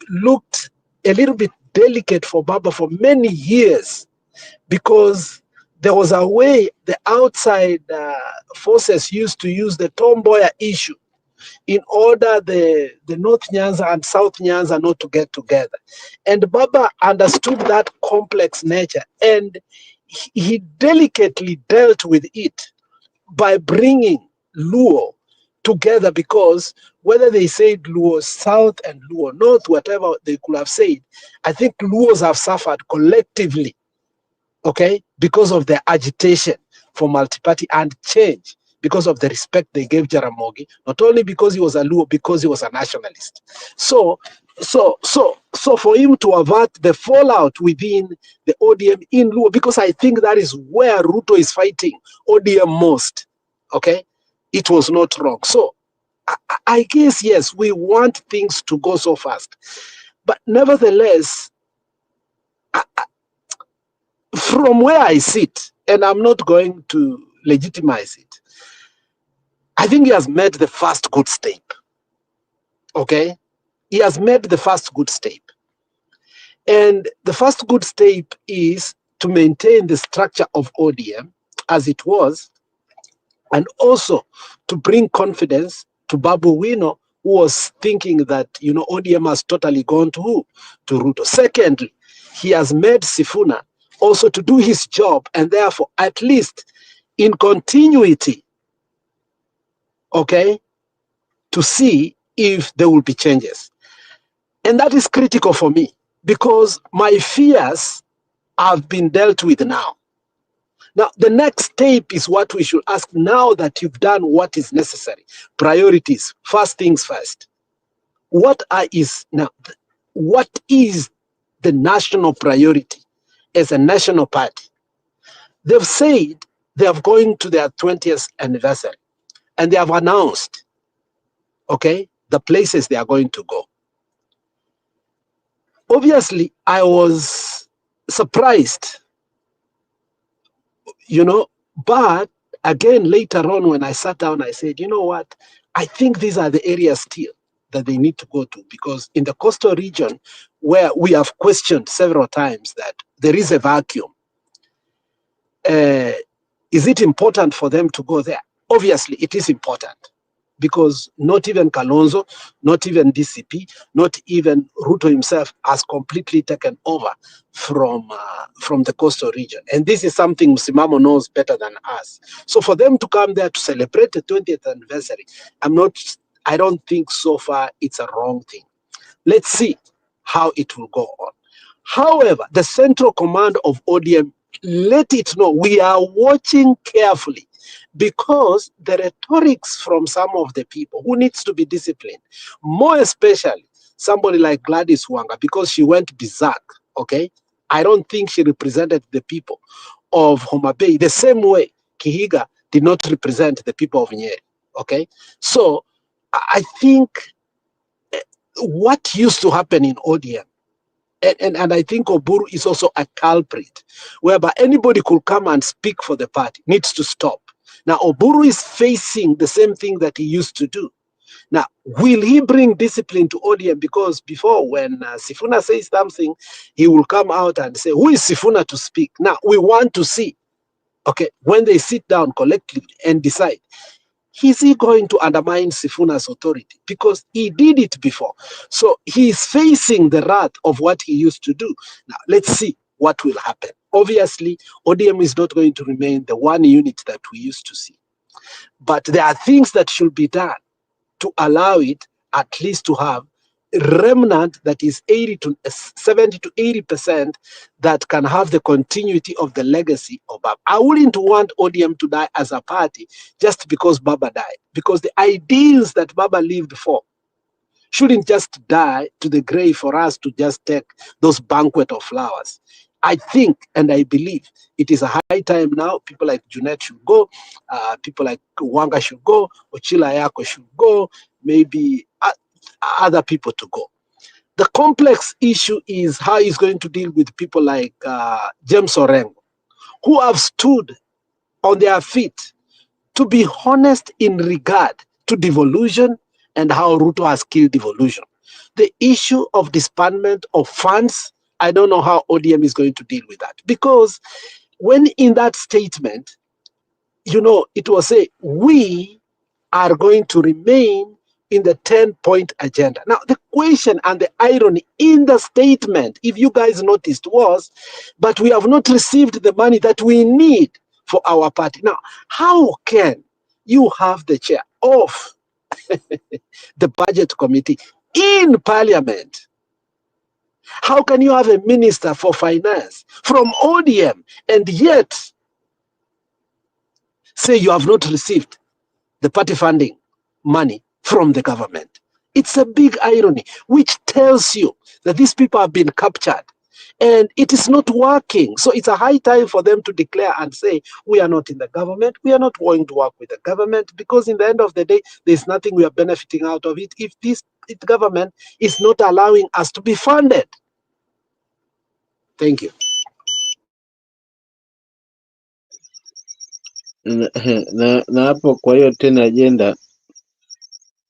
looked a little bit delicate for Baba for many years, because there was a way the outside forces used to use the Tomboya issue in order the North Nyanza and South Nyanza not to get together. And Baba understood that complex nature, and he delicately dealt with it by bringing Luo together, because whether they said Luo South and Luo North, whatever they could have said, I think Luos have suffered collectively, okay, because of their agitation for multi-party and change, because of the respect they gave Jaramogi, not only because he was a Luo, because he was a nationalist. So for him to avert the fallout within the ODM in Luo, because I think that is where Ruto is fighting ODM most, okay, it was not wrong. So I guess, yes, we want things to go so fast. But nevertheless, from where I sit, and I'm not going to legitimize it, I think he has made the first good step. Okay? He has made the first good step. And the first good step is to maintain the structure of ODM as it was, and also to bring confidence to Babu Wino, who was thinking that, ODM has totally gone to who? To Ruto. Secondly, he has made Sifuna also to do his job, and therefore, at least in continuity, okay, to see if there will be changes. And that is critical for me, because my fears have been dealt with now. Now, the next step is what we should ask now that you've done what is necessary. Priorities, first things first. What is the national priority as a national party? They've said they are going to their 20th anniversary, and they have announced, okay, the places they are going to go. Obviously, I was surprised, but again, later on when I sat down, I said, you know what? I think these are the areas still that they need to go to, because in the coastal region, where we have questioned several times that there is a vacuum, is it important for them to go there? Obviously, it is important, because not even Kalonzo, not even DCP, not even Ruto himself has completely taken over from the coastal region. And this is something Msimamo knows better than us. So for them to come there to celebrate the 20th anniversary, I don't think so far it's a wrong thing. Let's see how it will go on. However, the Central Command of ODM, let it know we are watching carefully, because the rhetorics from some of the people who needs to be disciplined, more especially somebody like Gladys Wanga, because she went berserk, okay? I don't think she represented the people of Homa Bay the same way Kihiga did not represent the people of Nyeri, okay? So I think what used to happen in ODM, and I think Oburu is also a culprit, whereby anybody could come and speak for the party, needs to stop. Now, Oburu is facing the same thing that he used to do. Now, will he bring discipline to ODM? Because before, when Sifuna says something, he will come out and say, who is Sifuna to speak? Now, we want to see, okay, when they sit down collectively and decide, is he going to undermine Sifuna's authority? Because he did it before. So he is facing the wrath of what he used to do. Now, let's see what will happen. Obviously, ODM is not going to remain the one unit that we used to see. But there are things that should be done to allow it at least to have a remnant that is 70 to 80% that can have the continuity of the legacy of Baba. I wouldn't want ODM to die as a party just because Baba died, because the ideals that Baba lived for shouldn't just die to the grave for us to just take those banquet of flowers. I think and I believe it is a high time now. People like Junet should go, people like Wanga should go, Ochila Yako should go, maybe other people to go. The complex issue is how he's going to deal with people like James Orengo, who have stood on their feet to be honest in regard to devolution and how Ruto has killed devolution. The issue of disbandment of funds, I don't know how ODM is going to deal with that. Because when in that statement, you know, it was say, we are going to remain in the 10-point agenda. Now, the question and the irony in the statement, if you guys noticed, was, but we have not received the money that we need for our party. Now, how can you have the chair of the budget committee in parliament? How can you have a minister for finance from ODM and yet say you have not received the party funding money from the government? It's a big irony, which tells you that these people have been captured and it is not working. So it's a high time for them to declare and say, we are not in the government, we are not going to work with the government, because in the end of the day, there's nothing we are benefiting out of it if this government is not allowing us to be funded. Thank you. Na hapo, kwa hiyo tena agenda,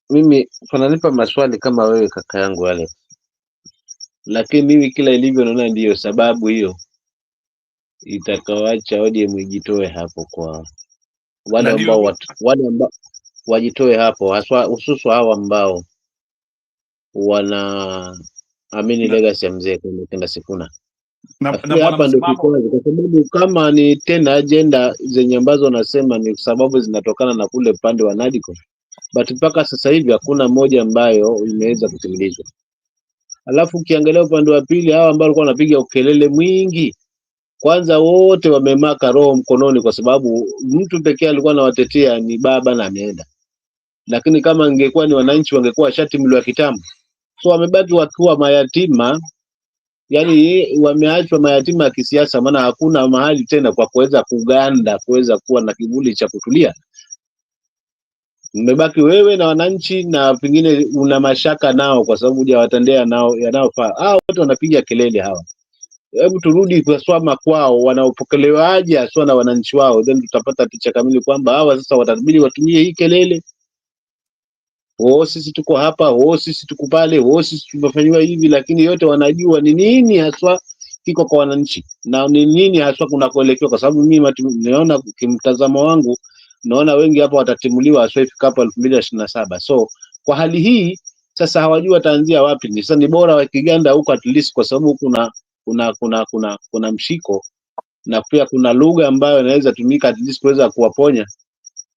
mimi pananipa maswali kama wewe kaka yangu wale, lakini mimi kila ilivyo naona ndiyo sababu hiyo itakawacha ODM ijitoe hapo, kwa wale ambao wajitoe hapo, haswa hususu hawa ambao wana amini legacy ya mzee kwenda Sifuna. Hapa ndio kikwazo, kwa sababu kama ni tena agenda zenye ambazo nasema ni sababu zinatokana na kule upande wa Nadiko, but mpaka sasa hivi hakuna moja ambayo imeweza kutimilizwa. Alafu ukiangalia upande wa pili, hawa ambao walikuwa wanapiga ukelele mwingi, kwanza wote wamemaka roho mkononi, kwa sababu mtu pekee alikuwa anawatetea ni baba na ameenda. Lakini kama ingekuwa ni wananchi wangekuwa shatimliwa kitambo. So wamebaki wakiwa mayatima, yani wameachwa mayatima ya kisiasa, maana hakuna mahali tena kwa kuweza kuganda, kuweza kuwa na kivuli cha kutulia. Mmebaki wewe na wananchi, na pengine una mashaka nao kwa sababu hujawatendea nao yanayofaa. Hao wote wanapiga kelele hawa. Hebu turudi kwa swama kwao, wanaopokelewaje aswa na wananchi wao, then tutapata picha kamili kwamba hawa sasa watabidi watumie hii kelele, sisi tuko hapa, sisi tuko pale, sisi tumefanywa hivi, lakini yote wanajua ni nini haswa kiko kwa wananchi na ni nini haswa kunakoelekea, kwa sababu mimi naona kimtazamo wangu, naona wengi hapa watatimuliwa haswa ifikapo 2027. So kwa hali hii sasa hawajui wataanzia wapi. Sasa ni bora wakiganda huko at least, kwa sababu kuna mshiko na pia kuna lugha ambayo inaweza tumika at least kuweza kuwaponya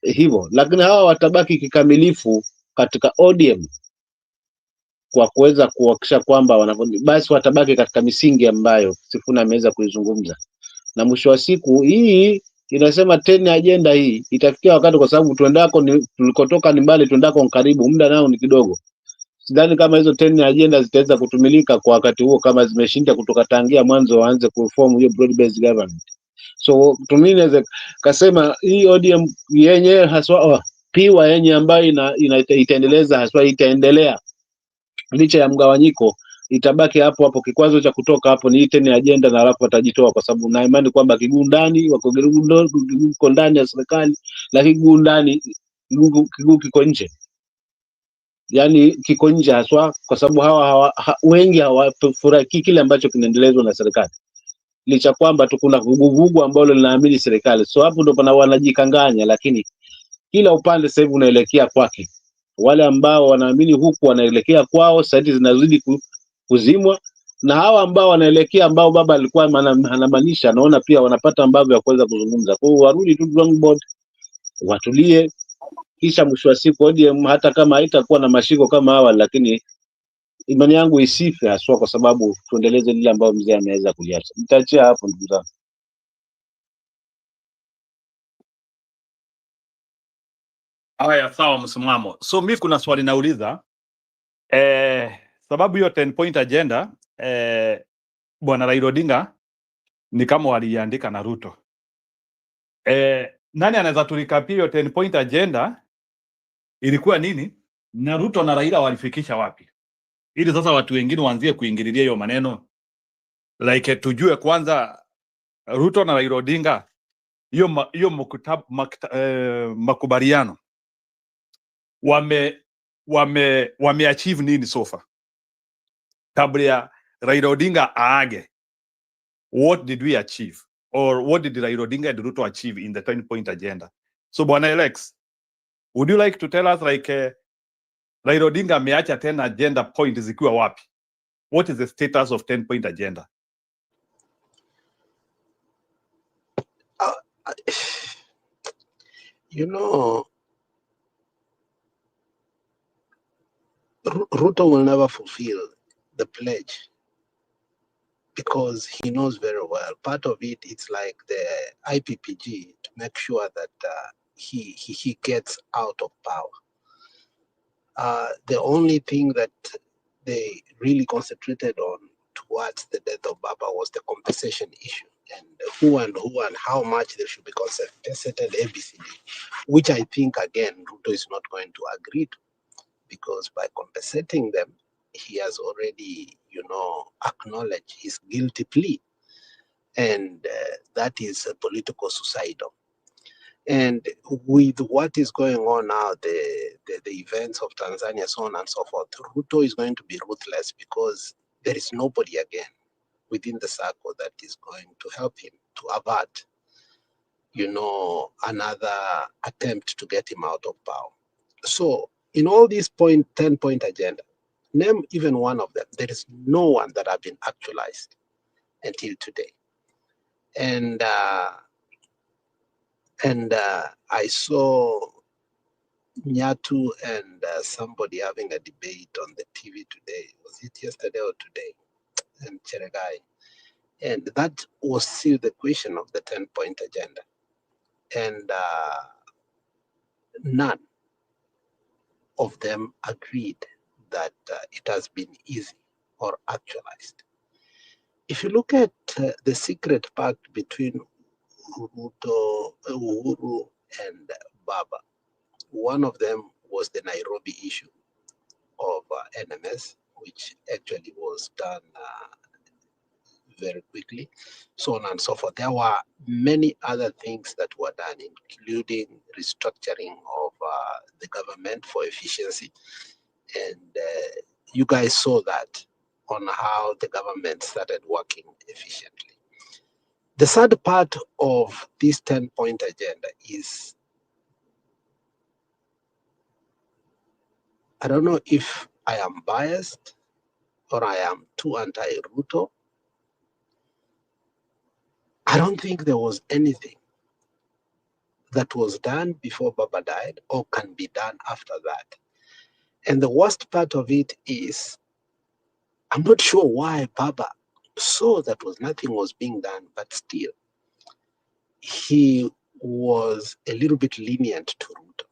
hivyo, lakini hawa watabaki kikamilifu katika ODM kwa kuweza kuhakikisha kwamba basi watabaki katika misingi ambayo Sifuna ameweza kuizungumza, na mwisho wa siku hii inasema 10 agenda hii itafikia wakati, kwa sababu tulikotoka ni mbali, tuendako karibu, muda nao ni kidogo. Sidhani kama hizo 10 agenda zitaweza kutumilika kwa wakati huo, kama zimeshinda kutoka tangia mwanzo waanze kuform hiyo broad based government. So tumine kasema hii ODM yenye haswa piwa yenye ambayo itaendeleza haswa itaendelea licha ya mgawanyiko, itabaki hapo hapo. Kikwazo cha kutoka hapo ni 10 agenda, na alafu watajitoa, kwa sababu na imani kwamba kigundani wako ndani ya serikali, lakini kigundani kiko nje, yani kiko nje haswa, kwa sababu wengi hawafurahii kile ambacho kinaendelezwa na serikali, licha kwamba tu kuna vuguvugu ambalo linaamini serikali. So hapo ndo pana wanajikanganya, lakini kila upande sasa hivi unaelekea kwake. Wale ambao wanaamini huku wanaelekea kwao, sauti zinazidi kuzimwa, na hawa ambao wanaelekea, ambao baba alikuwa anamaanisha, naona pia wanapata ambavyo ya kuweza kuzungumza. Kwa hiyo warudi tu drawing board, watulie, kisha mwisho wa siku ODM hata kama haitakuwa na mashiko kama awali, lakini imani yangu isife haswa, kwa sababu tuendeleze lile ambalo mzee ameweza kuliacha. Nitaachia hapo ndugu zangu. Haya, sawa, msimamo. So mimi kuna swali nauliza, sababu hiyo 10 point agenda bwana Raila Odinga ni kama waliandika na Ruto. Nani anaweza tulikapia hiyo 10 point agenda ilikuwa nini, na Ruto na Raila walifikisha wapi, ili sasa watu wengine waanzie kuingililia hiyo maneno, like tujue kwanza Ruto na Raila Odinga hiyo makubaliano wame achieve nini so far, kabla ya Raila Odinga aage. What did we achieve, or what did Raila Odinga and Ruto achieve in the 10 point agenda? So bwana Alex, would you like to tell us, like Raila Odinga ameacha 10 agenda point zikiwa wapi? What is the status of 10 point agenda? You know, Ruto will never fulfill the pledge, because he knows very well. Part of it, it's like the IPPG, to make sure that he gets out of power. The only thing that they really concentrated on towards the death of Baba was the compensation issue, and who and how much they should be compensated, ABCD, which I think, again, Ruto is not going to agree to, because by compensating them, he has already, acknowledged his guilty plea, and that is a political suicidal. And with what is going on now, the events of Tanzania, so on and so forth, Ruto is going to be ruthless, because there is nobody again within the circle that is going to help him to avert, another attempt to get him out of power. So in all these 10 point agenda, name even one of them, there is no one that have been actualized until today. And I saw Nyatu and somebody having a debate on the TV today. Was it yesterday or today? And Cheregai. And that was still the question of the 10 point agenda. And none of them agreed that it has been easy or actualized. If you look at the secret pact between Uhuru and Baba, one of them was the Nairobi issue of NMS, which actually was done very quickly, so on and so forth. There were many other things that were done, including restructuring of the government for efficiency. And you guys saw that on how the government started working efficiently. The third part of this 10-point agenda is, I don't know if I am biased or I am too anti-Ruto. I don't think there was anything that was done before Baba died or can be done after that. And the worst part of it is, I'm not sure why Baba saw that nothing was being done, but still, he was a little bit lenient to Ruto.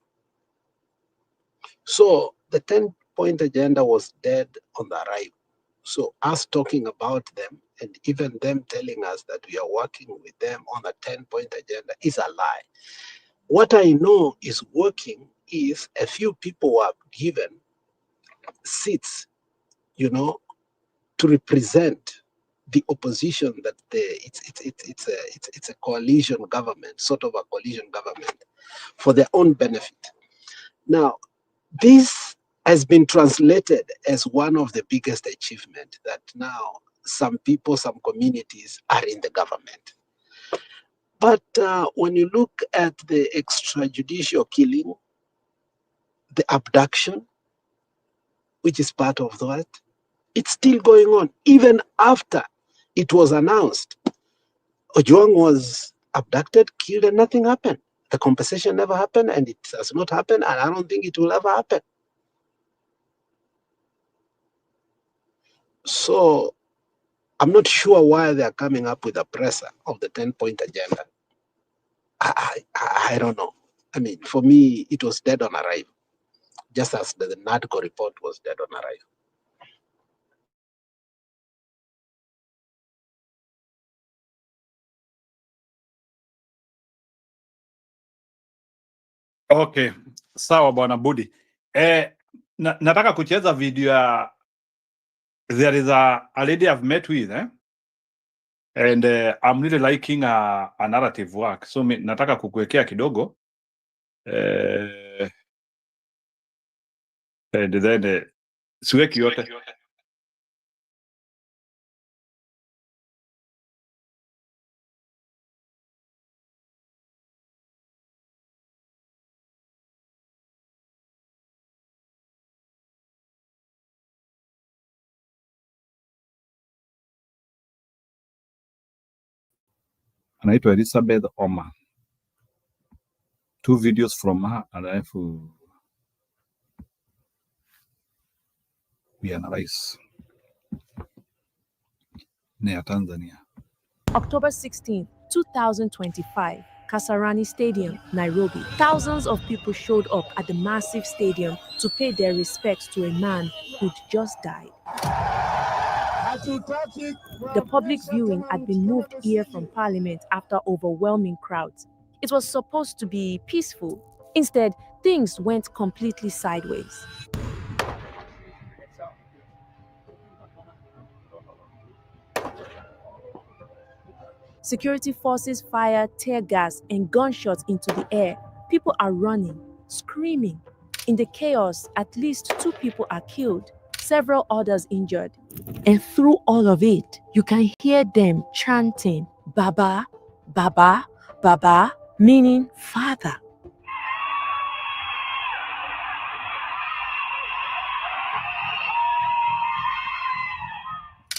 So the 10-point agenda was dead on the arrival. So us talking about them and even them telling us that we are working with them on the 10-point agenda is a lie. What I know is working is a few people were given seats, to represent the opposition, that it's a coalition government, sort of a coalition government for their own benefit. Now, this has been translated as one of the biggest achievements, that now some people, some communities are in the government. But when you look at the extrajudicial killing, the abduction, which is part of that, it's still going on. Even after it was announced, Ojwang was abducted, killed, and nothing happened. The compensation never happened, and it has not happened, and I don't think it will ever happen. So I'm not sure why they're coming up with a presser of the 10-point agenda. I don't know. I mean, for me, it was dead on arrival, just as the NADCO report was dead on arrival. Okay, sawa bwana Budi. Nataka kucheza video ya there is a lady I've met with, and I'm really liking her narrative work. So nataka kukuwekea kidogo and then siweki yote. Anaitwa Elizabeth Oma. 2 videos from her, alafu we analyze. Ni ya Tanzania. October 16, 2025, Kasarani Stadium, Nairobi. Thousands of people showed up at the massive stadium to pay their respects to a man who'd just died. The public viewing had been moved here from Parliament after overwhelming crowds. It was supposed to be peaceful. Instead, things went completely sideways. Security forces fired tear gas and gunshots into the air. People are running, screaming. In the chaos, at least 2 people are killed, several others injured. And through all of it, you can hear them chanting, Baba, Baba, Baba, meaning Father.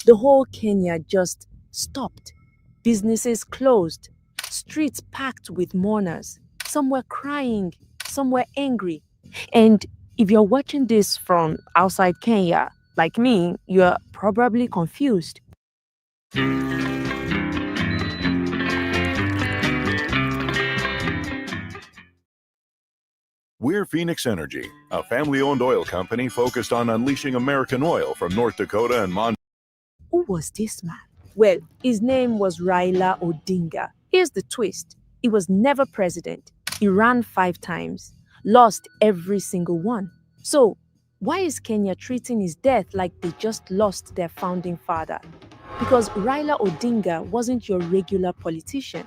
The whole Kenya just stopped. Businesses closed, streets packed with mourners. Some were crying, some were angry. And if you're watching this from outside Kenya, like me, you're probably confused. We're Phoenix Energy, a family-owned oil company focused on unleashing American oil from North Dakota and Montana. Who was this man? Well, his name was Raila Odinga. Here's the twist. He was never president. He ran 5 times, lost every single one. So, why is Kenya treating his death like they just lost their founding father? Because Raila Odinga wasn't your regular politician.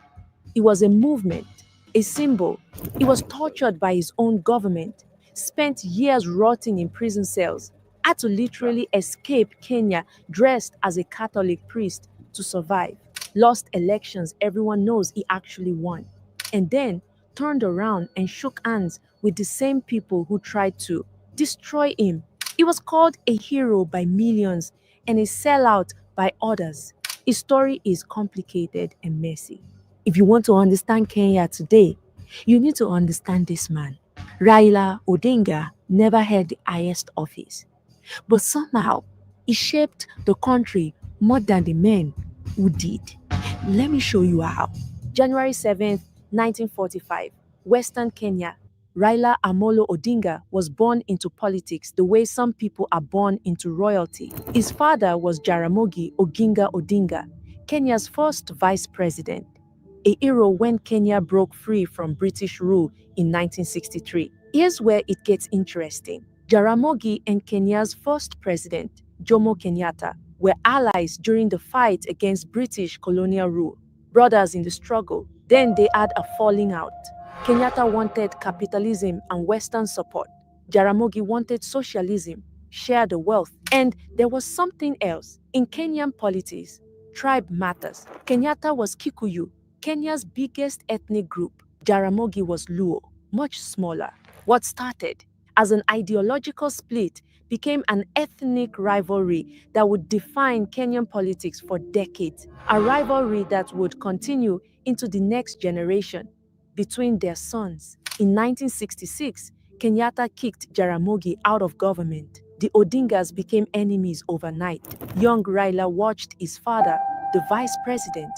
It was a movement, a symbol. He was tortured by his own government, spent years rotting in prison cells, had to literally escape Kenya dressed as a Catholic priest to survive, lost elections everyone knows he actually won, and then turned around and shook hands with the same people who tried to destroy him. He was called a hero by millions and a sellout by others. His story is complicated and messy. If you want to understand Kenya today, you need to understand this man. Raila Odinga never held the highest office, but somehow he shaped the country more than the men who did. Let me show you how. January 7th, 1945, Western Kenya. Raila Amolo Odinga was born into politics the way some people are born into royalty. His father was Jaramogi Oginga Odinga, Kenya's first vice president, a hero when Kenya broke free from British rule in 1963. Here's where it gets interesting. Jaramogi and Kenya's first president, Jomo Kenyatta, were allies during the fight against British colonial rule, brothers in the struggle. Then they had a falling out. Kenyatta wanted capitalism and Western support. Jaramogi wanted socialism, share the wealth. And there was something else. In Kenyan politics, tribe matters. Kenyatta was Kikuyu, Kenya's biggest ethnic group. Jaramogi was Luo, much smaller. What started as an ideological split became an ethnic rivalry that would define Kenyan politics for decades, a rivalry that would continue into the next generation between their sons. In 1966, Kenyatta kicked Jaramogi out of government. The Odingas became enemies overnight. Young Raila watched his father, the vice president,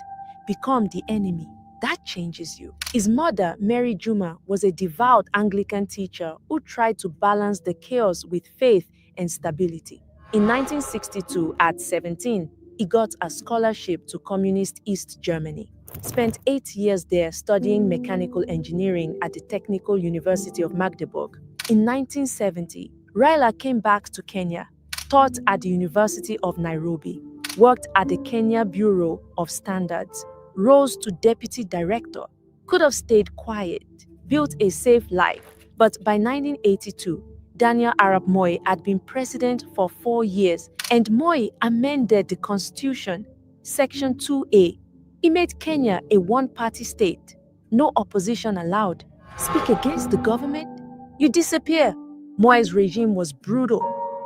become the enemy. That changes you. His mother, Mary Juma, was a devout Anglican teacher who tried to balance the chaos with faith and stability. In 1962, at 17, he got a scholarship to Communist East Germany. Spent 8 years there studying mechanical engineering at the Technical University of Magdeburg. In 1970, Raila came back to Kenya, taught at the University of Nairobi, worked at the Kenya Bureau of Standards, rose to deputy director, could have stayed quiet, built a safe life. But by 1982, Daniel Arap Moi had been president for 4 years, and Moi amended the constitution, Section 2A. He made Kenya a one-party state, no opposition allowed. Speak against the government, you disappear. Moi's regime was brutal,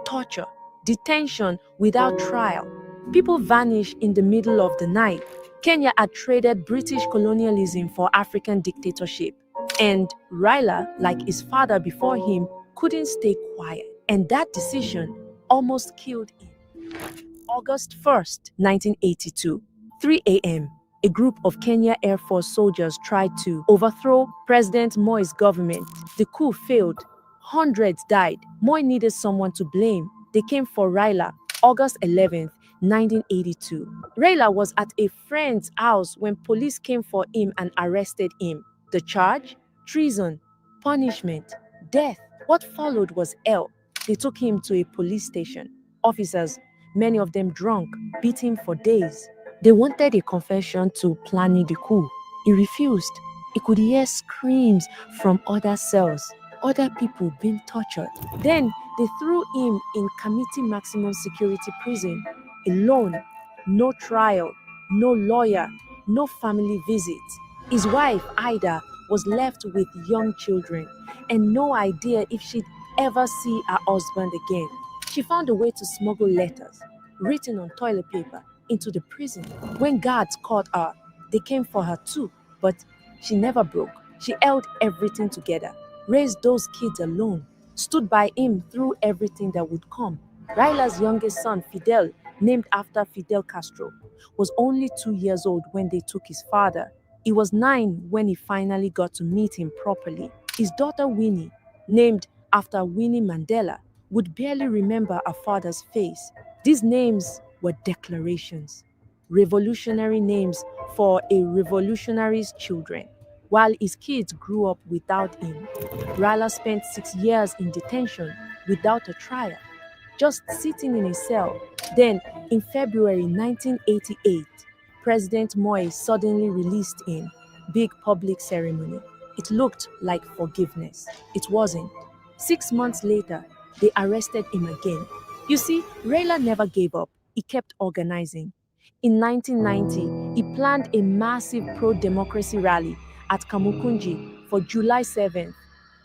torture, detention without trial. People vanished in the middle of the night. Kenya had traded British colonialism for African dictatorship. And Raila, like his father before him, couldn't stay quiet. And that decision almost killed him. August 1st, 1982, 3 a.m., a group of Kenya Air Force soldiers tried to overthrow President Moi's government. The coup failed. Hundreds died. Moi needed someone to blame. They came for Raila. August 11th, 1982. Raila was at a friend's house when police came for him and arrested him. The charge? Treason, punishment, death. What followed was hell. They took him to a police station. Officers, many of them drunk, beat him for days. They wanted a confession to planning the coup. He refused. He could hear screams from other cells, other people being tortured. Then they threw him in Kamiti Maximum Security Prison, alone, no trial, no lawyer, no family visits. His wife, Ida, was left with young children and no idea if she'd ever see her husband again. She found a way to smuggle letters, written on toilet paper, into the prison. When guards caught her, they came for her too, but she never broke. She held everything together, raised those kids alone, stood by him through everything that would come. Raila's youngest son, Fidel, named after Fidel Castro, was only 2 years old when they took his father. He was 9 when he finally got to meet him properly. His daughter Winnie, named after Winnie Mandela, would barely remember her father's face. These names were declarations, revolutionary names for a revolutionary's children. While his kids grew up without him, Raila spent 6 years in detention without a trial, just sitting in a cell. Then, in February 1988, President Moi suddenly released him. Big public ceremony. It looked like forgiveness. It wasn't. 6 months later, they arrested him again. You see, Raila never gave up. He kept organizing. In 1990, he planned a massive pro-democracy rally at Kamukunji for July 7th.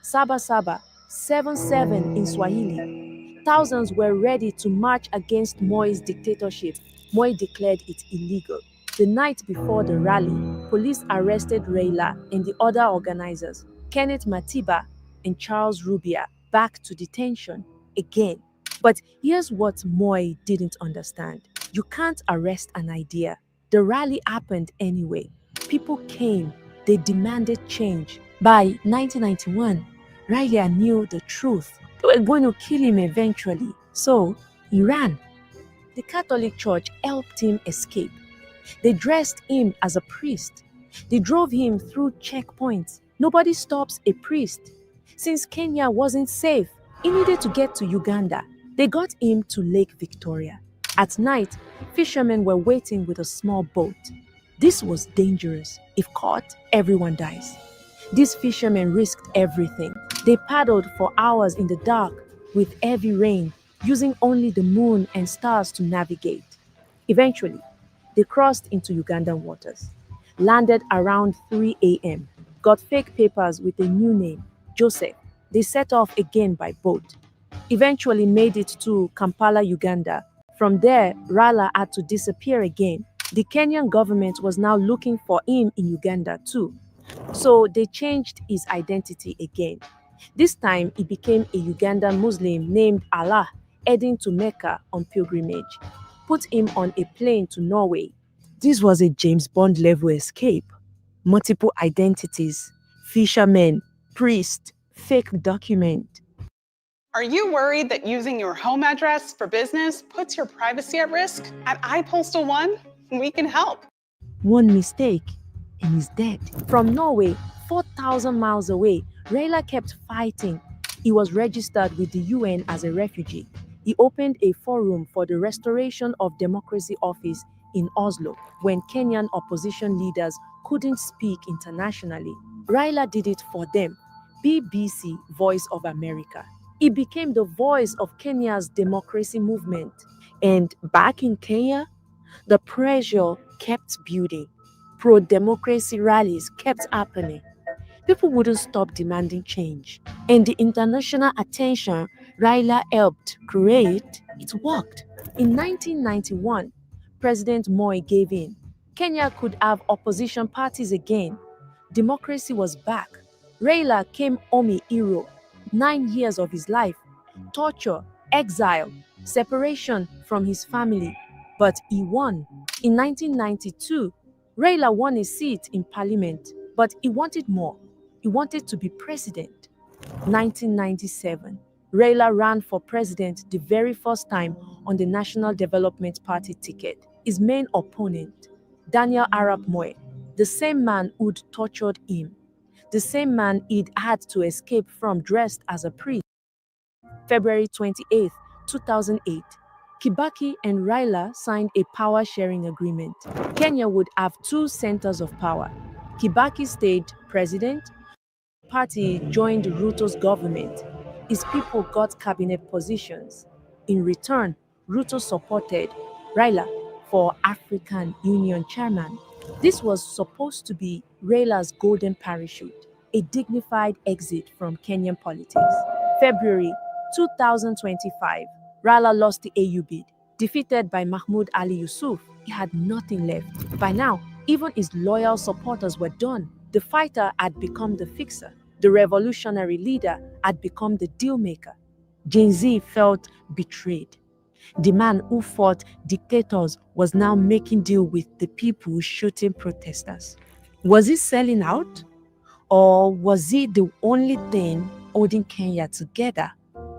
Saba Saba, 7-7 in Swahili. Thousands were ready to march against Moi's dictatorship. Moi declared it illegal. The night before the rally, police arrested Raila and the other organizers, Kenneth Matiba and Charles Rubia, back to detention again. But here's what Moi didn't understand. You can't arrest an idea. The rally happened anyway. People came. They demanded change. By 1991, Raila knew the truth. They were going to kill him eventually. So he ran. The Catholic Church helped him escape. They dressed him as a priest. They drove him through checkpoints. Nobody stops a priest. Since Kenya wasn't safe, he needed to get to Uganda. They got him to Lake Victoria. At night, fishermen were waiting with a small boat. This was dangerous. If caught, everyone dies. These fishermen risked everything. They paddled for hours in the dark with heavy rain, using only the moon and stars to navigate. Eventually, they crossed into Ugandan waters, landed around 3 a.m., got fake papers with a new name, Joseph. They set off again by boat. Eventually made it to Kampala, Uganda. From there, Raila had to disappear again. The Kenyan government was now looking for him in Uganda too. So they changed his identity again. This time, he became a Ugandan Muslim named Allah, heading to Mecca on pilgrimage. Put him on a plane to Norway. This was a James Bond level escape. Multiple identities, fishermen, priest, fake document. Are you worried that using your home address for business puts your privacy at risk? At iPostal One, we can help. One mistake, and he's dead. From Norway, 4,000 miles away, Raila kept fighting. He was registered with the UN as a refugee. He opened a forum for the Restoration of Democracy office in Oslo when Kenyan opposition leaders couldn't speak internationally. Raila did it for them. BBC, Voice of America. He became the voice of Kenya's democracy movement. And back in Kenya, the pressure kept building. Pro-democracy rallies kept happening. People wouldn't stop demanding change. And the international attention Raila helped create, it worked. In 1991, President Moi gave in. Kenya could have opposition parties again. Democracy was back. Raila came home a hero. 9 years of his life, torture, exile, separation from his family, but he won. In 1992, Raila won a seat in parliament, but he wanted more. He wanted to be president. 1997, Raila ran for president the very first time on the National Development Party ticket. His main opponent, Daniel Arap Moi, the same man who'd tortured him, the same man he'd had to escape from dressed as a priest. February 28, 2008, Kibaki and Raila signed a power-sharing agreement. Kenya would have 2 centers of power. Kibaki stayed president. The party joined Ruto's government. His people got cabinet positions. In return, Ruto supported Raila for African Union chairman. This was supposed to be Raila's golden parachute, a dignified exit from Kenyan politics. February 2025, Raila lost the AU bid. Defeated by Mahmoud Ali Yusuf, he had nothing left. By now, even his loyal supporters were done. The fighter had become the fixer. The revolutionary leader had become the deal maker. Gen Z felt betrayed. The man who fought dictators was now making deal with the people shooting protesters. Was he selling out? Or was he the only thing holding Kenya together?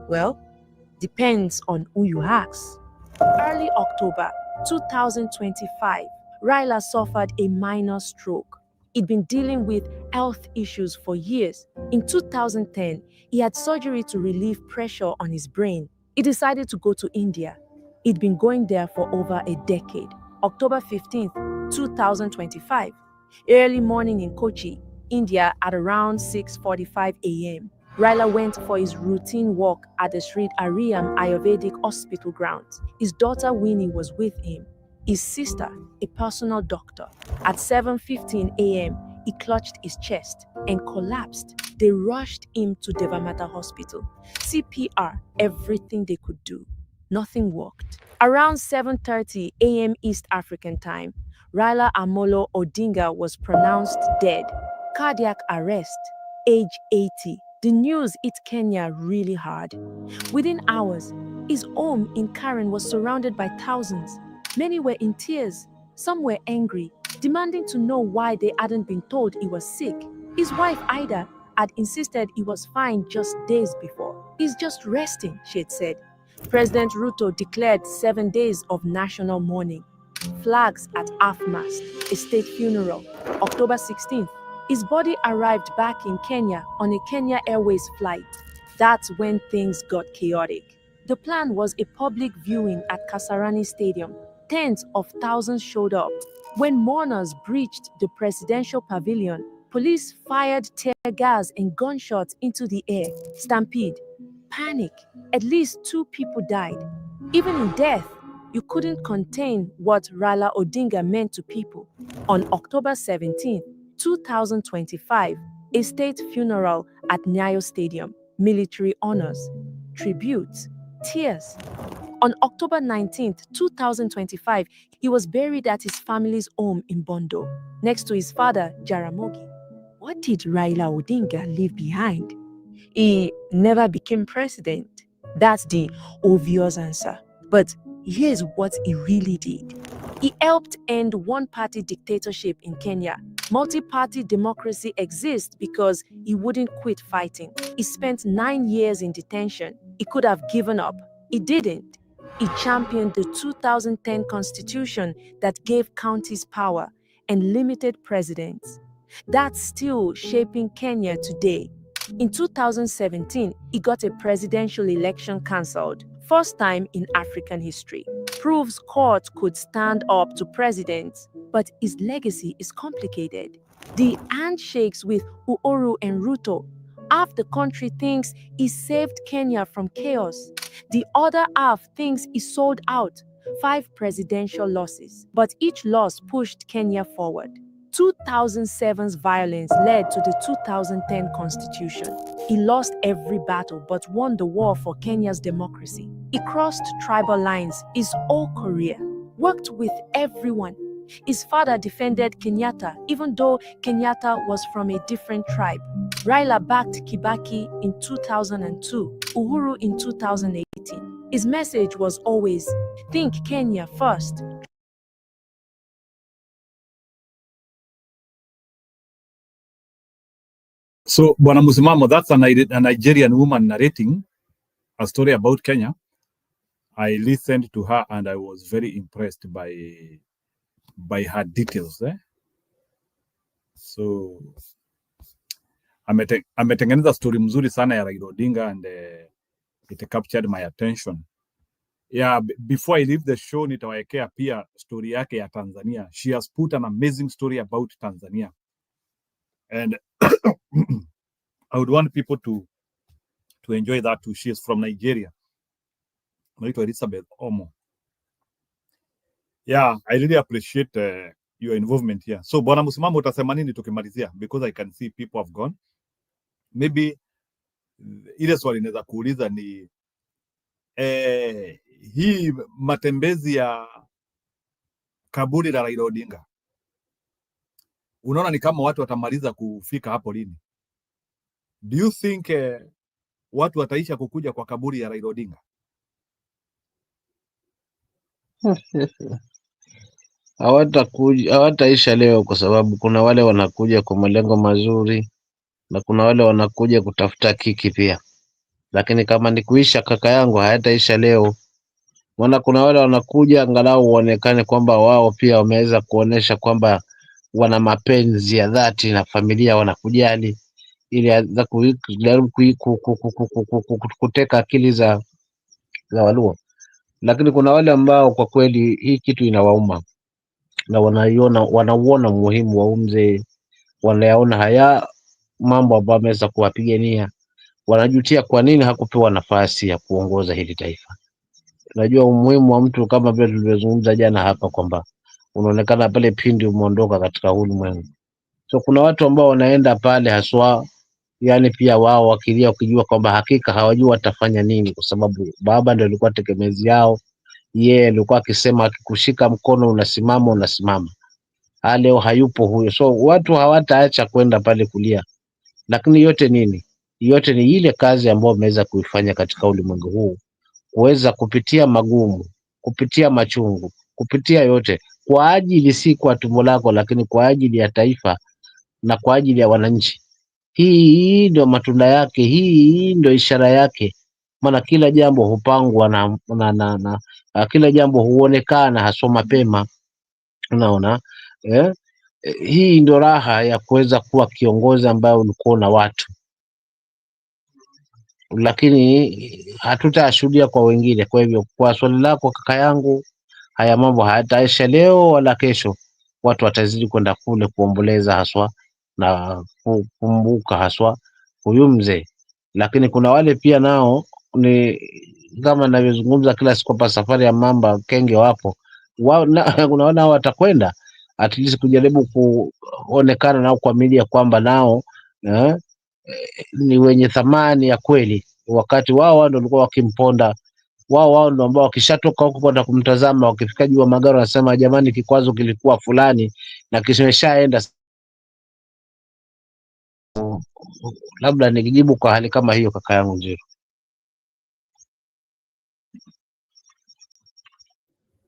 Well, depends on who you ask. Early October 2025, Raila suffered a minor stroke. He'd been dealing with health issues for years. In 2010, he had surgery to relieve pressure on his brain. He decided to go to India. He'd been going there for over a decade. October 15th, 2025, early morning in Kochi, India at around 6:45 a.m. Raila went for his routine walk at the Sri Ariyam Ayurvedic Hospital grounds. His daughter Winnie was with him, his sister, a personal doctor. At 7:15 a.m., he clutched his chest and collapsed. They rushed him to Devamata Hospital. CPR, everything they could do. Nothing worked. Around 7:30 a.m. East African time, Raila Amolo Odinga was pronounced dead. Cardiac arrest, age 80. The news hit Kenya really hard. Within hours, his home in Karen was surrounded by thousands. Many were in tears. Some were angry, demanding to know why they hadn't been told he was sick. His wife, Ida, had insisted he was fine just days before. He's just resting, she had said. President Ruto declared 7 days of national mourning. Flags at half-mast, a state funeral. October 16th, his body arrived back in Kenya on a Kenya Airways flight. That's when things got chaotic. The plan was a public viewing at Kasarani Stadium. Tens of thousands showed up. When mourners breached the presidential pavilion, police fired tear gas and gunshots into the air. Stampede. Panic. At least 2 people died. Even in death, you couldn't contain what Raila Odinga meant to people. On October 17, 2025, a state funeral at Nyayo Stadium, military honors, tributes, tears. On October 19, 2025, he was buried at his family's home in Bondo, next to his father, Jaramogi. What did Raila Odinga leave behind? He never became president. That's the obvious answer. But here's what he really did. He helped end one-party dictatorship in Kenya. Multi-party democracy exists because he wouldn't quit fighting. He spent 9 years in detention. He could have given up. He didn't. He championed the 2010 constitution that gave counties power and limited presidents. That's still shaping Kenya today. In 2017, he got a presidential election cancelled. First time in African history. Proves court could stand up to presidents, but his legacy is complicated. The handshakes with Uhuru and Ruto. Half the country thinks he saved Kenya from chaos. The other half thinks he sold out. 5 presidential losses, but each loss pushed Kenya forward. 2007's violence led to the 2010 constitution. He lost every battle but won the war for Kenya's democracy. He crossed tribal lines his whole career, worked with everyone. His father defended Kenyatta even though Kenyatta was from a different tribe. Raila backed Kibaki in 2002, Uhuru in 2018. His message was always, think Kenya first. So, Bwana Musimamo, that's a Nigerian woman narrating a story about Kenya. I listened to her and I was very impressed by her details. So, ametengeneza story mzuri sana ya Raila Odinga and it captured my attention. Yeah, before I leave the show, nitawaekea pia story yake ya Tanzania. She has put an amazing story about Tanzania. And I would want people to enjoy that too. She is from Nigeria. Naitwa Elizabeth Omo. Yeah, I really appreciate your involvement here. So, Bwana Musimamo, utasema nini tukimalizia? Because I can see people have gone. Maybe ile swali naweza kuuliza ni hii matembezi ya kaburi la Raila Odinga, unaona ni kama watu watamaliza kufika hapo lini? Do you think watu wataisha kukuja kwa kaburi ya Raila Odinga? Hawataisha leo, kwa sababu kuna wale wanakuja kwa malengo mazuri na kuna wale wanakuja kutafuta kiki pia. Lakini kama ni kuisha, kaka yangu, hayataisha leo. Maana kuna wale wanakuja angalau uonekane kwamba wao pia wameweza kuonesha kwamba wana mapenzi ya dhati na familia, wanakujali, ili kuteka akili za Waluo. Lakini kuna wale ambao kwa kweli hii kitu inawauma na wanauona umuhimu wa mzee wanayaona haya mambo ambayo ameweza kuwapigania, wanajutia kwa nini hakupewa nafasi ya kuongoza hili taifa. Unajua umuhimu wa mtu kama vile tulivyozungumza jana hapa kwamba unaonekana pale pindi umeondoka katika ulimwengu. So kuna watu ambao wanaenda pale haswa, yani pia wao wakilia, wakijua kwamba hakika hawajui watafanya nini, kwa sababu baba ndio alikuwa tegemezi yao. Yeye alikuwa akisema akikushika mkono unasimama, unasimama. Leo hayupo huyo, so watu hawataacha kwenda pale kulia. Lakini yote nini? Yote ni ile kazi ambayo wameweza kuifanya katika ulimwengu huu, kuweza kupitia magumu, kupitia machungu, kupitia yote, kwa ajili si kwa tumbo lako, lakini kwa ajili ya taifa na kwa ajili ya wananchi. Hii ndio matunda yake, hii ndio ishara yake. Maana kila jambo hupangwa na kila jambo huonekana haswa mapema. Unaona eh? Hii ndio raha ya kuweza kuwa kiongozi ambaye ulikuwa na watu, lakini hatutashuhudia kwa wengine. Kwa hivyo, kwa swali lako kaka yangu, haya mambo hayataisha leo wala kesho. Watu watazidi kwenda kule kuomboleza haswa na kukumbuka haswa huyu mzee, lakini kuna wale pia nao ni kama ninavyozungumza kila siku hapa, safari ya mamba kenge wapo kuna wale nao watakwenda at least kujaribu kuonekana nao kwa media kwamba nao eh, ni wenye thamani ya kweli, wakati wao ndio walikuwa wakimponda. Wao ndio ambao wakishatoka huko kwenda kumtazama, wakifika juu ya magari wanasema jamani, kikwazo kilikuwa fulani na kimeshaenda. Labda nikijibu kwa hali kama hiyo, kaka yangu Njiru.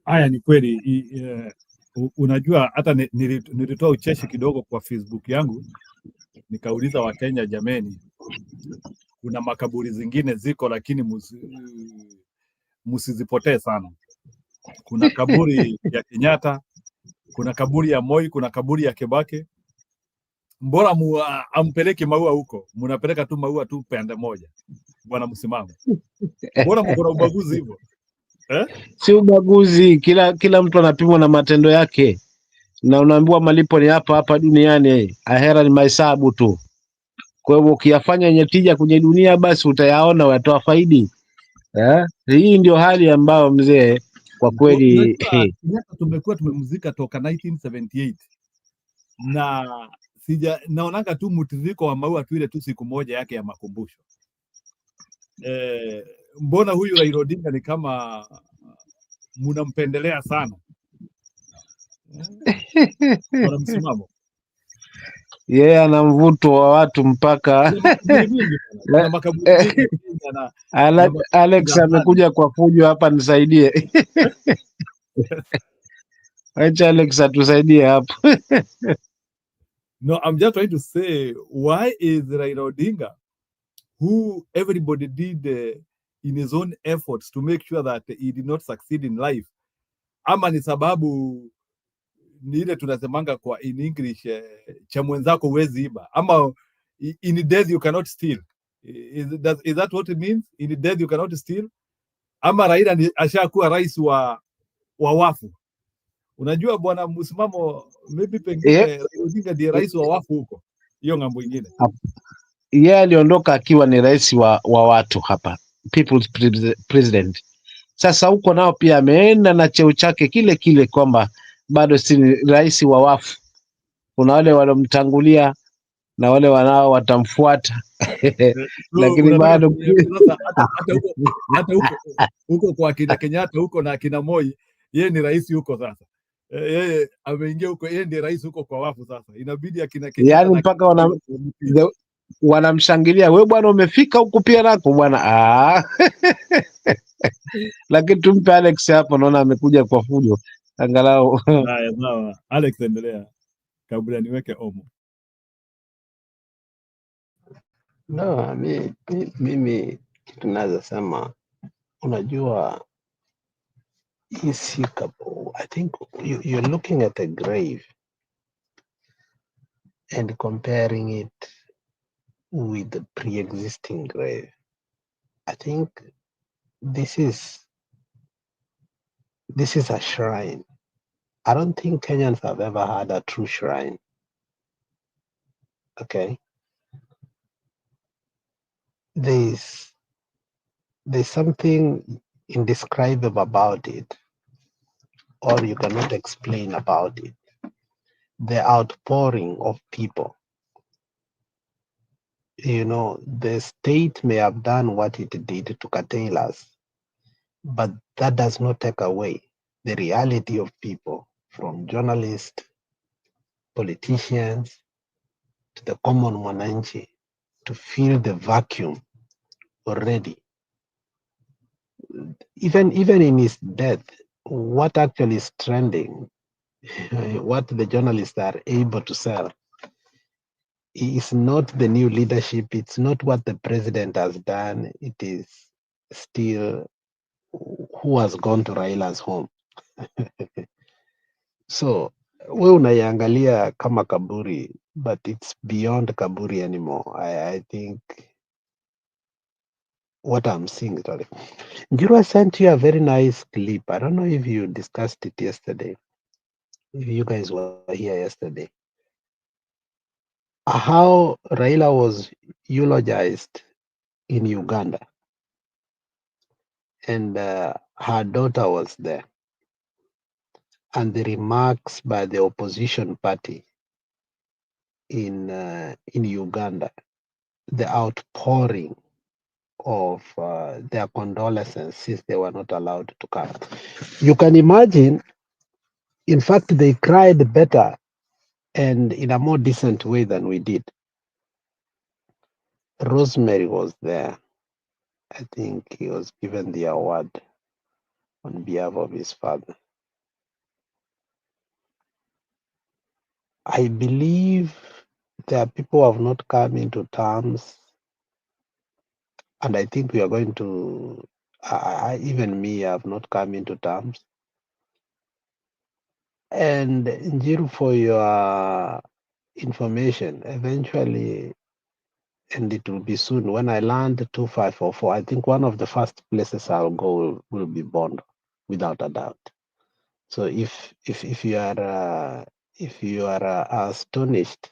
Haya ni kweli. Unajua hata nilitoa ucheshi kidogo kwa Facebook yangu, nikauliza Wakenya, jameni, kuna makaburi zingine ziko, lakini msizipotee sana. Kuna kaburi ya Kenyatta, kuna kaburi ya Moi, kuna kaburi ya Kibaki. Mbora ampeleke maua huko, mnapeleka tu maua tu pande moja, bwana msimamo. Mbona mko na ubaguzi hivyo eh? Si ubaguzi, kila mtu anapimwa na matendo yake, na unaambiwa malipo ni hapa hapa duniani, ahera ni mahesabu tu. Kwa hivyo ukiyafanya yenye tija kwenye dunia, basi utayaona, watoa faidi eh? Hii ndio hali ambayo mzee kwa kweli tumekuwa tumemzika toka 1978 na naonanga tu mtiririko wa maua tu ile tu siku moja yake ya makumbusho. Mbona huyu Raila Odinga ni kama mnampendelea sana kwa msimamo? Yeye ana mvuto wa watu mpaka Alex amekuja kwa fujo hapa, nisaidie. Acha Alex atusaidie hapo. No, I'm just trying to say, why is Raila Odinga, who everybody did in his own efforts to make sure that he did not succeed in life, ama ni sababu ni ile tunasemanga kwa in English, cha mwenzako huwezi iba, ama in death you cannot steal? Is that what it means? In death you cannot steal? Ama Raila ashakuwa rais wa wafu? Unajua bwana msimamo, maybe pengine Raila Odinga ndiye rais wa wafu huko hiyo ng'ambo ingine. Yeye aliondoka akiwa ni rais wa watu hapa, people's president. Sasa huko nao pia ameenda na cheo chake kile kile, kwamba bado si rais wa wafu. Kuna wale walomtangulia na wale wanao watamfuata. Lakini bado hata huko kwa kina Kenyatta huko na kina Moi, yeye ni rais huko sasa. Yeye ameingia huko, yeye ndiye rais huko kwa wafu sasa. Inabidi akina Kenyatta, yani mpaka wanamshangilia, wewe bwana umefika huko pia nako bwana. Lakini tumpe Alex hapo, naona amekuja kwa fujo angalau. Haya, sawa Alex, endelea kabla niweke omo. No, mimi kitu naweza sema, unajua I think you're looking at a grave and comparing it with the pre-existing grave. I think this is a shrine. I don't think Kenyans have ever had a true shrine. Okay, there's something indescribable about it, or you cannot explain about it. The outpouring of people. You know, the state may have done what it did to curtail us, but that does not take away the reality of people, from journalists, politicians, to the common mwananchi, to feel the vacuum already. Even in his death, what actually is trending, what the journalists are able to sell, is not the new leadership. It's not what the president has done. It is still who has gone to Raila's home. So we unaiangalia kama kaburi, but it's beyond kaburi anymore. I think what I'm seeing, sorry. Njiro, I sent you a very nice clip. I don't know if you discussed it yesterday, if you guys were here yesterday. How Raila was eulogized in Uganda, and her daughter was there, and the remarks by the opposition party in Uganda, the outpouring of their condolences since they were not allowed to come. You can imagine, in fact, they cried better and in a more decent way than we did. Rosemary was there. I think he was given the award on behalf of his father. I believe there are people who have not come into terms, and I think we are going to, even me, have not come into terms. And Njiru, for your information, eventually, and it will be soon, when I land 2544, I think one of the first places I'll go will be Bond, without a doubt. So if you are astonished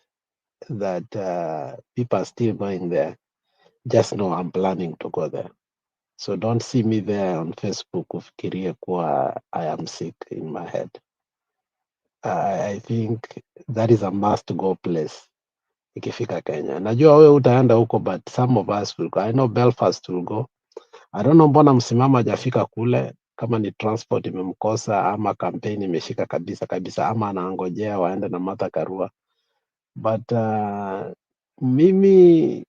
that people are still going there, just know I'm planning to go there. So don't see me there on Facebook ufikirie kuwa I am sick in my head. I think that is a must go place ikifika Kenya. Najua wewe utaenda huko, but some of us will go. I know Belfast will go. I don't know mbona msimama hajafika kule, kama ni transport imemkosa ama kampeni imeshika kabisa kabisa, ama anaangojea waende na Martha Karua. But mimi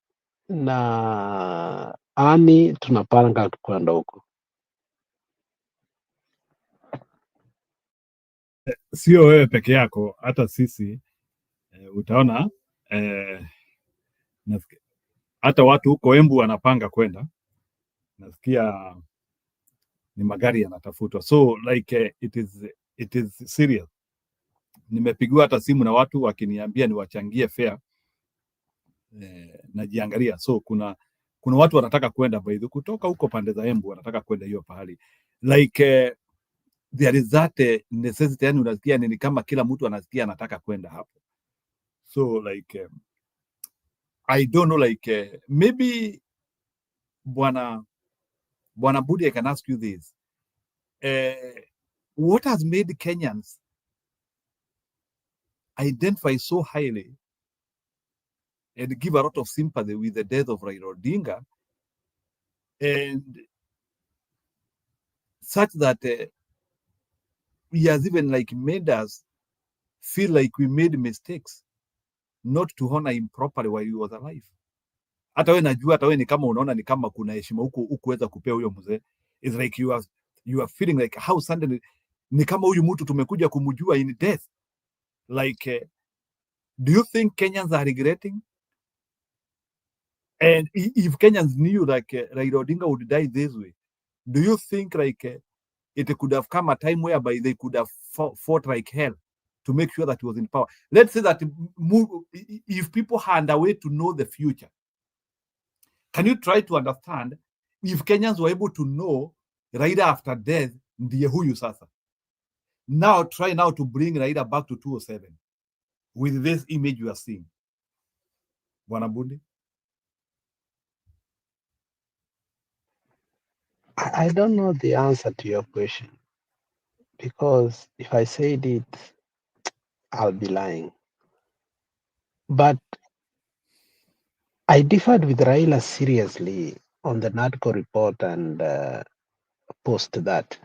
na Ani tunapanga kwenda huko. Sio wewe peke yako, hata sisi utaona hata watu huko Embu wanapanga kwenda. Nasikia ni magari yanatafutwa, so like it is serious. Nimepigiwa hata simu na watu wakiniambia niwachangie fare, najiangalia. So kuna watu wanataka kwenda baidhi kutoka huko pande za Embu, wanataka kwenda hiyo pahali, like there is that necessity. Yani unasikia ni kama kila mtu anasikia anataka kwenda hapo. So like I don't know, like maybe Bwana Budi, I can ask you this. What has made Kenyans identify so highly and give a lot of sympathy with the death of Raila Odinga, and such that he has even like made us feel like we made mistakes not to honor him properly while he was alive? Hata wewe najua, hata wewe ni kama unaona ni kama kuna heshima huko ukuweza kupea huyo mzee. It's like you are feeling like how suddenly ni kama huyu mtu tumekuja kumjua in death. Like do you think Kenyans are regretting? And if Kenyans knew like Raila Odinga would die this way, do you think like it could have come a time whereby they could have fought like hell to make sure that he was in power? Let's say that if people had a way to know the future, can you try to understand if Kenyans were able to know Raila after death, ndiye huyu sasa? Now try now to bring Raila back to 207 with this image you are seeing. Bwana Budi? I don't know the answer to your question, because if I said it, I'll be lying. But I differed with Raila seriously on the NADCO report and post that.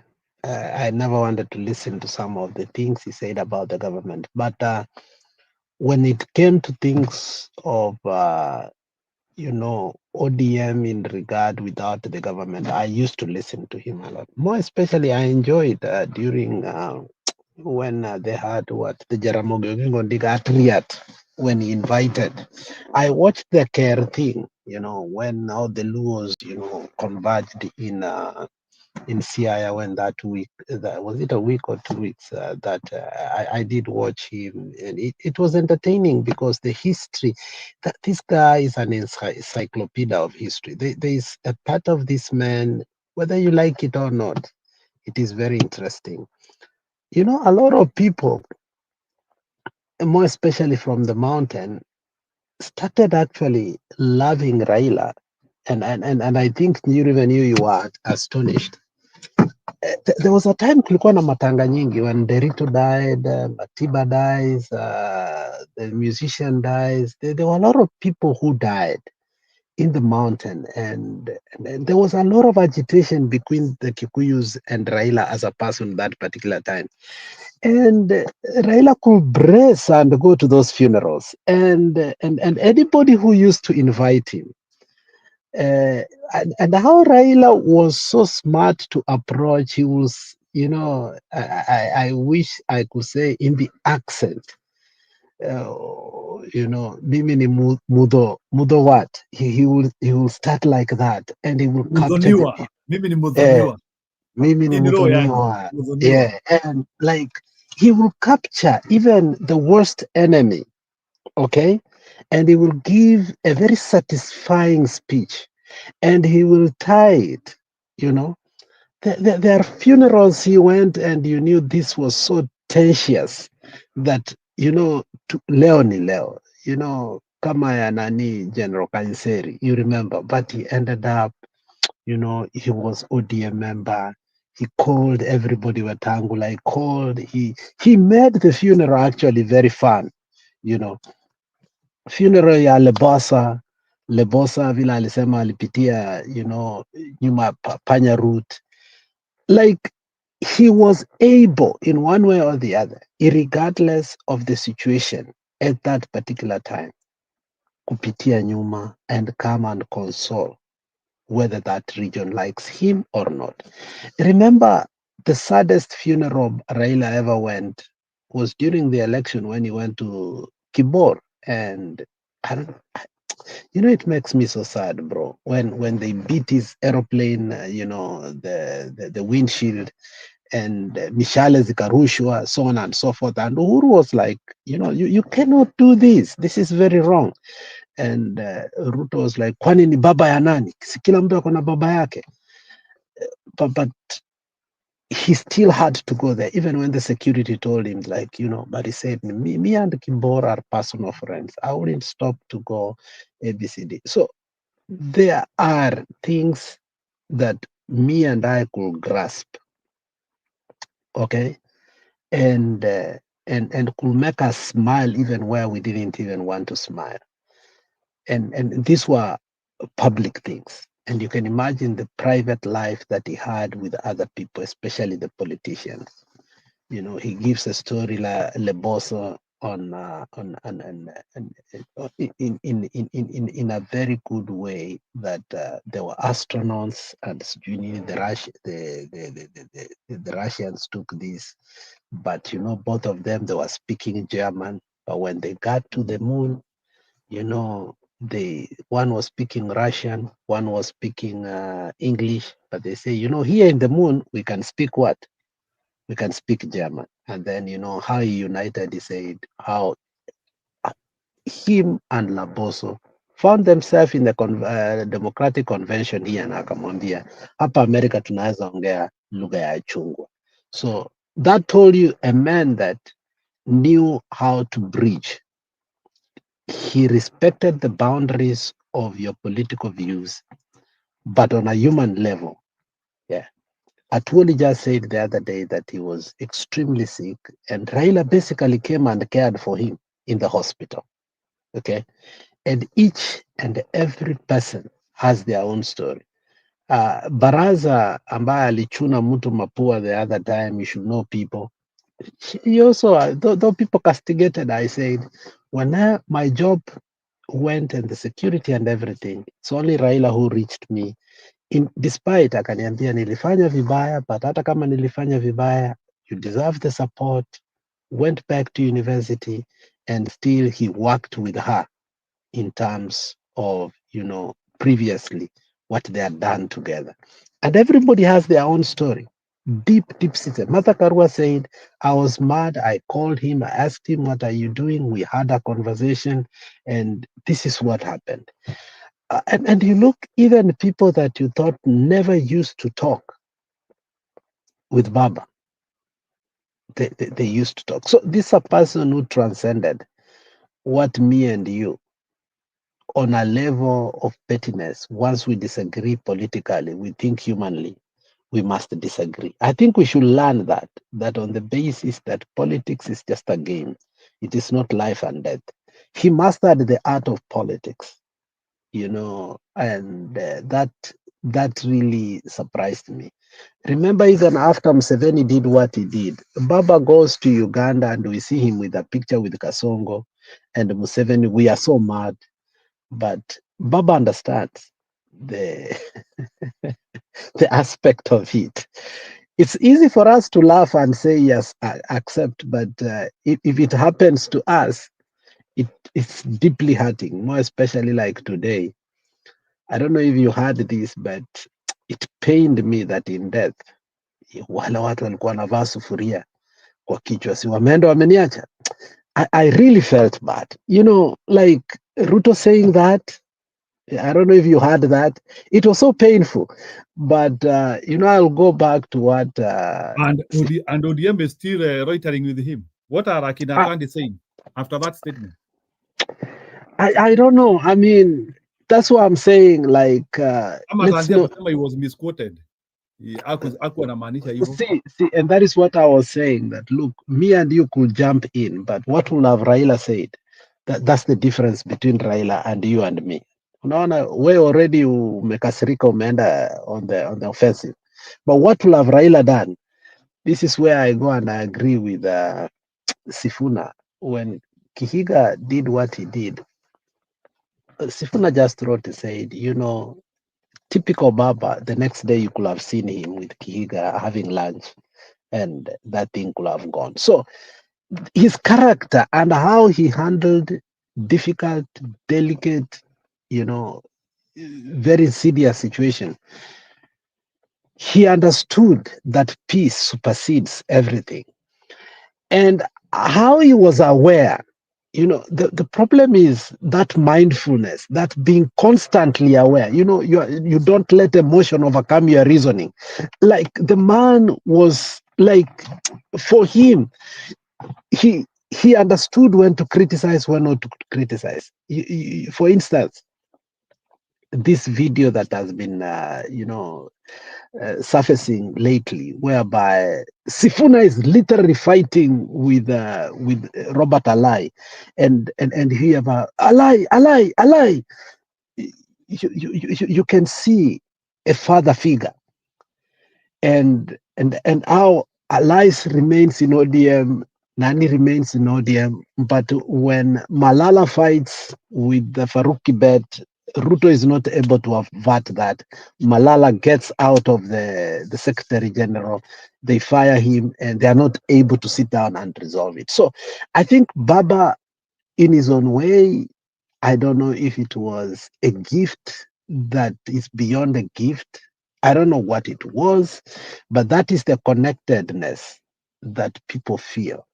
I never wanted to listen to some of the things he said about the government. But when it came to things of, ODM in regard without the government, I used to listen to him a lot. More especially, I enjoyed during when they had the Jaramogi Oginga Odinga at Riyadh, when he invited. I watched the care thing, when all the Luos, converged in Siaya when that week, was it a week or 2 weeks, that I did watch him, and it was entertaining because the history, that this guy is an encyclopedia of history. There is a part of this man, whether you like it or not, it is very interesting. A lot of people, more especially from the mountain, started actually loving Raila. And I think even you were astonished. There was a time kulikuwa na matanga nyingi when Derito died, Matiba dies, the musician dies. There were a lot of people who died in the mountain, and there was a lot of agitation between the Kikuyus and Raila as a person that particular time. And Raila could brace and go to those funerals, and anybody who used to invite him. And how Raila was so smart to approach, he was, I wish I could say in the accent, mimi ni mudo what? He will start like that, and he will capture them. Mudhoniwa. Mimi ni Mudhoniwa. Mimi ni Hii ni roho yangu, mudhoniwa. Mudhoniwa. Yeah, and like he will capture even the worst enemy, okay? And he will give a very satisfying speech, and he will tie it, There are funerals he went, and you knew this was so tensious that, to leo ni leo, kama ya nani, General Kanseri, you remember, but he ended up, he was ODM member. He called everybody Wetangula. He made the funeral actually very fun, Funeral ya Lebosa vile alisema alipitia, nyuma panya route. Like, he was able in one way or the other, regardless of the situation at that particular time, kupitia nyuma and come and console, whether that region likes him or not. Remember, the saddest funeral Raila ever went was during the election when he went to Kibor, and it makes me so sad, bro. When they beat his aeroplane, the windshield, and mishale zikarushwa, so on and so forth. And Uhuru was like, you cannot do this. This is very wrong. And Ruto was like, kwani ni baba ya nani? Si kila mtu ako na baba yake. But he still had to go there, even when the security told him, like, but he said, me and Kimbor are personal friends. I wouldn't stop to go ABCD. So there are things that me and I could grasp, okay, and could make us smile even where we didn't even want to smile. And these were public things. And you can imagine the private life that he had with other people, especially the politicians. He gives a story like Leboso in a very good way, that there were astronauts, and the Russians took this, but both of them, they were speaking German, but when they got to the moon, one was speaking Russian, one was speaking English, but they say, here in the moon we can speak what? We can speak German. And then how he united, he said how him and Laboso found themselves in the Democratic Convention here, na akamwambia hapa America tunaweza ongea lugha ya chungwa. So that told you a man that knew how to bridge he respected the boundaries of your political views, but on a human level. Yeah. Atwoli just said the other day that he was extremely sick, and Raila basically came and cared for him in the hospital. Okay. And each and every person has their own story. Baraza ambaye alichuna mtu mapua the other time, you should know people. He also, though people castigated, I said, when my job went and the security and everything, it's only Raila who reached me. Despite akaniambia nilifanya vibaya, but hata kama nilifanya vibaya, you deserve the support. Went back to university, and still he worked with her in terms of, previously what they had done together. And everybody has their own story. Deep system. Martha Karua said, I was mad. I called him. I asked him, what are you doing? We had a conversation, and this is what happened. And you look, even people that you thought never used to talk with Baba, they used to talk. So this is a person who transcended what me and you, on a level of pettiness. Once we disagree politically, we think humanly, we must disagree. I think we should learn that on the basis that politics is just a game. It is not life and death. He mastered the art of politics, and that really surprised me. Remember, even after Museveni did what he did, Baba goes to Uganda and we see him with a picture with Kasongo and Museveni. We are so mad. But Baba understands the the aspect of it. It's easy for us to laugh and say yes, I accept, but if it happens to us, it's deeply hurting, more especially like today. I don't know if you heard this, but it pained me that in death, wale watu walikuwa wanavaa sufuria kwa kichwa, si wameenda wameniacha. I really felt bad. Like Ruto saying that, I don't know if you heard that. It was so painful. But, I'll go back to what... And ODM is still reiterating with him. What are Akina Kandi saying after that statement? I don't know. I mean, that's what I'm saying. Like, let's know. He was misquoted. See, and that is what I was saying, that look, me and you could jump in, but what will have Raila said? That's the difference between Raila and you and me. Unaona, we already umekasirika, umeenda on the offensive. But what will have Raila done? This is where I go and I agree with Sifuna. When Kihiga did what he did, Sifuna just wrote and said, typical Baba, the next day you could have seen him with Kihiga having lunch, and that thing could have gone. So his character and how he handled difficult, delicate, very insidious situation, he understood that peace supersedes everything. And how he was aware, the problem is that mindfulness, that being constantly aware. You don't let emotion overcome your reasoning. Like the man was like, for him, he understood when to criticize, when not to criticize. For instance, this video that has been, surfacing lately, whereby Sifuna is literally fighting with Robert Alai, and he about Alai. You can see a father figure, and how Alai remains in ODM, Nani remains in ODM, but when Malala fights with the Faruk Kibet, Ruto is not able to avert that. Malala gets out of the Secretary General, they fire him, and they are not able to sit down and resolve it. So I think Baba, in his own way, I don't know if it was a gift that is beyond a gift. I don't know what it was, but that is the connectedness that people feel.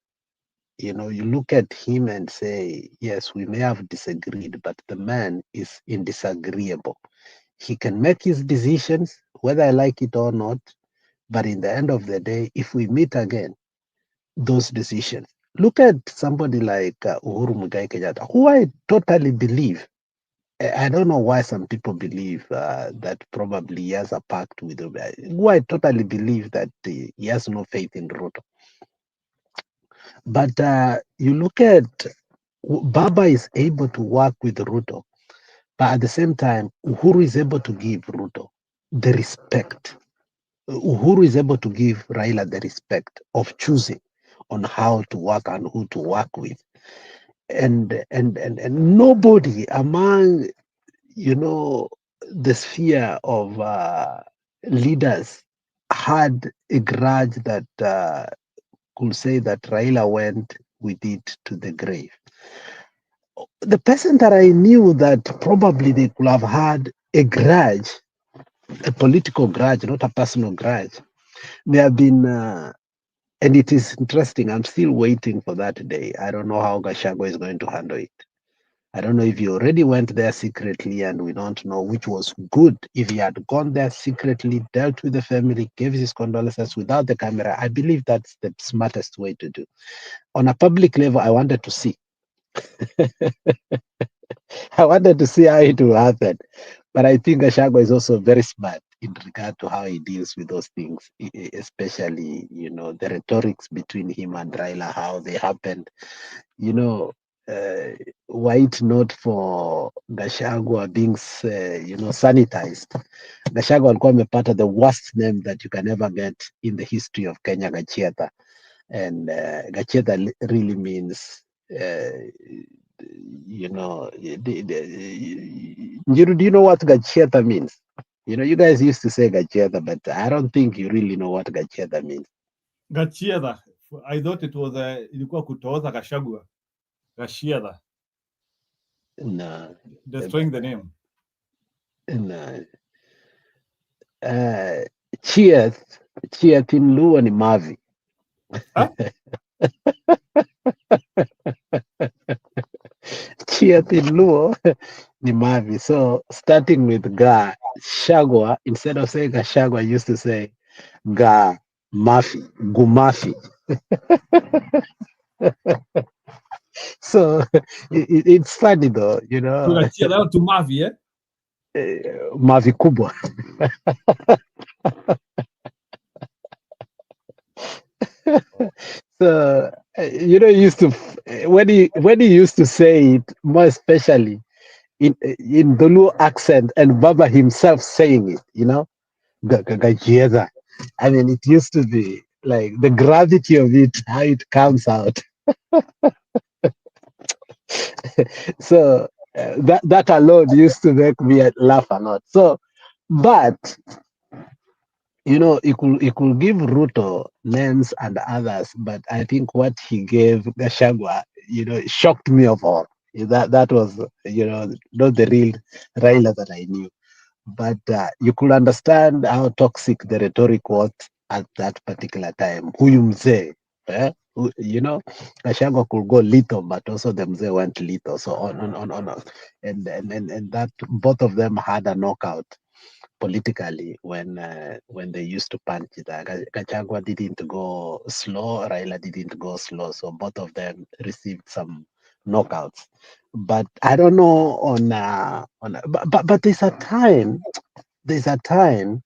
You look at him and say, yes, we may have disagreed, but the man is indisagreeable. He can make his decisions, whether I like it or not, but in the end of the day, if we meet again, those decisions look at somebody like Uhuru Muigai Kenyatta, who I totally believe. I don't know why some people believe that probably he has a pact with Ruto. Who I totally believe that he has no faith in Ruto. But you look at Baba is able to work with Ruto, but at the same time, Uhuru is able to give Ruto the respect. Uhuru is able to give Raila the respect of choosing on how to work and who to work with. And nobody among, you know, the sphere of leaders had a grudge that could say that Raila went with it to the grave. The person that I knew that probably they could have had a grudge, a political grudge, not a personal grudge, may have been, and it is interesting, I'm still waiting for that day. I don't know how Gachagua is going to handle it. I don't know if he already went there secretly and we don't know, which was good. If he had gone there secretly, dealt with the family, gave his condolences without the camera, I believe that's the smartest way to do. On a public level, I wanted to see. I wanted to see how it will happen. But I think Gachagua is also very smart in regard to how he deals with those things, especially, you know, the rhetorics between him and Raila, how they happened. You know, white note for Gachagua being, you know, sanitized. Gachagua alikuwa amepata the worst name that you can ever get in the history of Kenya, Gachieta. And Gachieta really means, you know, Njiru, do you know what Gachieta means? You know, you guys used to say Gachieta, but I don't think you really know what Gachieta means. Gachiedha. I thought it was ilikuwa kutooza Gachagua. Gachiedha. No, Destroying the name. no. Chieth in Luo ni Mavi. Huh? Chieth in Luo ni Mavi. So starting with Ga Shagwa, instead of saying Gashagwa, I used to say Ga Mafi, Gumafi. So it's funny though, you So know, Gachiedha to Mavi, eh? Mavi kubwa. So you know, he used to when he used to say it, more especially in the Luo accent, and Baba himself saying it, you know, Gachiedha. I mean, it used to be like the gravity of it, how it comes out. So that alone used to make me laugh a lot. So, but you know, he could give Ruto names and others, but I think what he gave Gachagua, you know, shocked me of all. That was, you know, not the real Raila that I knew. But you could understand how toxic the rhetoric was at that particular time. Huyu mzee, you know, Gachagua could go lethal, but also the mzee went lethal. So on. And that both of them had a knockout politically when they used to punch it. Gachagua didn't go slow, Raila didn't go slow, so both of them received some knockouts. But I don't know but there's a time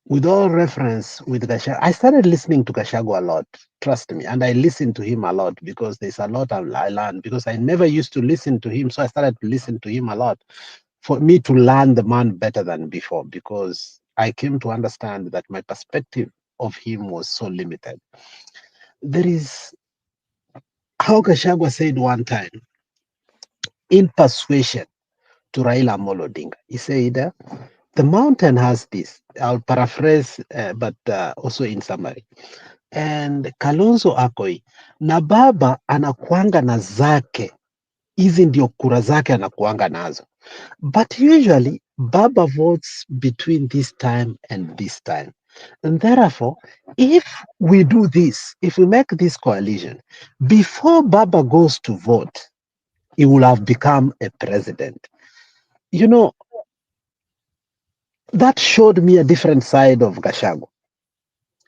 with all reference with Gachagua. I started listening to Gachagua a lot, trust me, and I listened to him a lot because there's a lot I learned because I never used to listen to him, so I started to listen to him a lot for me to learn the man better than before because I came to understand that my perspective of him was so limited. There is how Gachagua said one time in persuasion to Raila Amolo Odinga. He said, the mountain has this. I'll paraphrase, but also in summary. And Kalonzo Akoi, na baba anakuanga na zake, hizi ndio kura zake anakuanga nazo. But usually, Baba votes between this time and this time. And therefore, if we do this, if we make this coalition, before Baba goes to vote, he will have become a president. You know, that showed me a different side of Gachagua.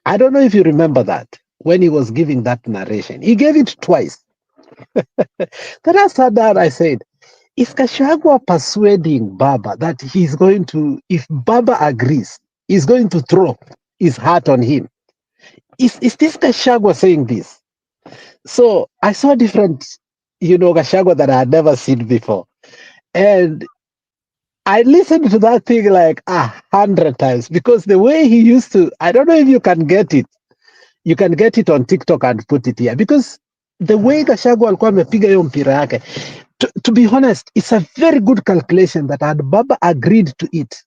I don't know if you remember that. when he was giving that narration. He gave it twice. Then I sat down, I said, is Gachagua persuading Baba that he's going to, if Baba agrees, he's going to throw his heart on him? Is this Gachagua saying this? So I saw different, Gachagua that I had never seen before. And I listened to that thing like 100 times because the way he used to, I don't know if you can get it. You can get it on TikTok and put it here because the way Gachagua alikuwa amepiga hiyo mpira yake, to be honest, it's a very good calculation that had Baba agreed to it,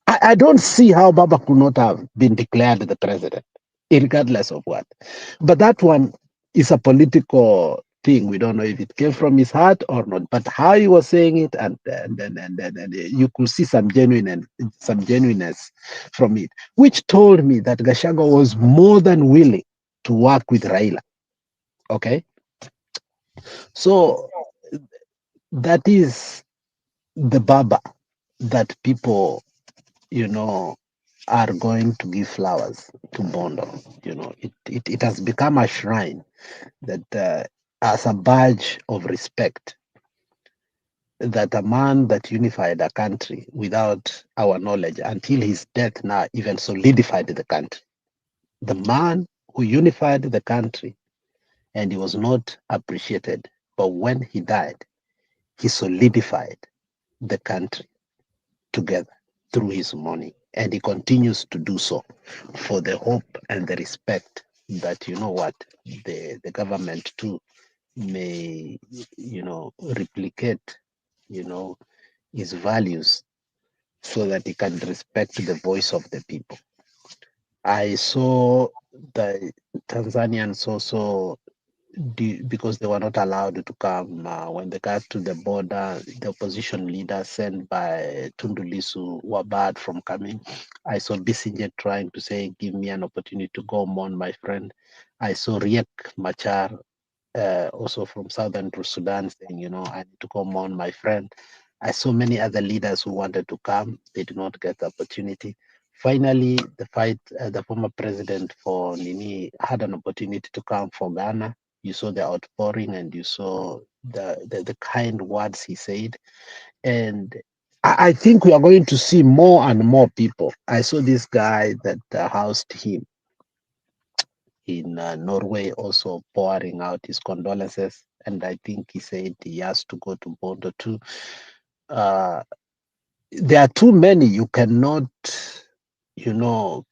I don't see how Baba could not have been declared the president, regardless of what. But that one is a political thing. We don't know if it came from his heart or not. But how he was saying it, and you could see some genuineness from it, which told me that Gachagua was more than willing to work with Raila. Okay, so that is the Baba that people, are going to give flowers to Bondo. It has become a shrine that, as a badge of respect, that a man that unified a country without our knowledge until his death now even solidified the country. The man who unified the country, and he was not appreciated, but when he died, he solidified the country together through his money, and he continues to do so for the hope and the respect that the government too may replicate his values so that he can respect the voice of the people. I saw the Tanzanians also, because they were not allowed to come when they got to the border, the opposition leaders sent by Tundu Lissu were barred from coming. I saw Bisinje trying to say, give me an opportunity to go mourn my friend. I saw Riek Machar, also from Southern Sudan, saying, I need to go mourn my friend. I saw many other leaders who wanted to come. They did not get the opportunity. Finally, the former president for Nini had an opportunity to come for Ghana. You saw the outpouring and you saw the kind words he said. And I think we are going to see more and more people. I saw this guy that housed him in Norway also pouring out his condolences. And I think he said he has to go to Bondo too. There are too many. You cannot,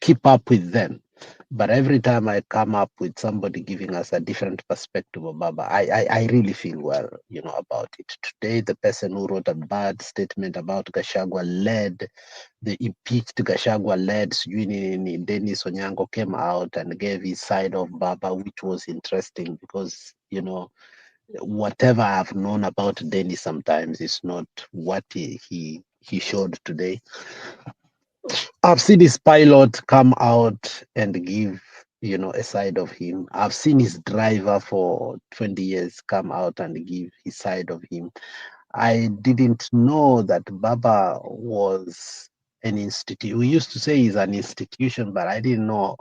keep up with them. But every time I come up with somebody giving us a different perspective of Baba, I really feel well, about it. Today, the person who wrote a bad statement about Gachagua the impeached Gachagua Dennis Onyango came out and gave his side of Baba, which was interesting because, whatever I've known about Dennis sometimes is not what he showed today. I've seen his pilot come out and give, a side of him. I've seen his driver for 20 years come out and give his side of him. I didn't know that Baba was an institution. We used to say he's an institution, but I didn't know,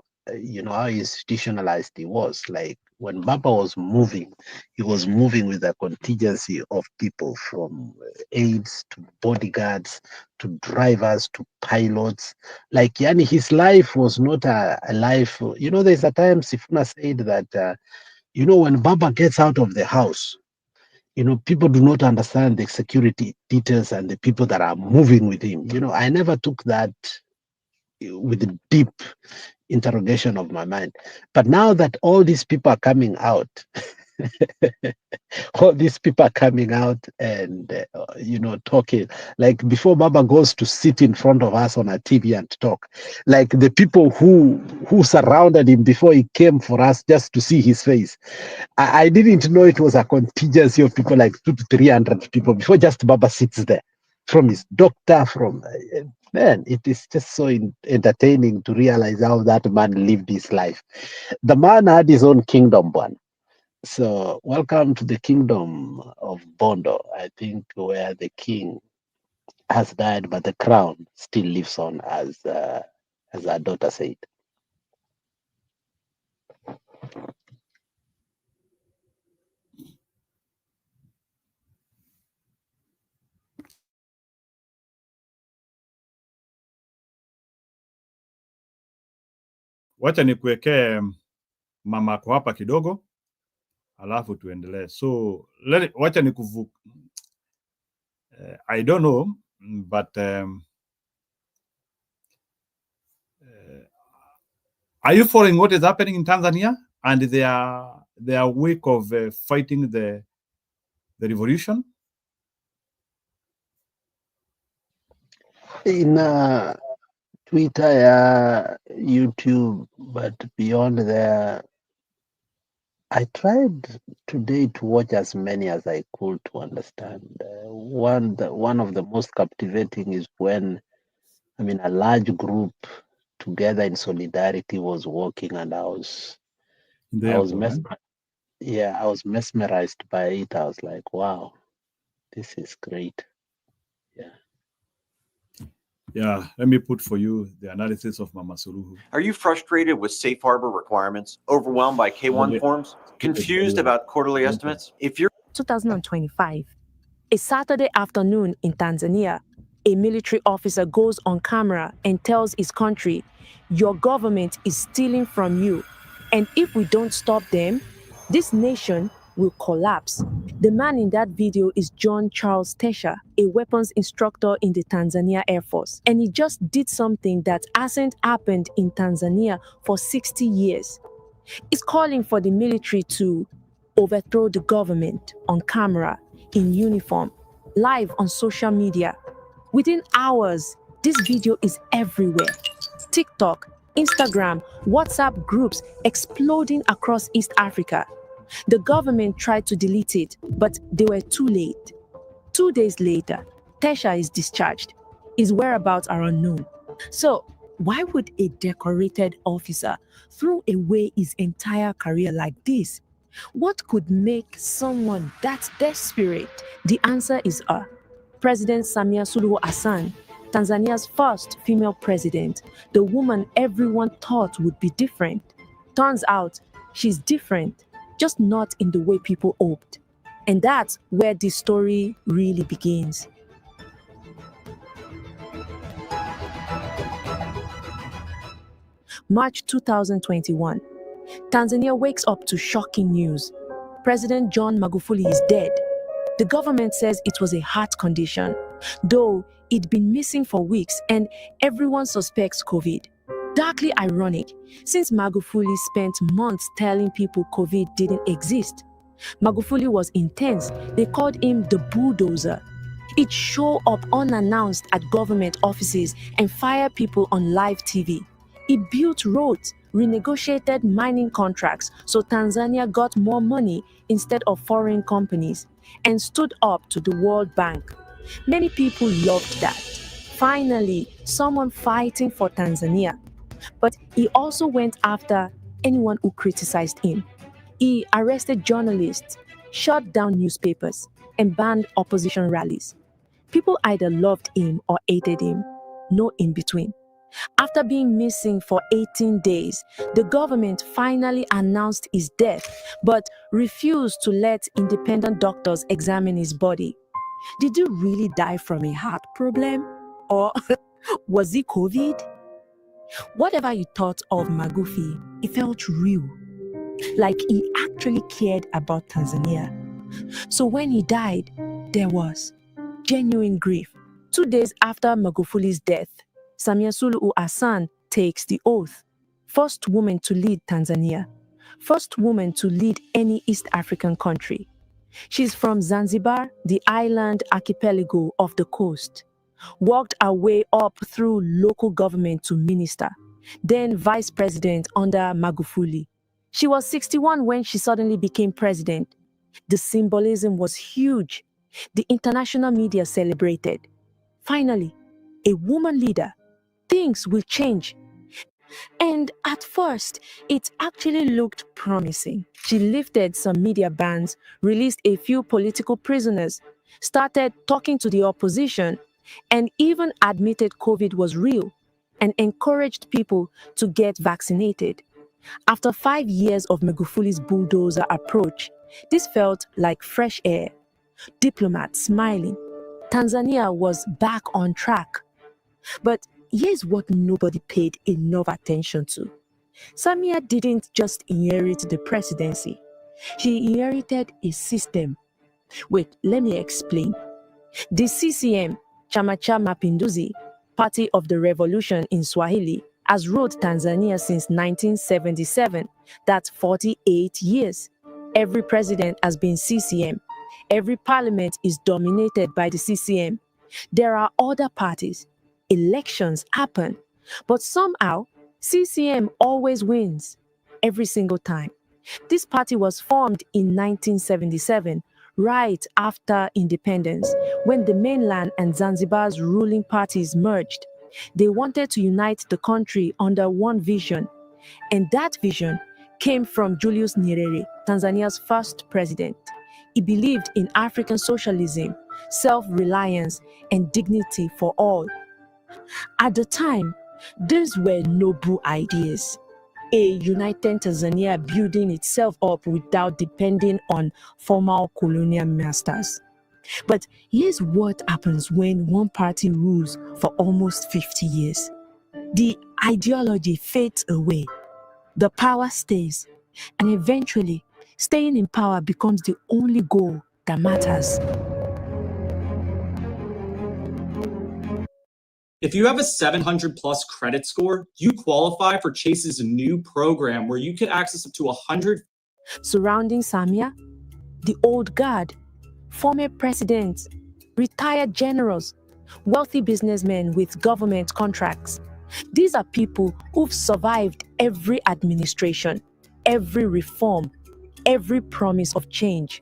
how institutionalized he was. Like when Baba was moving, he was moving with a contingency of people from aides to bodyguards to drivers to pilots. Like, yani, his life was not a life. There's a time Sifuna said that, when Baba gets out of the house, people do not understand the security details and the people that are moving with him. I never took that with a deep interrogation of my mind. But now that all these people are coming out, all these people are coming out and, talking. Like before Baba goes to sit in front of us on a TV and talk, like the people who surrounded him before he came for us just to see his face. I didn't know it was a contingency of people like 200 to 300 people before just Baba sits there, from his doctor, man, it is just so entertaining to realize how that man lived his life. The man had his own kingdom, one. So welcome to the kingdom of Bondo, I think, where the king has died, but the crown still lives on, as our daughter said. Wacha nikuwekee mamako hapa kidogo, alafu tuendelee. So wacha nikuvu I don't know, but are you following what is happening in Tanzania and their week of fighting the revolution? In Twitter, YouTube, but beyond there, I tried today to watch as many as I could to understand. One of the most captivating is when, a large group together in solidarity was walking, and I was mesmerized by it. I was like, wow, this is great. Yeah, let me put for you the analysis of Mama Suluhu. Are you frustrated with safe harbor requirements, overwhelmed by K1 forms, confused about quarterly estimates? If you're 2025, a Saturday afternoon in Tanzania, a military officer goes on camera and tells his country, your government is stealing from you. And if we don't stop them, this nation will collapse. The man in that video is John Charles Tesha, a weapons instructor in the Tanzania Air Force. And he just did something that hasn't happened in Tanzania for 60 years. He's calling for the military to overthrow the government on camera, in uniform, live on social media. Within hours, this video is everywhere. TikTok, Instagram, WhatsApp groups exploding across East Africa. The government tried to delete it, but they were too late. 2 days later, Tesha is discharged. His whereabouts are unknown. So, why would a decorated officer throw away his entire career like this? What could make someone that desperate? The answer is President Samia Suluhu Hassan, Tanzania's first female president, the woman everyone thought would be different. Turns out, she's different, just not in the way people hoped. And that's where this story really begins. March 2021. Tanzania wakes up to shocking news. President John Magufuli is dead. The government says it was a heart condition, though he'd been missing for weeks and everyone suspects COVID. Darkly ironic, since Magufuli spent months telling people COVID didn't exist. Magufuli was intense. They called him the bulldozer. He'd show up unannounced at government offices and fire people on live TV. He built roads, renegotiated mining contracts so Tanzania got more money instead of foreign companies, and stood up to the World Bank. Many people loved that. Finally, someone fighting for Tanzania. But he also went after anyone who criticized him. He arrested journalists, shut down newspapers, and banned opposition rallies. People either loved him or hated him, no in between. After being missing for 18 days, the government finally announced his death, but refused to let independent doctors examine his body. Did he really die from a heart problem? Or was it COVID? Whatever you thought of Magufi, it felt real. Like he actually cared about Tanzania. So when he died, there was genuine grief. 2 days after Magufuli's death, Samia Suluhu Hassan takes the oath. First woman to lead Tanzania. First woman to lead any East African country. She's from Zanzibar, the island archipelago off the coast. Worked her way up through local government to minister, then vice president under Magufuli. She was 61 when she suddenly became president. The symbolism was huge. The international media celebrated. Finally, a woman leader. Things will change. And at first, it actually looked promising. She lifted some media bans, released a few political prisoners, started talking to the opposition, and even admitted COVID was real and encouraged people to get vaccinated. After 5 years of Magufuli's bulldozer approach, this felt like fresh air. Diplomats smiling. Tanzania was back on track. But here's what nobody paid enough attention to. Samia didn't just inherit the presidency. She inherited a system. Wait, let me explain. The CCM, Chama cha Mapinduzi, Party of the Revolution in Swahili, has ruled Tanzania since 1977. That's 48 years. Every president has been CCM. Every parliament is dominated by the CCM. There are other parties. Elections happen. But somehow, CCM always wins. Every single time. This party was formed in 1977, right after independence, when the mainland and Zanzibar's ruling parties merged. They wanted to unite the country under one vision, and that vision came from Julius Nyerere, Tanzania's first president. He believed in African socialism, self-reliance, and dignity for all. At the time, these were noble ideas. A united Tanzania building itself up without depending on former colonial masters. But here's what happens when one party rules for almost 50 years. The ideology fades away, the power stays, and eventually, staying in power becomes the only goal that matters. If you have a 700 plus credit score, you qualify for Chase's new program where you can access up to 100. Surrounding Samia, the old guard, former presidents, retired generals, wealthy businessmen with government contracts. These are people who've survived every administration, every reform, every promise of change.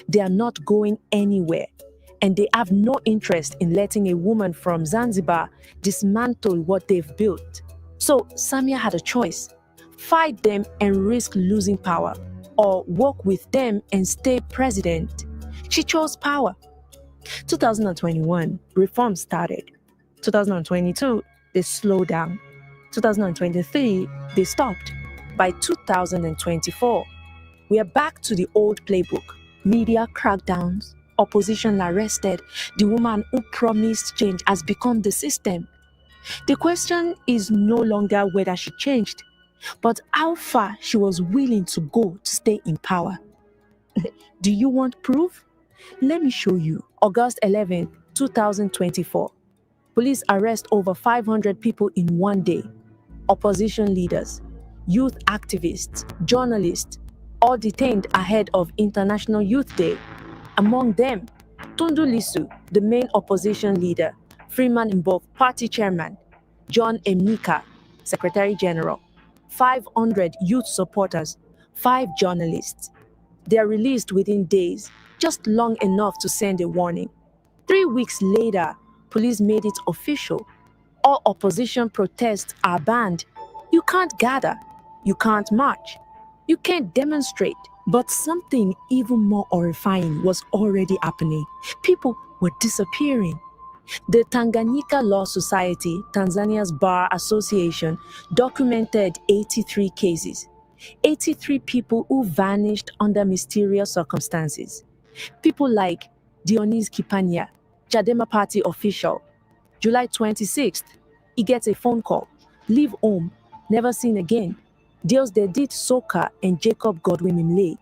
They are not going anywhere, and they have no interest in letting a woman from Zanzibar dismantle what they've built. So Samia had a choice: fight them and risk losing power, or work with them and stay president. She chose power. 2021, reform started. 2022, they slowed down. 2023, they stopped. By 2024, we are back to the old playbook. Media crackdowns, opposition arrested. The woman who promised change has become the system. The question is no longer whether she changed, but how far she was willing to go to stay in power. Do you want proof? Let me show you. August 11, 2024. Police arrest over 500 people in one day. Opposition leaders, youth activists, journalists, all detained ahead of International Youth Day. Among them, Tundu Lissu, the main opposition leader, Freeman Mbowe, party chairman, John Emeka, secretary general, 500 youth supporters, 5 journalists. They are released within days, just long enough to send a warning. 3 weeks later, police made it official. All opposition protests are banned. You can't gather, you can't march, you can't demonstrate. But something even more horrifying was already happening. People were disappearing. The Tanganyika Law Society, Tanzania's bar association, documented 83 cases. 83 people who vanished under mysterious circumstances. People like Dionys Kipanya, Chadema party official. July 26th, he gets a phone call. Leave home, never seen again. Deusdedit Soka and Jacob Godwin Imlay,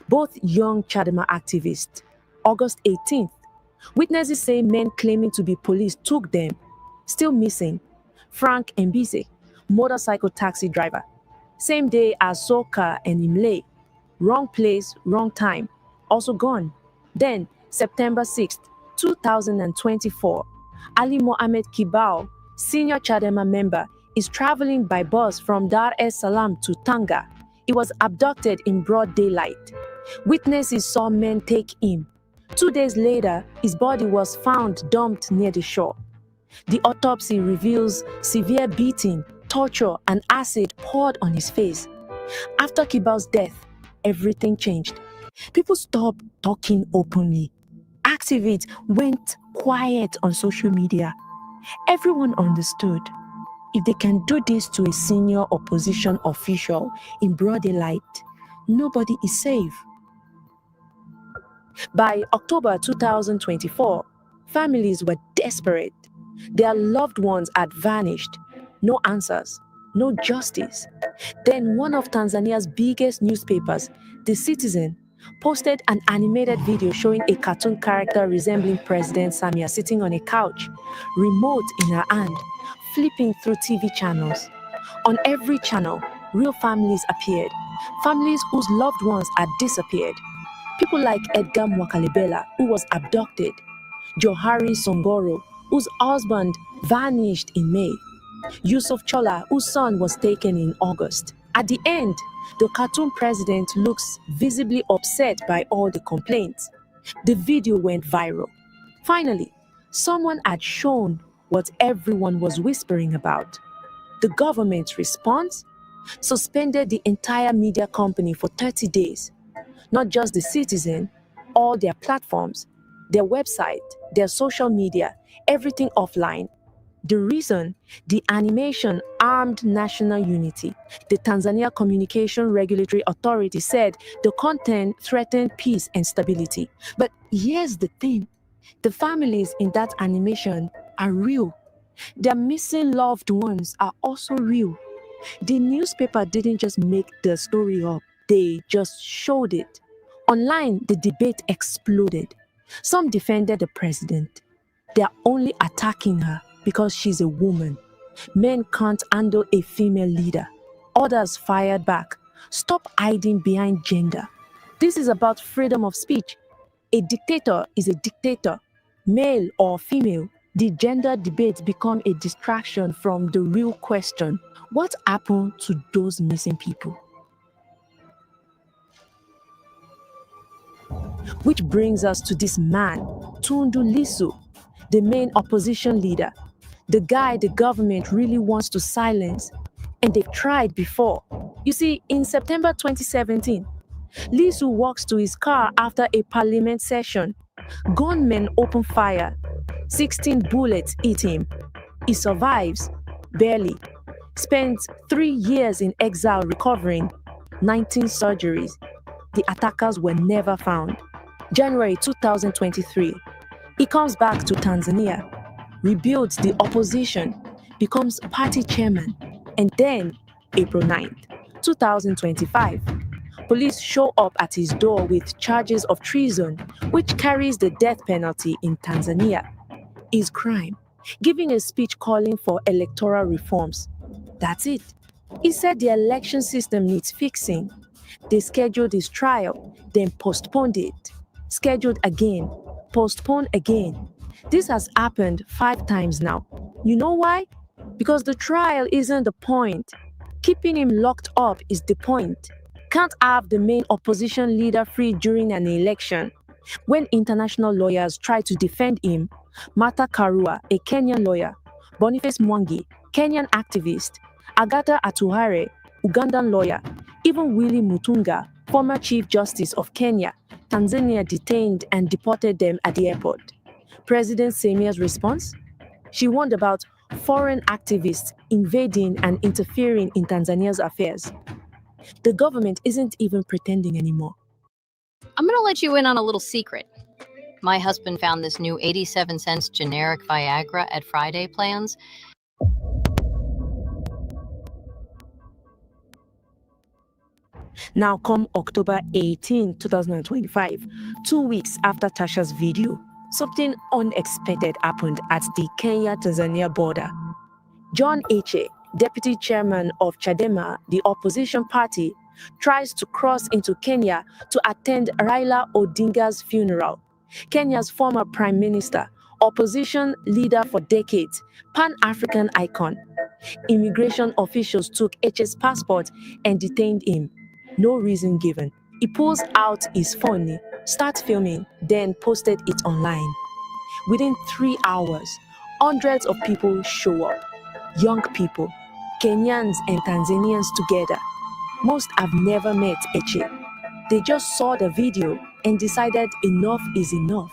both young Chadema activists. August 18th, witnesses say men claiming to be police took them. Still missing. Frank Mbise, motorcycle taxi driver. Same day as Soka and Imlay. Wrong place, wrong time. Also gone. Then, September 6th, 2024, Ali Mohammed Kibao, senior Chadema member, is traveling by bus from Dar es Salaam to Tanga. He was abducted in broad daylight. Witnesses saw men take him. 2 days later, his body was found dumped near the shore. The autopsy reveals severe beating, torture, and acid poured on his face. After Kibao's death, everything changed. People stopped talking openly. Activists went quiet on social media. Everyone understood. if they can do this to a senior opposition official in broad daylight, nobody is safe. By October 2024, families were desperate. Their loved ones had vanished. No answers, no justice. Then one of Tanzania's biggest newspapers, The Citizen, posted an animated video showing a cartoon character resembling President Samia sitting on a couch, remote in her hand, flipping through TV channels. On every channel, real families appeared, families whose loved ones had disappeared. People like Edgar Mwakalebela, who was abducted, Johari Songoro, whose husband vanished in May, Yusuf Chola, whose son was taken in August. At the end, the cartoon president looks visibly upset by all the complaints. The video went viral. Finally, someone had shown what everyone was whispering about. The government's response? Suspended the entire media company for 30 days. Not just The Citizen, all their platforms, their website, their social media, everything offline. The reason? The animation armed national unity. The Tanzania Communication Regulatory Authority said the content threatened peace and stability. But here's the thing. The families in that animation are real. Their missing loved ones are also real. The newspaper didn't just make the story up. They just showed it. Online, the debate exploded. Some defended the president. They are only attacking her because she's a woman. Men can't handle a female leader. Others fired back. Stop hiding behind gender. This is about freedom of speech. A dictator is a dictator, male or female. The gender debates become a distraction from the real question. What happened to those missing people? Which brings us to this man, Tundu Lissu, the main opposition leader, the guy the government really wants to silence, and they've tried before. You see, in September 2017, Lissu walks to his car after a parliament session. Gunmen open fire. 16 bullets hit him. He survives, barely. Spends 3 years in exile recovering, 19 surgeries. The attackers were never found. January 2023, he comes back to Tanzania, rebuilds the opposition, becomes party chairman, and then April 9th, 2025, police show up at his door with charges of treason, which carries the death penalty in Tanzania. His crime, giving a speech calling for electoral reforms. That's it. He said the election system needs fixing. They scheduled his trial, then postponed it. Scheduled again, postponed again. This has happened 5 times now. You know why? Because the trial isn't the point. Keeping him locked up is the point. Can't have the main opposition leader free during an election. When international lawyers try to defend him, Martha Karua, a Kenyan lawyer, Boniface Mwangi, Kenyan activist, Agatha Atuhaire, Ugandan lawyer, even Willy Mutunga, former Chief Justice of Kenya, Tanzania detained and deported them at the airport. President Samia's response? She warned about foreign activists invading and interfering in Tanzania's affairs. The government isn't even pretending anymore. I'm going to let you in on a little secret. My husband found this new 87 cents generic Viagra at Friday Plans. Now come October 18, 2025, 2 weeks after Tasha's video, something unexpected happened at the Kenya-Tanzania border. John Heche, deputy chairman of Chadema, the opposition party, tries to cross into Kenya to attend Raila Odinga's funeral. Kenya's former prime minister, opposition leader for decades, Pan-African icon. Immigration officials took Heche's passport and detained him. No reason given. He pulls out his phone, starts filming, then posted it online. Within 3 hours, hundreds of people show up. Young people, Kenyans and Tanzanians together. Most have never met Heche. They just saw the video and decided enough is enough.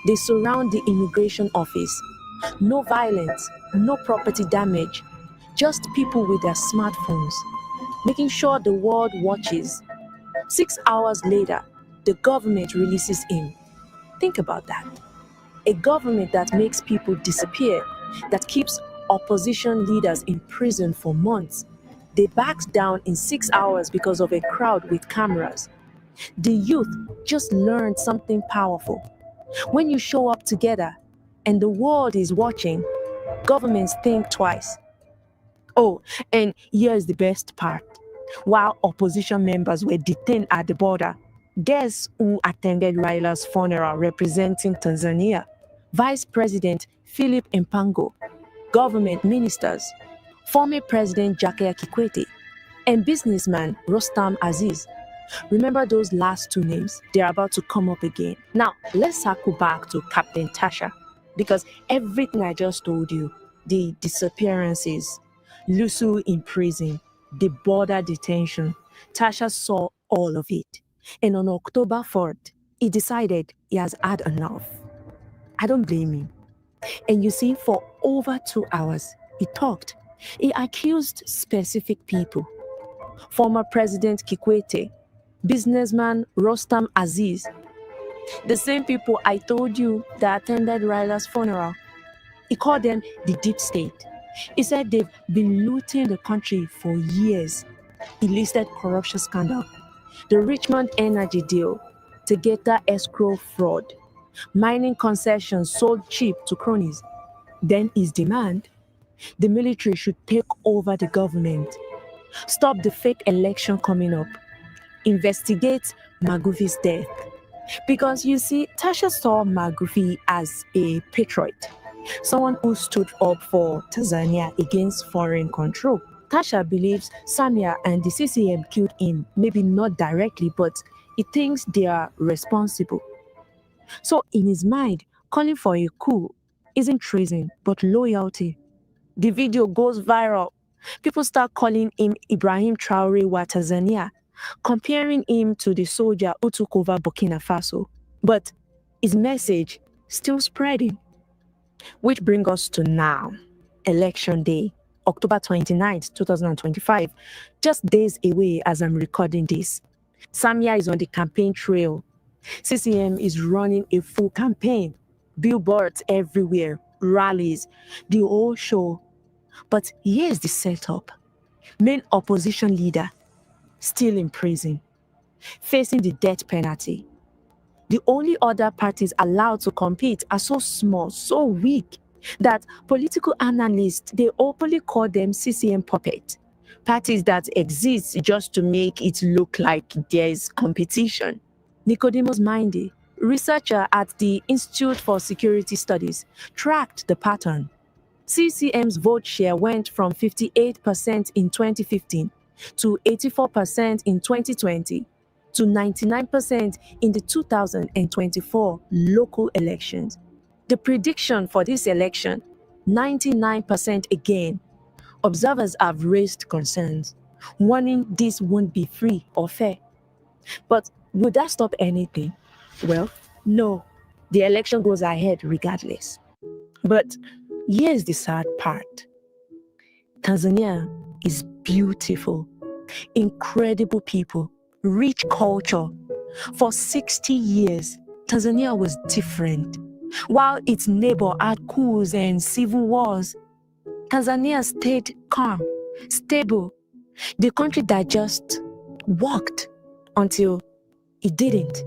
They surround the immigration office. No violence, no property damage, just people with their smartphones, making sure the world watches. 6 hours later, the government releases him. Think about that. A government that makes people disappear, that keeps opposition leaders in prison for months. They backed down in 6 hours because of a crowd with cameras. The youth just learned something powerful. When you show up together and the world is watching, governments think twice. Oh, and here's the best part. While opposition members were detained at the border, guess who attended Raila's funeral representing Tanzania? Vice President Philip Mpango, government ministers, former President Jakaya Kikwete, and businessman Rostam Aziz. Remember those last two names? They're about to come up again. Now, let's circle back to Captain Tasha, because everything I just told you, the disappearances, Lusu in prison, the border detention, Tasha saw all of it. And on October 4th, he decided he has had enough. I don't blame him. And you see, for over 2 hours, he talked. He accused specific people. Former President Kikwete, businessman Rostam Aziz, the same people I told you that attended Raila's funeral. He called them the deep state. He said they've been looting the country for years. He listed corruption scandal, the Richmond Energy deal, Tegeta escrow fraud, mining concessions sold cheap to cronies. Then his demand, the military should take over the government, stop the fake election coming up, investigate Magufi's death. Because you see, Tasha saw Magufi as a patriot, someone who stood up for Tanzania against foreign control. Tasha believes Samia and the CCM killed him, maybe not directly, but he thinks they are responsible. So in his mind, calling for a coup isn't treason, but loyalty. The video goes viral. People start calling him Ibrahim Traore wa Tanzania, comparing him to the soldier who took over Burkina Faso. But his message still spreading. Which brings us to now, Election Day, October 29th, 2025, just days away as I'm recording this. Samia is on the campaign trail. CCM is running a full campaign, billboards everywhere, rallies, the whole show. But here's the setup. Main opposition leader, still in prison, facing the death penalty. The only other parties allowed to compete are so small, so weak, that political analysts, they openly call them CCM puppets. Parties that exist just to make it look like there's competition. Nicodemus Mindy, researcher at the Institute for Security Studies, tracked the pattern. CCM's vote share went from 58% in 2015 to 84% in 2020 to 99% in the 2024 local elections. The prediction for this election, 99% again. Observers have raised concerns, warning this won't be free or fair. But would that stop anything? Well, no. The election goes ahead regardless. But here's the sad part. Tanzania is beautiful, incredible people, rich culture. For 60 years, Tanzania was different. While its neighbor had coups and civil wars, Tanzania stayed calm, stable. The country that just worked until it didn't.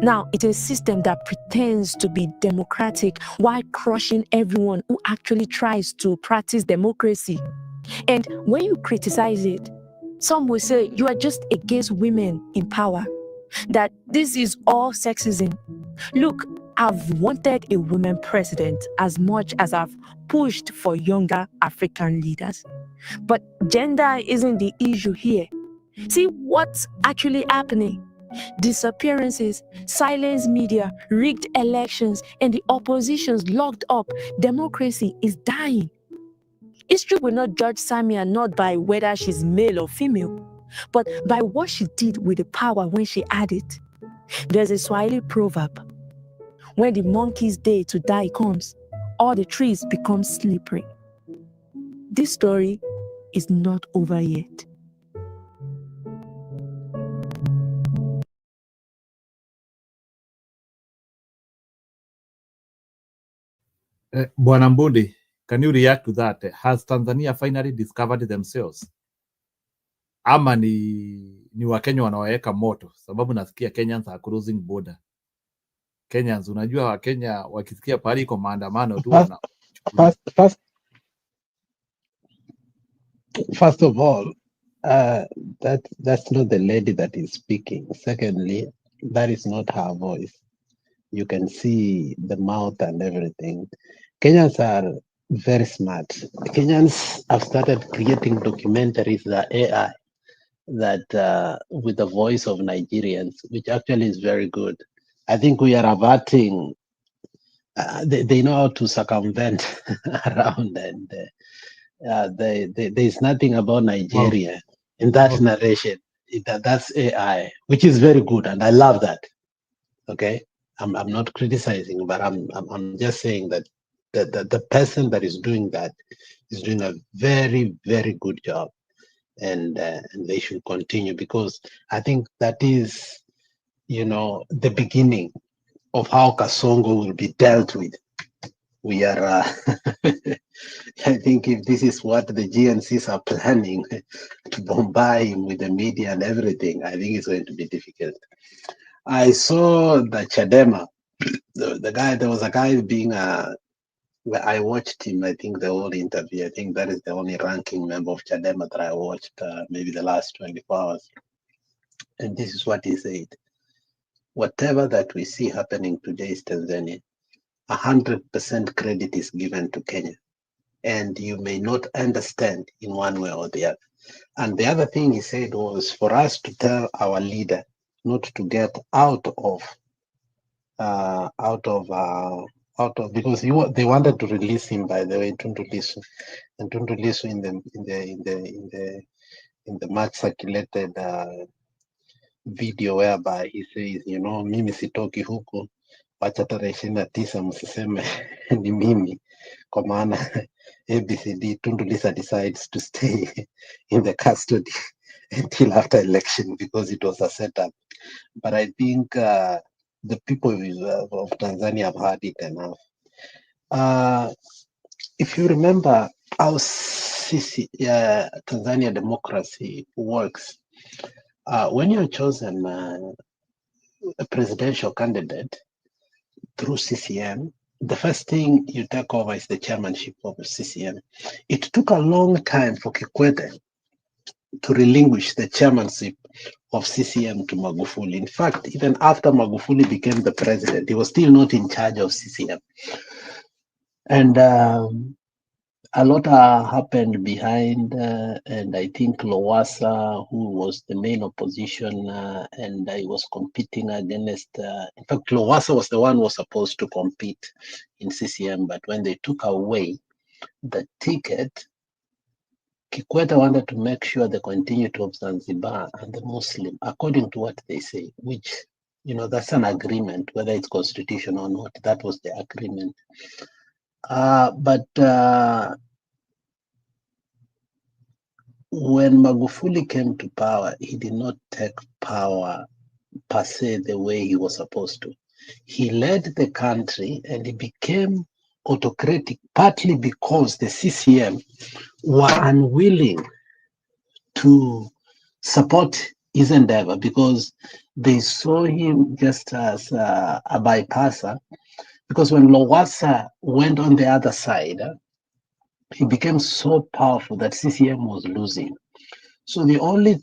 Now, it's a system that pretends to be democratic while crushing everyone who actually tries to practice democracy. And when you criticize it, some will say you are just against women in power, that this is all sexism. Look, I've wanted a woman president as much as I've pushed for younger African leaders. But gender isn't the issue here. See what's actually happening. Disappearances, silenced media, rigged elections, and the opposition's locked up. Democracy is dying. History will not judge Samia not by whether she's male or female, but by what she did with the power when she had it. There's a Swahili proverb: when the monkey's day to die comes, all the trees become slippery. This story is not over yet. Bwana Mbundi, can you react to that? Has Tanzania finally discovered themselves? Ama ni Wakenya wanaweka moto? Sababu nasikia Kenyans are crossing border. Kenyans, unajua Wakenya wakisikia pahali iko maandamano tu wana First of all, that's not the lady that is speaking. Secondly, that is not her voice. You can see the mouth and everything. Kenyans are very smart. Kenyans have started creating documentaries, the AI, that with the voice of Nigerians, which actually is very good. I think we are averting. They know how to circumvent around, and there's nothing about Nigeria in that narration. That's AI, which is very good, and I love that. Okay, I'm not criticizing, but I'm just saying that the person that is doing that is doing a very, very good job, and they should continue, because I think that is, the beginning of how Kasongo will be dealt with. We are, I think if this is what the GNCs are planning to bombard him with the media and everything, I think it's going to be difficult. I saw the Chadema, the guy, there was a guy being, I watched him, I think the whole interview. I think that is the only ranking member of Chadema that I watched maybe the last 24 hours. And this is what he said. Whatever that we see happening today is Tanzania. 100% credit is given to Kenya. And you may not understand in one way or the other. And the other thing he said was for us to tell our leader not to get out of because they wanted to release him, by the way, Tundu Lissu, and Tundu Lissu in the much circulated video whereby he says, mimi sitoki huku, wacha tarehe 29 msiseme ni mimi, kwa maana ABCD, Tundu Lissu decides to stay in the custody until after election because it was a setup. But I think the people of Tanzania have had it enough. If you remember how Tanzania democracy works, when you're chosen a presidential candidate through CCM, the first thing you take over is the chairmanship of CCM. It took a long time for Kikwete to relinquish the chairmanship of CCM to Magufuli. In fact, even after Magufuli became the president, he was still not in charge of CCM. And a lot happened behind, and I think Lowassa, who was the main opposition, and I was competing against, in fact, Lowassa was the one who was supposed to compete in CCM, but when they took away the ticket, Kikwete wanted to make sure the continuity of Zanzibar and the Muslim, according to what they say, which, that's an agreement, whether it's constitutional or not, that was the agreement. But when Magufuli came to power, he did not take power per se the way he was supposed to. He led the country and he became autocratic, partly because the CCM were unwilling to support his endeavor because they saw him just as a bypasser. Because when Lowassa went on the other side, he became so powerful that CCM was losing. So the only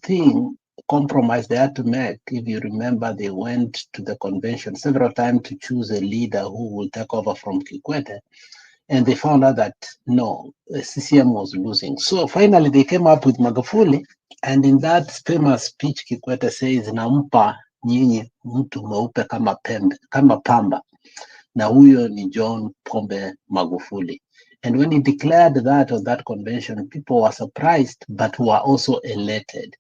compromise they had to make, if you remember, they went to the convention several times to choose a leader who will take over from Kikwete. And they found out that no, CCM was losing. So finally they came up with Magufuli. And in that famous speech, Kikwete says, nampa nyinyi mtu mweupe kama pamba. Na huyo ni John Pombe Magufuli. And when he declared that on that convention, people were surprised, but were also elated.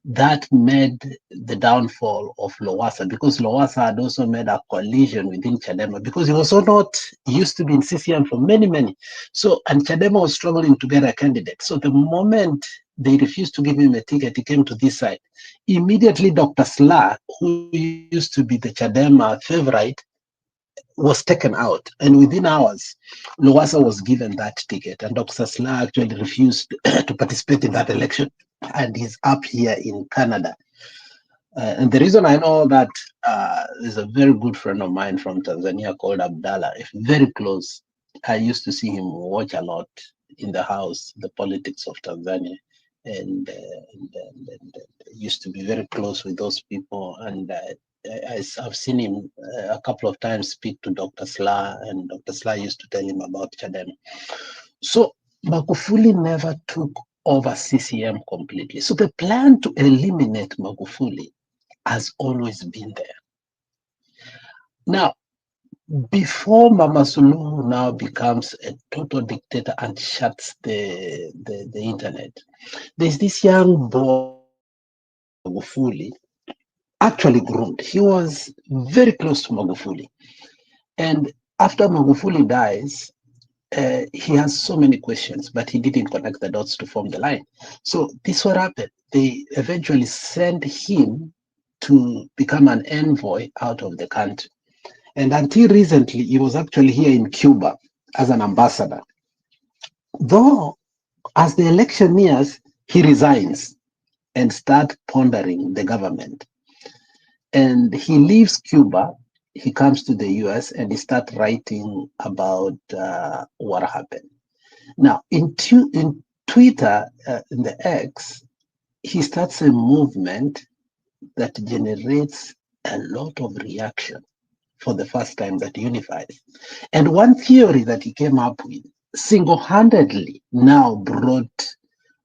that made the downfall of Lowassa, because Lowassa had also made a coalition within Chadema, because he was also not used to be in CCM for many. So, and Chadema was struggling to get a candidate. So the moment they refused to give him a ticket, he came to this side. Immediately, Dr. Slaa, who used to be the Chadema favorite, was taken out, and within hours, Lowassa was given that ticket, and Dr. Slaa actually refused to participate in that election, and he's up here in Canada. And the reason I know that is a very good friend of mine from Tanzania called Abdallah, very close. I used to see him watch a lot in the house, the politics of Tanzania, and used to be very close with those people. And I've seen him a couple of times speak to Dr. Slaa, and Dr. Slaa used to tell him about Chadema. So Magufuli never took over CCM completely. So the plan to eliminate Magufuli has always been there. Now, before Mama Suluhu now becomes a total dictator and shuts the internet, there's this young boy, Magufuli, actually groomed. He was very close to Magufuli. And after Magufuli dies, he has so many questions, but he didn't connect the dots to form the line. So this what happened. They eventually sent him to become an envoy out of the country. And until recently, he was actually here in Cuba as an ambassador. Though, as the election nears, he resigns and starts pondering the government. And he leaves Cuba, he comes to the US, and he starts writing about what happened. Now, in Twitter, in the X, he starts a movement that generates a lot of reaction for the first time, that unifies. And one theory that he came up with, single-handedly now brought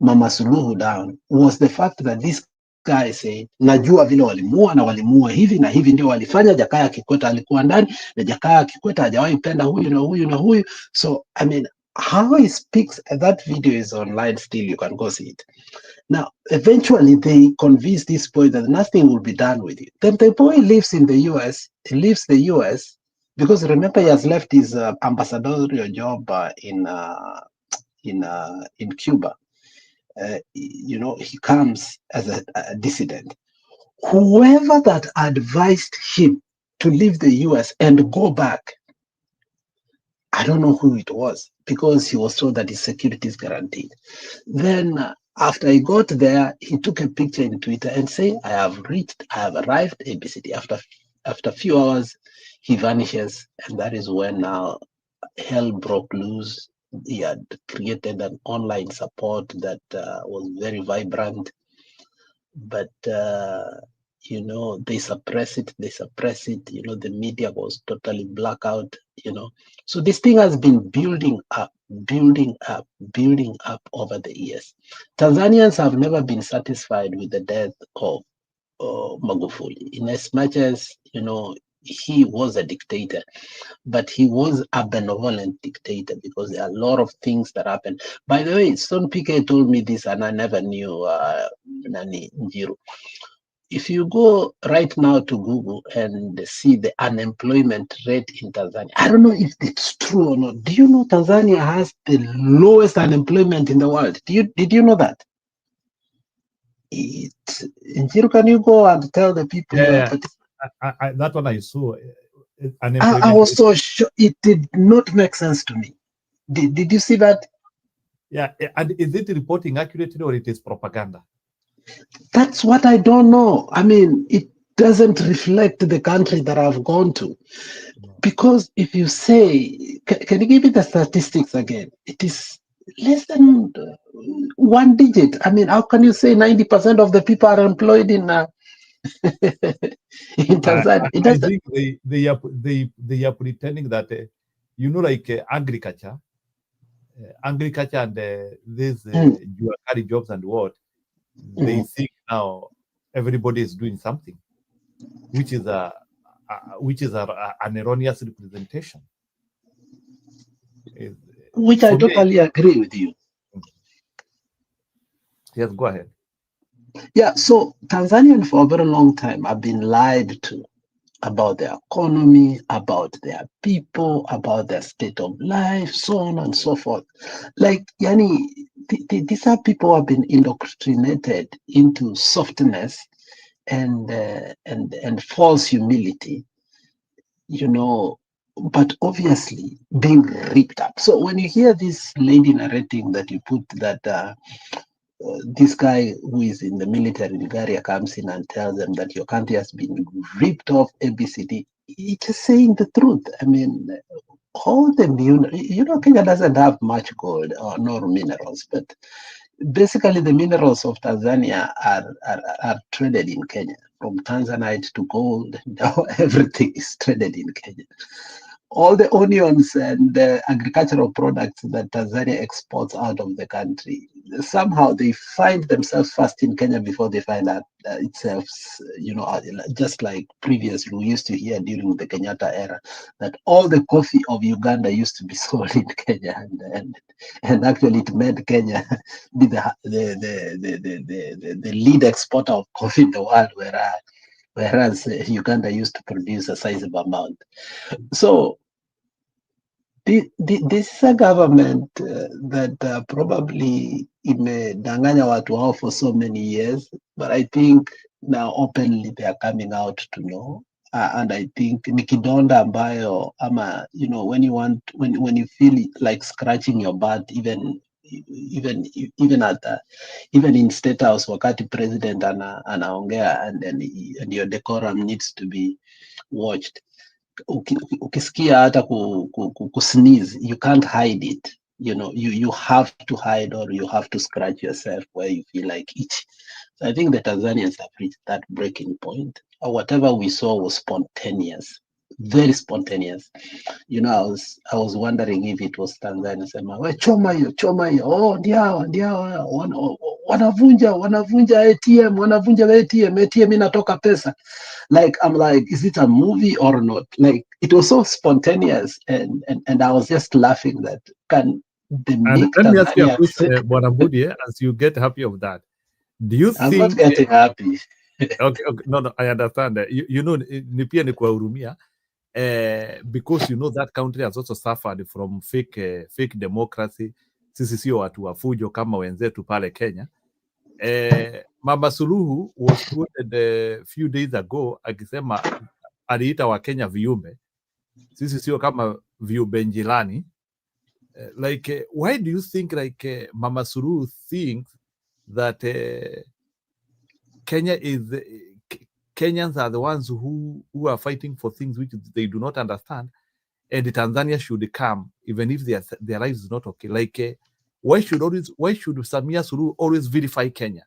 Mama Suluhu down, was the fact that this guy said, najua vile walimuua na walimuua hivi na hivi ndio walifanya. Jakaya Kikwete alikuwa ndani, na Jakaya Kikwete hajawahi penda huyu na huyu na huyu. So, I mean, how he speaks, that video is online still, you can go see it. Now, eventually they convince this boy that nothing will be done with you. Then the boy lives in the US, he leaves the US, because remember he has left his ambassadorial job in Cuba. You know, he comes as a dissident. Whoever that advised him to leave the US and go back, I don't know who it was, because he was told that his security is guaranteed. Then after he got there, he took a picture in Twitter and say, I have arrived ABCD. After a few hours, he vanishes. And that is when now hell broke loose. He had created an online support that was very vibrant. But, you know, they suppress it. You know, the media was totally blackout, you know. So this thing has been building up over the years. Tanzanians have never been satisfied with the death of Magufuli, in as much as, you know, he was a dictator, but he was a benevolent dictator, because there are a lot of things that happened. By the way, Stone PK told me this, and I never knew Nani Njiru. If you go right now to Google and see the unemployment rate in Tanzania, I don't know if it's true or not. Do you know Tanzania has the lowest unemployment in the world? Did you know that? Njiru, can you go and tell the people? Yeah, that one I saw. I was so sure. It did not make sense to me. Did you see that? Yeah, and is it reporting accurately or it is propaganda? That's what I don't know. I mean, it doesn't reflect the country that I've gone to. Because if you say, can you give me the statistics again? It is less than one digit. I mean, how can you say 90% of the people are employed in Tanzania? I think they are pretending that, you know, like agriculture and these Juakari jobs and what, they think now everybody is doing something, which is an erroneous representation. Which I totally agree with you. Yes, go ahead. Yeah, so Tanzanian for a very long time have been lied to about their economy, about their people, about their state of life, so on and so forth. Like, yani, these are people who have been indoctrinated into softness and false humility, you know, but obviously being ripped up. So when you hear this lady narrating that you put that this guy who is in the military in Garia comes in and tells them that your country has been ripped off ABCD, he's just saying the truth. I mean, all the Kenya doesn't have much gold or nor minerals, but basically the minerals of Tanzania are traded in Kenya. From Tanzanite to gold, everything is traded in Kenya. All the onions and the agricultural products that Tanzania exports out of the country, somehow they find themselves first in Kenya before they find out itself, just like previously we used to hear during the Kenyatta era, that all the coffee of Uganda used to be sold in Kenya, and actually it made Kenya be the lead exporter of coffee in the world, whereas Uganda used to produce a sizable amount. So this is a government that probably imedanganya watu wao for so many years, but I think now openly they are coming out to know. And I think ni kidonda ambayo ama when you feel like scratching your butt even in State House wakati president anaongea and your decorum needs to be watched. Ukisikia hata kusneeze, you can't hide it. You have to hide, or you have to scratch yourself where you feel like itch. So I think the Tanzanians have reached that breaking point. Or whatever we saw was spontaneous, very spontaneous. I was wondering if it was Tanzania. Sema, we choma hiyo. Oh, ndio wanavunja ATM, wanavunja ATM inatoka pesa. Like, I'm like, is it a movie or not? Like, it was so spontaneous, and I was just laughing that can they make And let me ask you a Tanzania question, Bwana Mbudi, as you get happy of that. Do you I'm think? not getting happy. Okay, no, I understand that. Ni pia ni kuwahurumia, because that country has also suffered from fake democracy. Sisi sio watu wa fujo kama wenzetu pale Kenya. Mama Suluhu was quoted a few days ago akisema aliita wa Kenya viumbe. Sisi sio kama viumbe njilani. Why do you think Mama Suluhu thinks that Kenyans are the ones who are fighting for things which they do not understand, and Tanzania should come even if their lives is not okay? Why should Samia Suluhu always vilify Kenya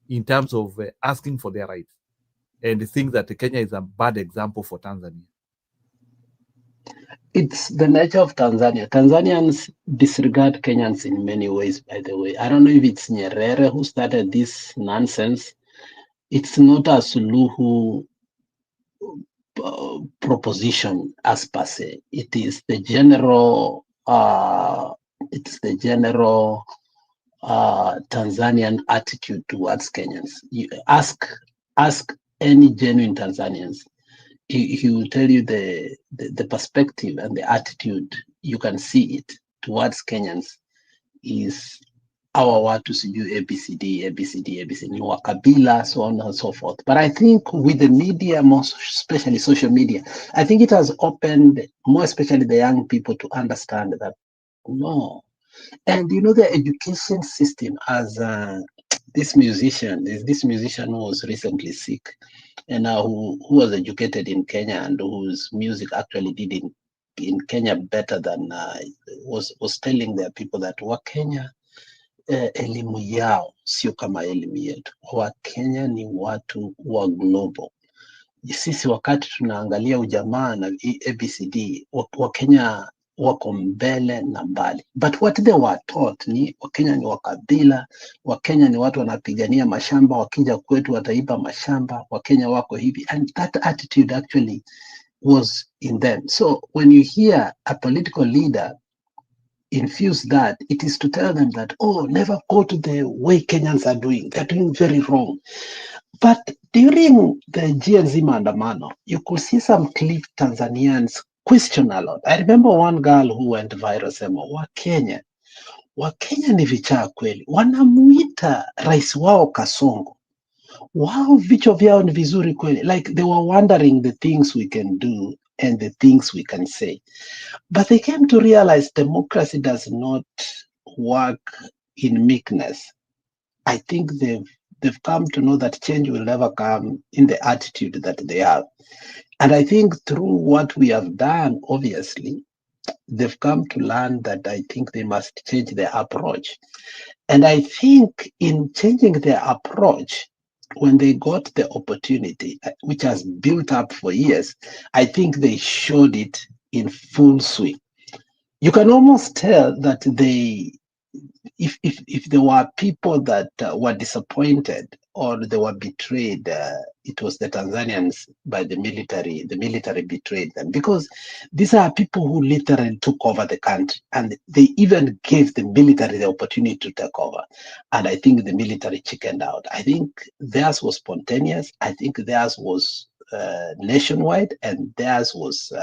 in terms of asking for their rights, and think that Kenya is a bad example for Tanzania? It's the nature of Tanzania. Tanzanians disregard Kenyans in many ways, by the way. I don't know if it's Nyerere who started this nonsense. It's not a Suluhu proposition as per se. It is the general Tanzanian attitude towards Kenyans. You ask any genuine Tanzanians, he will tell you the perspective and the attitude. You can see it towards Kenyans is our watu sijui ABCD ni wakabila, so on and so forth. But I think with the media, most especially social media, I think it has opened more especially the young people to understand that no. And the education system, as this musician who was recently sick, and who was educated in Kenya and whose music actually did in Kenya better than was telling their people that Wakenya elimu yao sio kama elimu yetu. Wakenya ni watu wa global. Sisi wakati tunaangalia ujamaa na ABCD, Wakenya wako mbele na mbali, but what they were taught ni Wakenya ni wakabila, Wakenya ni watu wanapigania mashamba, wakija kwetu wataiba mashamba, Wakenya wako hivi, and that attitude actually was in them. So when you hear a political leader infuse that, it is to tell them that, oh, never go to the way Kenyans are doing. They're doing very wrong. But during the GNZ Maandamano, you could see some clip Tanzanians question a lot. I remember one girl who went viral saying, Wakenya ni vichaa kweli, wanamuita rais wao Kasongo, wao vichwa vyao ni vizuri kweli. Like they were wondering the things we can do and the things we can say. But they came to realize democracy does not work in meekness. I think they've come to know that change will never come in the attitude that they have. And I think through what we have done, obviously, they've come to learn that I think they must change their approach. And I think in changing their approach, when they got the opportunity, which has built up for years, I think they showed it in full swing. You can almost tell that if there were people that were disappointed or they were betrayed, it was the Tanzanians by the military. The military betrayed them, because these are people who literally took over the country, and they even gave the military the opportunity to take over. And I think the military chickened out. I think theirs was spontaneous. I think theirs was nationwide, and theirs was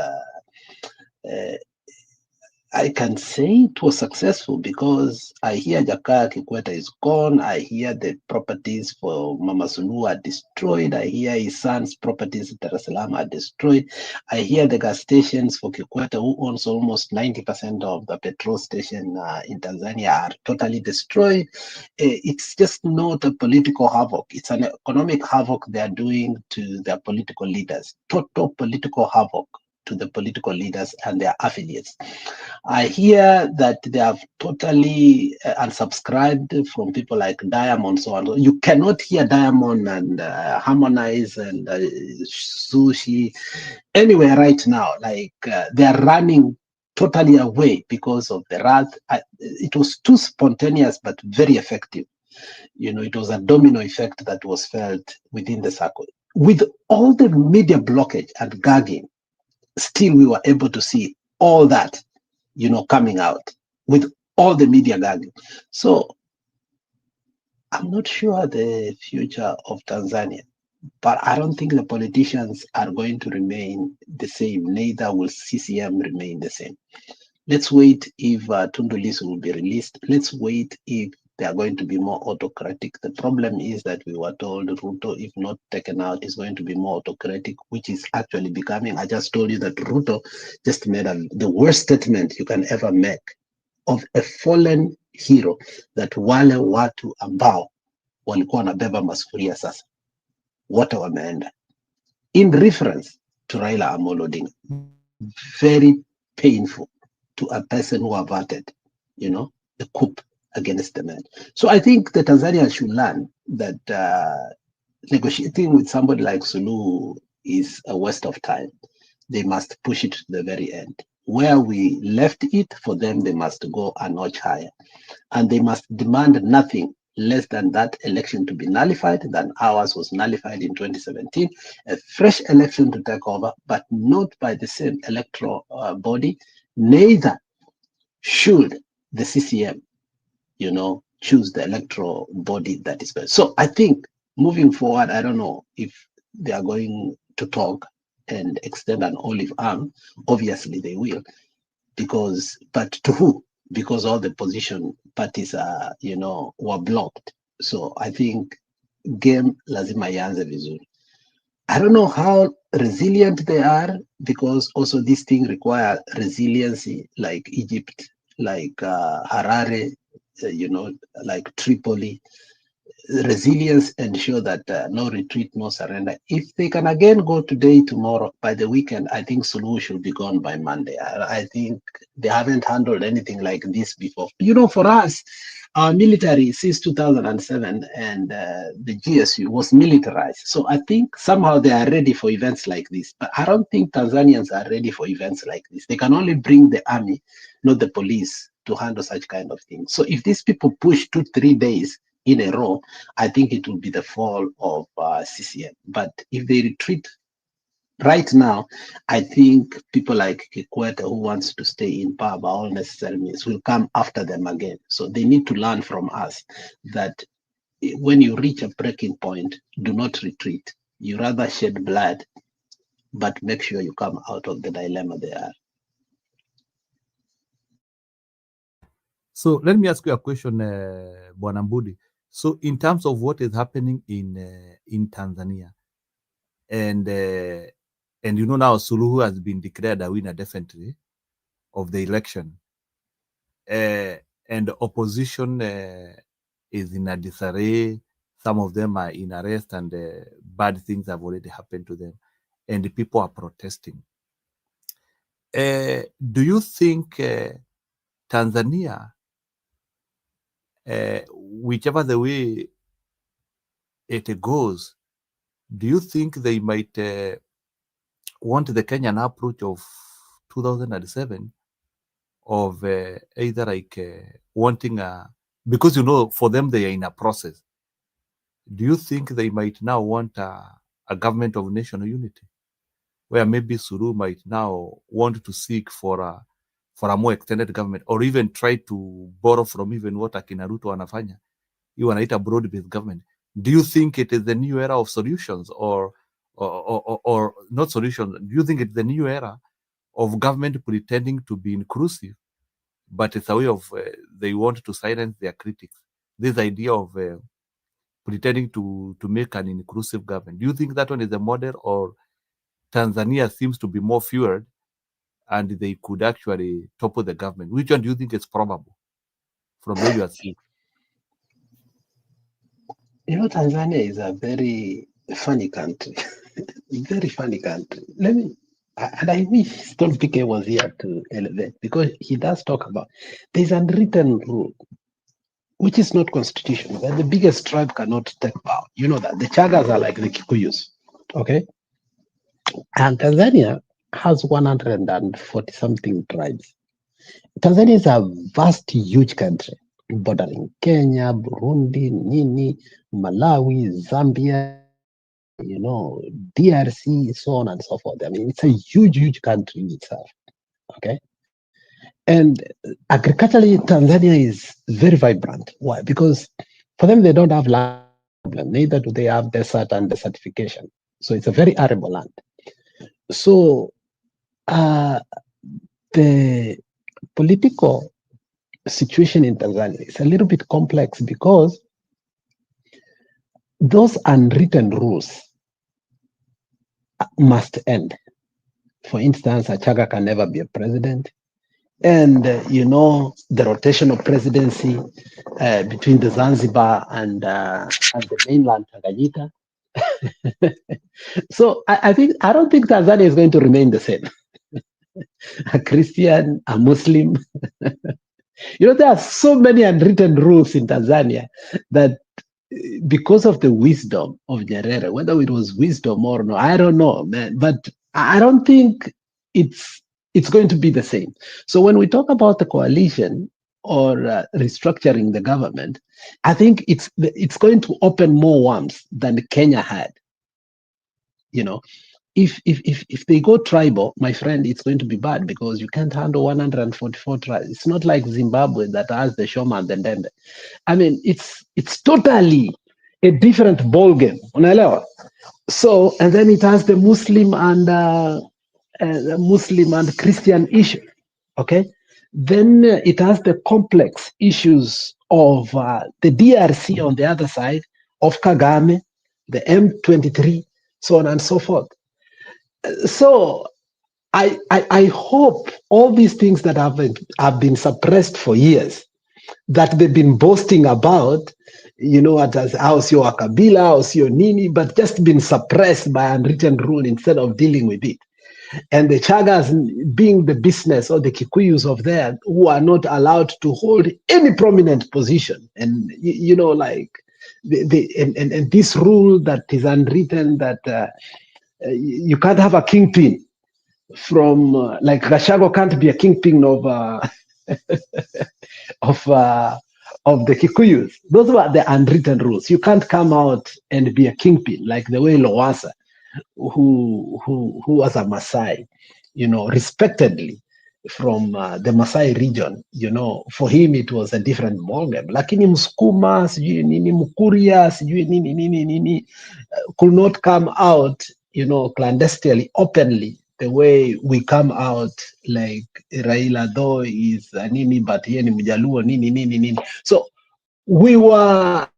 I can say it was successful, because I hear Jakaya Kikwete is gone. I hear the properties for Mama Suluhu are destroyed. I hear his son's properties in Dar es Salaam are destroyed. I hear the gas stations for Kikwete, who owns almost 90% of the petrol station in Tanzania, are totally destroyed. It's just not a political havoc. It's an economic havoc they are doing to their political leaders. Total political havoc to the political leaders and their affiliates. I hear that they have totally unsubscribed from people like Diamond, so on. You cannot hear Diamond and Harmonize and Sushi anywhere right now. Like they are running totally away because of the wrath. It was too spontaneous but very effective. You know, it was a domino effect that was felt within the circle. With all the media blockage and gagging, still we were able to see all that, you know, coming out with all the media gagging. So I'm not sure the future of Tanzania, but I don't think the politicians are going to remain the same. Neither will CCM remain the same. Let's wait if Tundu Lissu will be released. Let's wait if they are going to be more autocratic. The problem is that we were told Ruto, if not taken out, is going to be more autocratic, which is actually becoming. I just told you that Ruto just made the worst statement you can ever make of a fallen hero, that wale watu ambao walikuwa wanabeba masufuria sasa wote wameenda, in reference to Raila Amolo Odinga. Very painful to a person who averted, you know, the coup against the man. So I think the Tanzanians should learn that negotiating with somebody like Suluhu is a waste of time. They must push it to the very end. Where we left it, for them, they must go a notch higher. And they must demand nothing less than that election to be nullified, than ours was nullified in 2017, a fresh election to take over, but not by the same electoral body. Neither should the CCM, you know, choose the electoral body that is better. So I think moving forward, I don't know if they are going to talk and extend an olive arm. Obviously they will, but to who? Because all the opposition parties are, you know, were blocked. So I think game lazima ianze vizuri. I don't know how resilient they are, because also this thing require resiliency, like Egypt, like Harare, you know, like Tripoli. Resilience, ensure that no retreat, no surrender. If they can again go today, tomorrow, by the weekend, I think Suluhu should be gone by Monday. I think they haven't handled anything like this before. You know, for us, our military since 2007 and the GSU was militarized. So I think somehow they are ready for events like this. But I don't think Tanzanians are ready for events like this. They can only bring the army, not the police, to handle such kind of things. So if these people push 2-3 days in a row, I think it will be the fall of CCM. But if they retreat Right now, I think people like Kikwete, who wants to stay in power by all necessary means, will come after them again. So they need to learn from us that when you reach a breaking point, do not retreat. You rather shed blood, but make sure you come out of the dilemma they are. So let me ask you a question, Bwana Mbudi. So in terms of what is happening in Tanzania, and you know now Suluhu has been declared a winner definitely of the election, and the opposition is in a disarray. Some of them are in arrest, and bad things have already happened to them, and the people are protesting. Do you think Tanzania, whichever the way it goes, do you think they might want the Kenyan approach of 2007 of either like wanting because you know for them they are in a process. Do you think they might now want a government of national unity, where maybe Suluhu might now want to seek for a more extended government, or even try to borrow from even what akina Ruto wanafanya, you wanaita broad-based government? Do you think it is the new era of solutions, or not solutions? Do you think it's the new era of government pretending to be inclusive, but it's a way of they want to silence their critics? This idea of pretending to make an inclusive government. Do you think that one is a model, or Tanzania seems to be more fueled and they could actually topple the government? Which one do you think is probable from where you are seeing? You know, Tanzania is a very funny country, very funny country. And I wish Stone PK was here to elevate, because he does talk about there's an unwritten rule, which is not constitutional, that the biggest tribe cannot take power. You know that. The Chagas are like the Kikuyus, okay? And Tanzania has 140 something tribes. Tanzania is a vast, huge country, bordering Kenya, Burundi, Nini, Malawi, Zambia, you know, DRC, so on and so forth. I mean, it's a huge, huge country in itself, okay? And agriculturally, Tanzania is very vibrant. Why? Because for them, they don't have land, neither do they have desert and desertification. So it's a very arable land. So the political situation in Tanzania is a little bit complex, because those unwritten rules must end. For instance, a Chaga can never be a president. And, you know, the rotation of presidency between the Zanzibar and the mainland Tanganyika. So I don't think Tanzania is going to remain the same. A Christian, a Muslim. You know, there are so many unwritten rules in Tanzania that, because of the wisdom of Nyerere, whether it was wisdom or no, I don't know, man. But I don't think it's going to be the same. So when we talk about the coalition or restructuring the government, I think it's going to open more worms than Kenya had. You know, if they go tribal, my friend, it's going to be bad, because you can't handle 144 tribes. It's not like Zimbabwe that has the Shoma and the Ndembe. I mean, it's totally a different ballgame. Unaelewa? So, and then it has the Muslim and Christian issue. Okay, then it has the complex issues of the DRC on the other side, of Kagame, the M23, so on and so forth. So I hope all these things that have been suppressed for years, that they've been boasting about, you know, as how sio Kabila or sio Nini, but just been suppressed by unwritten rule instead of dealing with it. And the Chagas being the business, or the Kikuyus of there, who are not allowed to hold any prominent position. And, you know, like, and this rule that is unwritten, that you can't have a kingpin from, like Gashago can't be a kingpin of the Kikuyus. Those were the unwritten rules. You can't come out and be a kingpin like the way Lowassa who was a Maasai, respectedly from the Maasai region, for him it was a different ballgame. Lakini Msukuma, sijui nini, Mkuria, sijui nini, could not come out, clandestinely, openly, the way we come out, like Raila, though is nini, but here ni Mjaluo, nini. So we were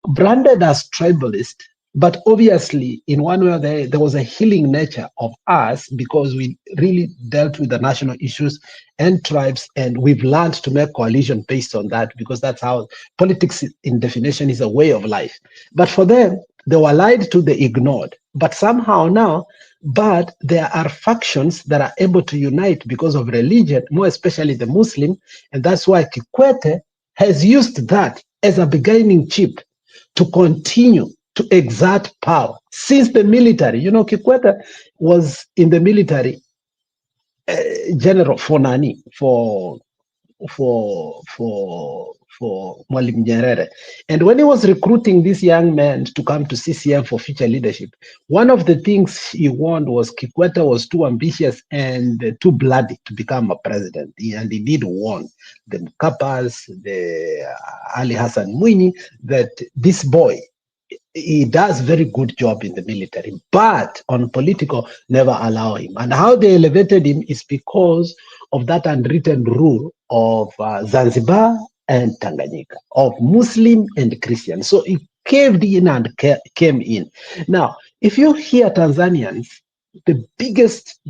branded as tribalist, but obviously in one way or the other, there was a healing nature of us because we really dealt with the national issues and tribes, and we've learned to make coalition based on that, because that's how politics in definition is a way of life. But for them, they were lied to, they ignored. But somehow now, but there are factions that are able to unite because of religion, more especially the Muslim, and that's why Kikwete has used that as a beginning chip to continue to exert power since the military. Kikwete was in the military, general for Nani, for Mwalimu Nyerere. And when he was recruiting these young men to come to CCM for future leadership, one of the things he warned was Kikwete was too ambitious and too bloody to become a president. And he did warn the Mkapas, the Ali Hassan Mwinyi, that this boy, he does very good job in the military, but on political, never allow him. And how they elevated him is because of that unwritten rule of Zanzibar and Tanganyika, of Muslim and Christian. So he caved in and came in. Now, if you hear Tanzanians, the biggest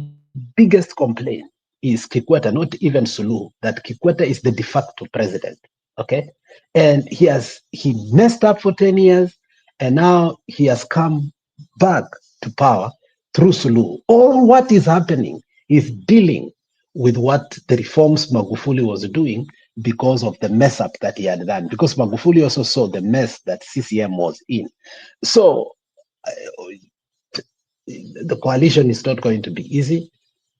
complaint is Kikwete, not even Suluhu, that Kikwete is the de facto president. Okay? And he messed up for 10 years. And now he has come back to power through Suluhu. All what is happening is dealing with what the reforms Magufuli was doing because of the mess up that he had done. Because Magufuli also saw the mess that CCM was in. So the coalition is not going to be easy.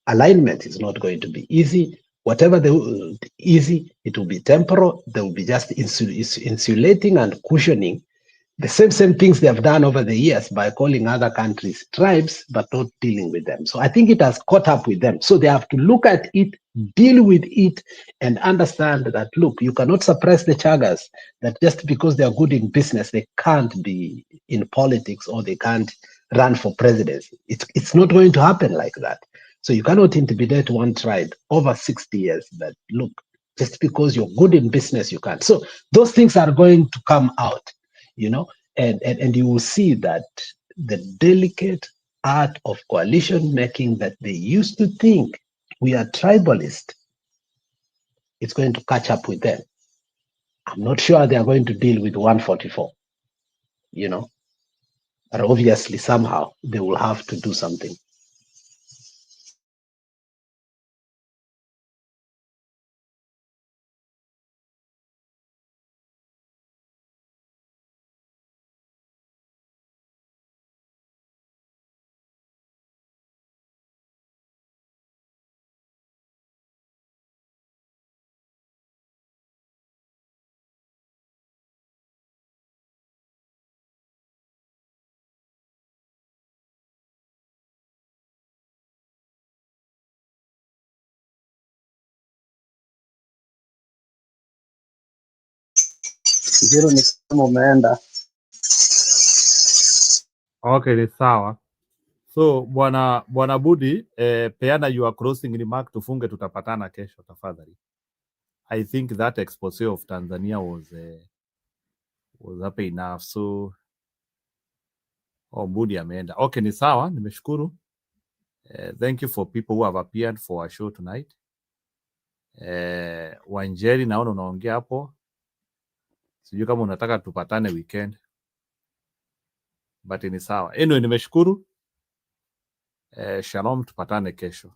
Alignment is not going to be easy. Whatever easy, it will be temporal. They will be just insulating and cushioning the same things they have done over the years by calling other countries tribes, but not dealing with them. So I think it has caught up with them. So they have to look at it, deal with it, and understand that, look, you cannot suppress the Chagas, that just because they are good in business, they can't be in politics or they can't run for presidency. It's not going to happen like that. So you cannot intimidate one tribe over 60 years that, look, just because you're good in business, you can't. So those things are going to come out. And you will see that the delicate art of coalition making that they used to think we are tribalist, it's going to catch up with them. I'm not sure they are going to deal with 144, but obviously somehow they will have to do something. Zero ni kama umeenda. Okay, ni sawa. So bwana Budi, peana your closing remark, tufunge, tutapatana kesho tafadhali. I think that expose of Tanzania was up enough. So Budi ameenda. Okay, ni sawa, nimeshukuru. Thank you for people who have appeared for our show tonight. Wanjeri, naona unaongea hapo. Sijui kama unataka tupatane weekend. But ni sawa. Anyway, nimeshukuru. Shalom, tupatane kesho.